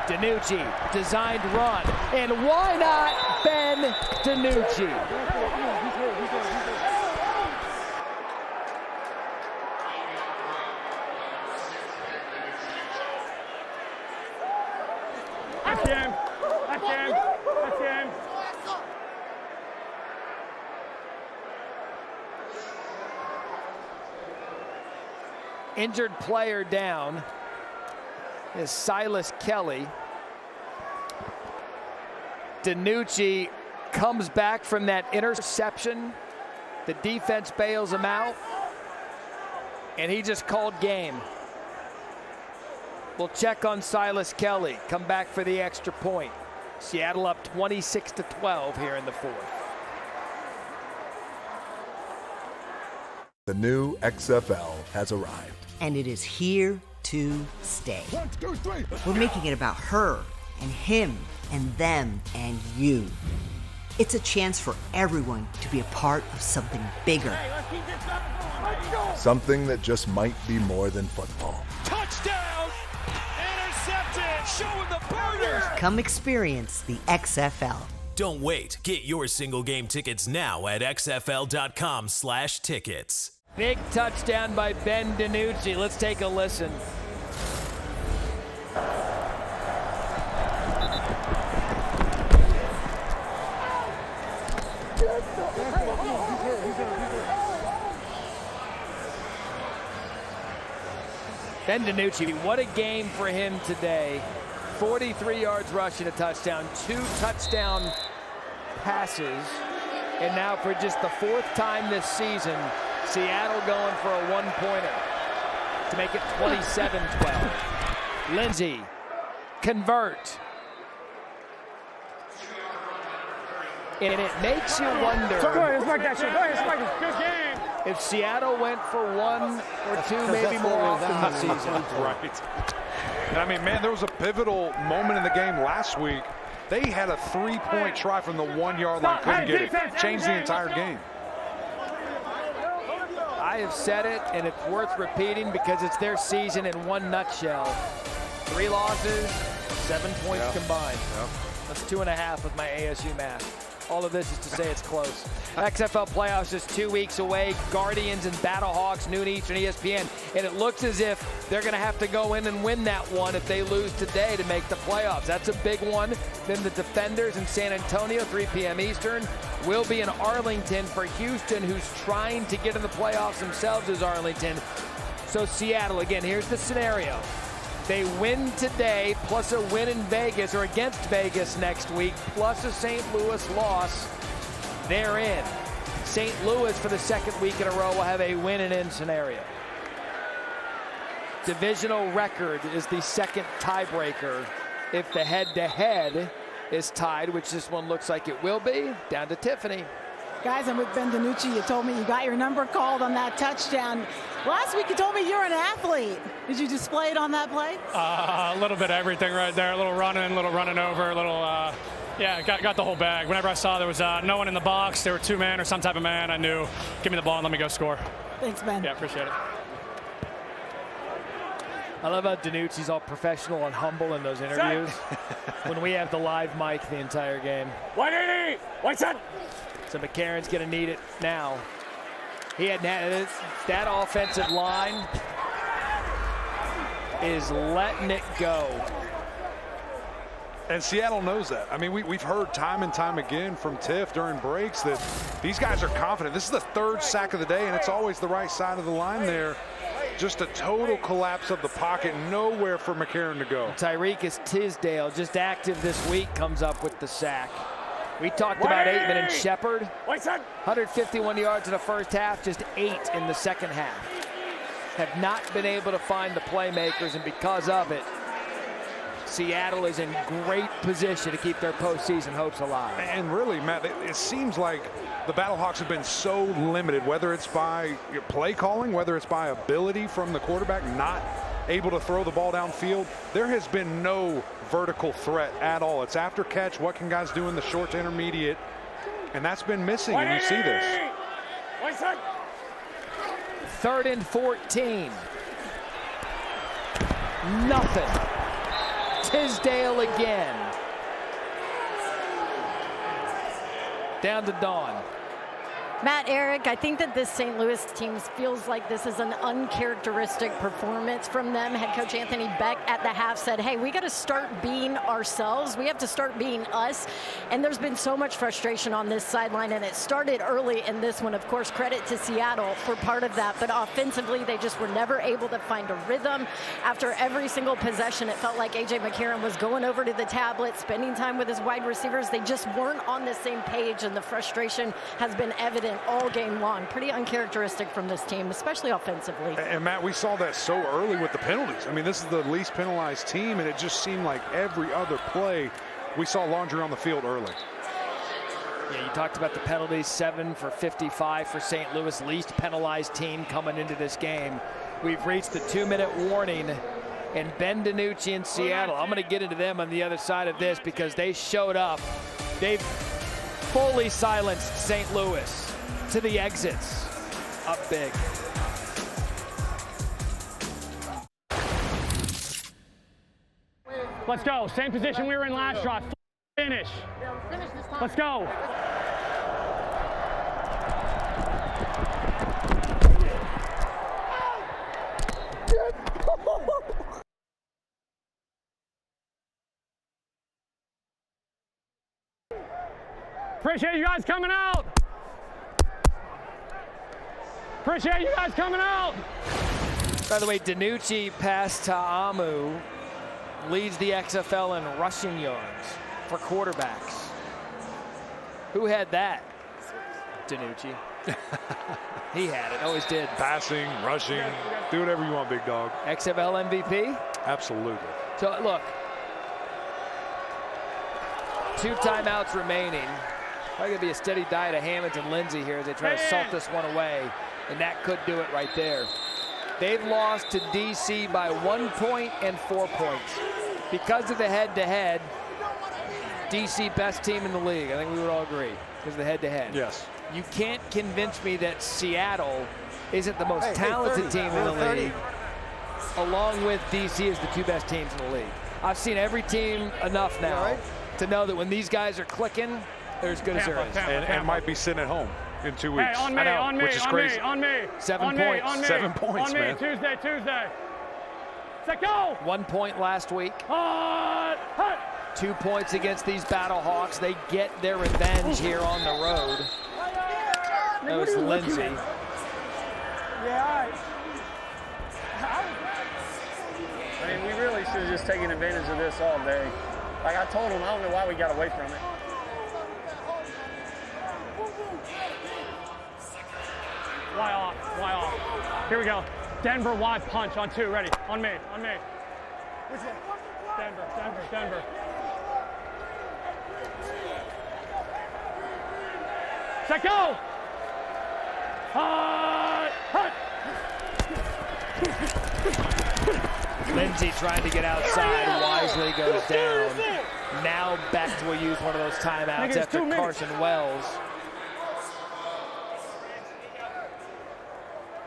DiNucci, designed run, and why not Ben DiNucci? That's him. Injured player down is Silas Kelly. DiNucci comes back from that interception. The defense bails him out, and he just called game. We'll check on Silas Kelly. Come back for the extra point. Seattle up 26-12 here in the 4th. The new XFL has arrived. And it is here to stay. 1, 2, 3. We're making it about her and him and them and you. It's a chance for everyone to be a part of something bigger. Something that just might be more than football. Touchdown! Intercepted! Showing the burners! Come experience the XFL. Don't wait. Get your single game tickets now at xfl.com/tickets. Big touchdown by Ben DiNucci. Let's take a listen. Ben DiNucci, what a game for him today. 43 yards rushing, a touchdown, 2 touchdown passes, and now for just the 4th time this season, Seattle going for a 1-pointer to make it 27-12. Lindsay, convert. And it makes you wonder if Seattle went for 1 or 2 maybe more often this season. Right. And I mean, man, there was a pivotal moment in the game last week. They had a 3-point try from the 1-yard line, couldn't get it. Changed the entire game. I have said it, and it's worth repeating because it's their season in one nutshell. 3 losses, 7 points combined. That's 2.5 with my ASU math. All of this is to say it's close. XFL playoffs is 2 weeks away. Guardians and Battlehawks, noon Eastern, ESPN. And it looks as if they're going to have to go in and win that one if they lose today to make the playoffs. That's a big one. Then the Defenders in San Antonio, 3 p.m. Eastern, will be in Arlington for Houston, who's trying to get in the playoffs themselves as Arlington. So Seattle, again, here's the scenario. They win today, plus a win in Vegas or against Vegas next week, plus a St. Louis loss. They're in. St. Louis, for the 2nd week in a row, will have a win and in scenario. Divisional record is the 2nd tiebreaker. If the head-to-head is tied, which this one looks like it will be, down to Tiffany. Guys, I'm with Ben DiNucci. You told me you got your number called on that touchdown. Last week you told me you're an athlete. Did you display it on that play? A little bit of everything right there. A little running over, a little, yeah, got the whole bag. Whenever I saw there was no one in the box, there were 2 men or some type of man, I knew, give me the ball and let me go score. Thanks, Ben. Yeah, appreciate it. I love how Danucci's all professional and humble in those interviews when we have the live mic the entire game. 180! What's that? So McCarron's going to need it now. He hadn't had that offensive line is letting it go. And Seattle knows that. I mean, we've heard time and time again from Tiff during breaks that these guys are confident. This is the 3rd sack of the day, and it's always the right side of the line there. Just a total collapse of the pocket, nowhere for McCarron to go. Tyreek Tisdale, just active this week, comes up with the sack. We talked about Aitman and Shepard. 151 yards in the first half, just 8 in the second half. Have not been able to find the playmakers, and because of it, Seattle is in great position to keep their postseason hopes alive. And really, Matt, it seems like the Battlehawks have been so limited, whether it's by play calling, whether it's by ability from the quarterback not able to throw the ball downfield. There has been no vertical threat at all. It's after catch. What can guys do in the short to intermediate? And that's been missing, and you see this. 3rd and 14. Nothing. Tisdale again. Down to Dawn. Matt, Eric, I think that this St. Louis team feels like this is an uncharacteristic performance from them. Head coach Anthony Beck at the half said, hey, we got to start being ourselves. We have to start being us. And there's been so much frustration on this sideline, and it started early in this one. Of course, credit to Seattle for part of that. But offensively, they just were never able to find a rhythm. After every single possession, it felt like A.J. McCarron was going over to the tablet, spending time with his wide receivers. They just weren't on the same page, and the frustration has been evident all game long. Pretty uncharacteristic from this team, especially offensively. And Matt, we saw that so early with the penalties. I mean, this is the least penalized team, and it just seemed like every other play we saw laundry on the field early. Yeah, you talked about the penalties, 7 for 55 for St. Louis, least penalized team coming into this game. We've reached the 2-minute warning, and Ben DiNucci in Seattle. I'm going to get into them on the other side of this because they showed up. They've fully silenced St. Louis. To the exits, up big. Let's go. Same position we were in last drive. Finish. Let's go. Appreciate you guys coming out. Appreciate you guys coming out. By the way, DiNucci past Ta'amu leads the XFL in rushing yards for quarterbacks. Who had that? DiNucci. He had it, always did. Passing, rushing, do whatever you want, big dog. XFL MVP? Absolutely. So look, 2 timeouts remaining. Probably gonna be a steady diet of Hammonds and Lindsey here as they try to salt this one away. And that could do it right there. They've lost to DC by 1 point and 4 points. Because of the head-to-head, DC best team in the league. I think we would all agree because of the head-to-head. Yes. You can't convince me that Seattle isn't the most talented team in the league, along with DC as the 2 best teams in the league. I've seen every team enough now to know that when these guys are clicking, they're as good as there is. And might be sitting at home in 2 weeks. Hey, on me, which is crazy. on me. 7 points. 7 points, on me, man. Tuesday. Set go! 1 point last week. 2 points against these Battlehawks. They get their revenge here on the road. That was Lindsey. Yeah, all right. I mean, we really should have just taken advantage of this all day. Like I told them, I don't know why we got away from it. Why off? Here we go. Denver wide punch on 2. Ready? On me. Which one? Denver. Set go! Lindsey trying to get outside. Wisely goes down. Now Beck will use one of those timeouts after Carson Wells.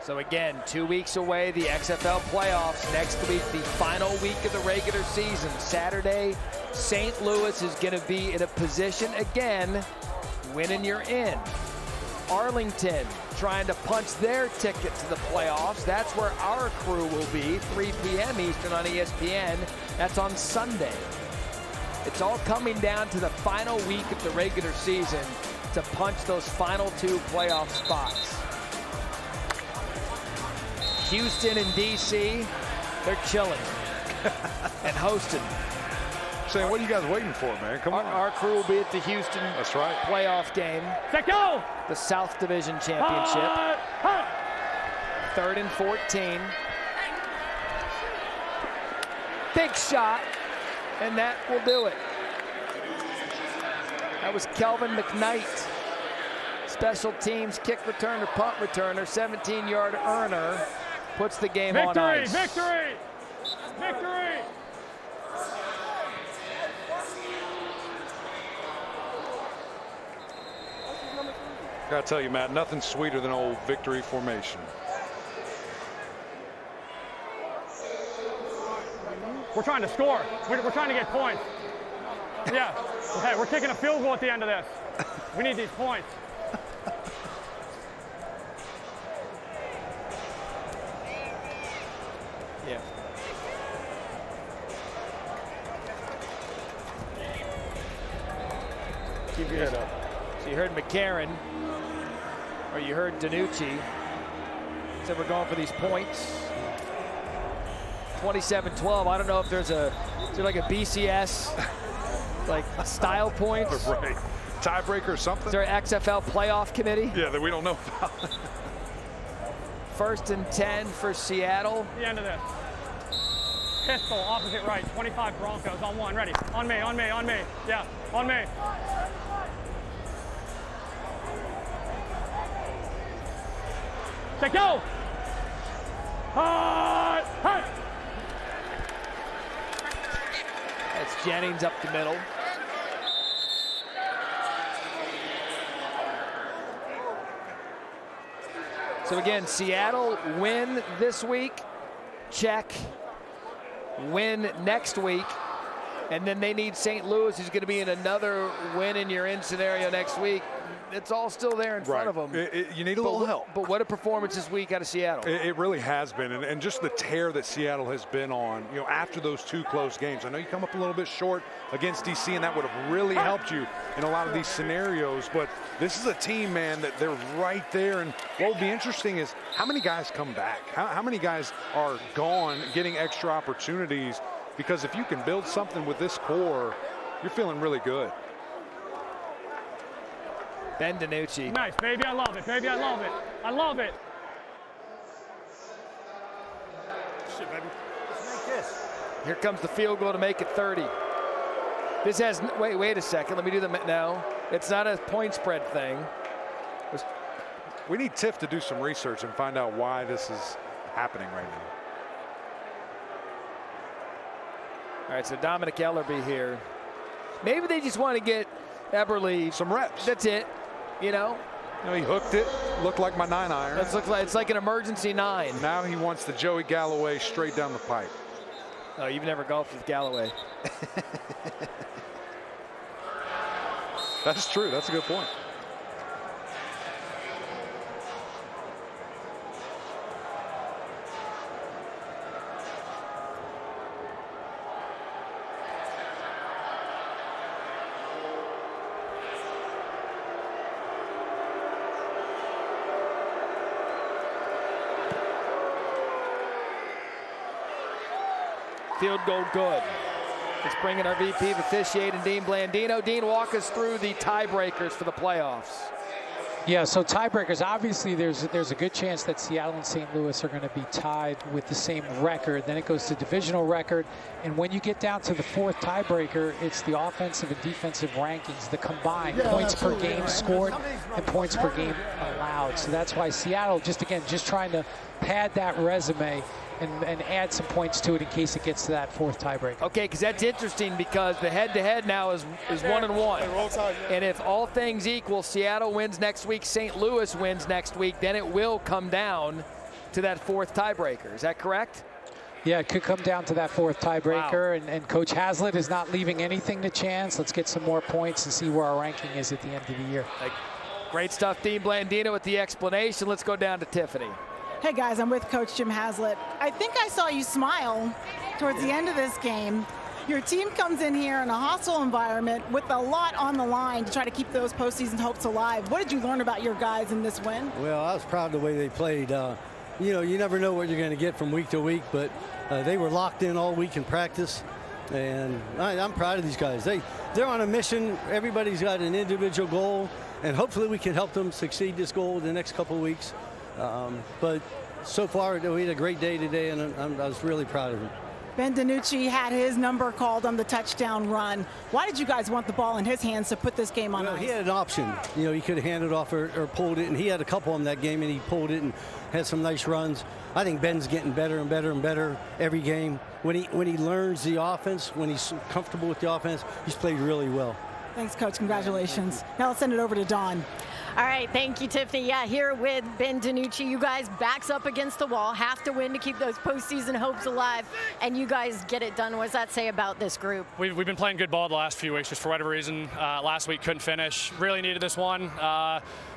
So again, 2 weeks away, the XFL playoffs. Next week, the final week of the regular season. Saturday, St. Louis is going to be in a position again, winning you're in. Arlington trying to punch their ticket to the playoffs. That's where our crew will be, 3 p.m. Eastern on ESPN. That's on Sunday. It's all coming down to the final week of the regular season to punch those final 2 playoff spots. Houston and D.C., they're chilling and hosting. Saying, what are you guys waiting for, man? Come on. Our crew will be at the Houston playoff game. Set go! The South Division Championship. 3rd and 14. Big shot, and that will do it. That was Kelvin McKnight. Special teams kick returner, punt returner, 17-yard earner. Puts the game on ice. Victory! Victory! Gotta tell you, Matt, nothing sweeter than old victory formation. We're trying to score. We're trying to get points. Yeah. Hey, we're kicking a field goal at the end of this. We need these points. Yeah. Keep your head up. So you heard McCarron, or you heard Danucci, said we're going for these points. 27-12. I don't know if is there like a BCS like style points? Right. Tiebreaker or something? Is there an XFL playoff committee? Yeah, that we don't know about. 1st and 10 for Seattle. The end of this. Pistol, opposite right, 25 Broncos on 1, ready. On me, on me, on me. Yeah, on me. Set go! Hut! That's Jennings up the middle. So again, Seattle win this week, check. Win next week, and then they need St. Louis, who's going to be in another win and you're in scenario next week. It's all still there in front of them. You need a little help. But what a performance this week out of Seattle. It really has been, and just the tear that Seattle has been on, after those 2 close games. I know you come up a little bit short against DC, and that would have really helped you in a lot of these scenarios, but this is a team, man, that they're right there, and what will be interesting is how many guys come back? How many guys are gone getting extra opportunities? Because if you can build something with this core, you're feeling really good. Ben DiNucci. Nice, baby, I love it, baby, I love it. I love it. Shit, baby. Let's make this. Here comes the field goal to make it 30. This has, wait a second, let me do the, no. It's not a point spread thing. We need Tiff to do some research and find out why this is happening right now. All right, so Dominic Ellerby here. Maybe they just want to get Eberle some reps. That's it. He hooked it. Looked like my 9-iron. It's like an emergency 9. Now he wants the Joey Galloway straight down the pipe. Oh, you've never golfed with Galloway. That's true. That's a good point. Field goal good. Let's bring in our VP of officiating, Dean Blandino. Dean, walk us through the tiebreakers for the playoffs. Yeah, so tiebreakers, obviously there's a good chance that Seattle and St. Louis are going to be tied with the same record. Then it goes to divisional record. And when you get down to the 4th tiebreaker, it's the offensive and defensive rankings, the combined points per game scored and points per game allowed. So that's why Seattle, just trying to pad that resume and add some points to it in case it gets to that 4th tiebreaker. Okay, because that's interesting because the head-to-head now is 1-1. And if all things equal, Seattle wins next week, St. Louis wins next week, then it will come down to that fourth tiebreaker. Is that correct? Yeah, it could come down to that fourth tiebreaker, and Coach Haslett is not leaving anything to chance. Let's get some more points and see where our ranking is at the end of the year. Great stuff, Dean Blandino, with the explanation. Let's go down to Tiffany. Hey guys, I'm with Coach Jim Haslett. I think I saw you smile towards the end of this game. Your team comes in here in a hostile environment with a lot on the line to try to keep those postseason hopes alive. What did you learn about your guys in this win? Well, I was proud of the way they played. You know, you never know what you're going to get from week to week, but they were locked in all week in practice, and I'm proud of these guys. They're on a mission. Everybody's got an individual goal, and hopefully we can help them succeed this goal in the next couple of weeks. But so far, we had a great day today, and I was really proud of them. Ben DiNucci had his number called on the touchdown run. Why did you guys want the ball in his hands to put this game on ice? He had an option. You know, he could have handed off or pulled it, and he had a couple of them that game, and he pulled it and had some nice runs. I think Ben's getting better and better and better every game. When he learns the offense, when he's comfortable with the offense, he's played really well. Thanks, Coach. Congratulations. Now let's send it over to Dawn. All right, thank you, Tiffany. Yeah, here with Ben DiNucci. You guys backs up against the wall, have to win to keep those postseason hopes alive, and you guys get it done. What does that say about this group? We've been playing good ball the last few weeks, just for whatever reason. Last week couldn't finish. Really needed this one.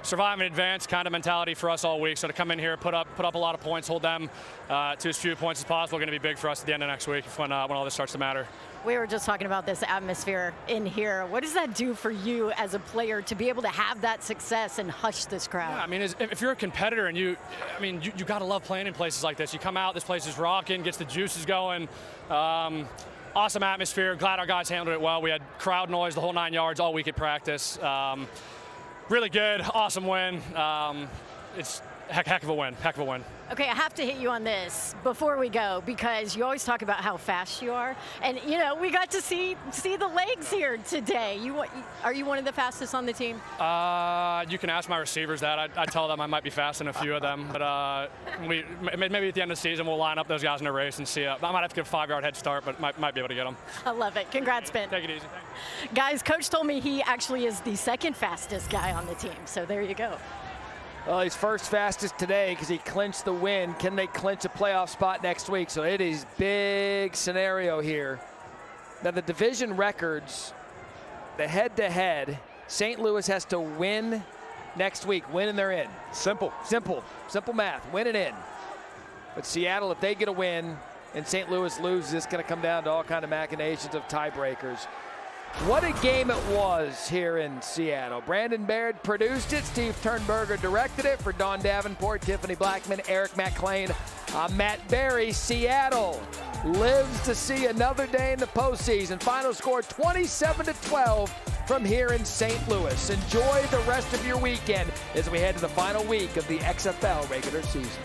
Survive and advance kind of mentality for us all week. So to come in here, put up a lot of points, hold them to as few points as possible, going to be big for us at the end of next week when all this starts to matter. We were just talking about this atmosphere in here. What does that do for you as a player to be able to have that success and hush this crowd? Yeah, I mean, if you're a competitor and you got to love playing in places like this. You come out, this place is rocking, gets the juices going. Awesome atmosphere. Glad our guys handled it well. We had crowd noise the whole 9 yards all week at practice. Really good, awesome win. It's heck of a win. Okay, I have to hit you on this before we go, because you always talk about how fast you are, and you know we got to see the legs here today. Are you one of the fastest on the team? You can ask my receivers that. I tell them I might be fast in a few of them, but maybe at the end of the season we'll line up those guys in a race and see. I might have to give a 5-yard head start, but might be able to get them. I love it. Congrats, Ben. Take it easy. Guys, Coach told me he actually is the second fastest guy on the team, so there you go. Well, he's first fastest today because he clinched the win. Can they clinch a playoff spot next week? So it is big scenario here. Now the division records, the head-to-head, St. Louis has to win next week. Win and they're in. Simple math. Win and in. But Seattle, if they get a win and St. Louis loses, it's going to come down to all kind of machinations of tiebreakers. What a game it was here in Seattle. Brandon Baird produced it. Steve Turnberger directed it. For Don Davenport, Tiffany Blackman, Eric McClain, Matt Berry. Seattle lives to see another day in the postseason. Final score 27-12 from here in St. Louis. Enjoy the rest of your weekend as we head to the final week of the XFL regular season.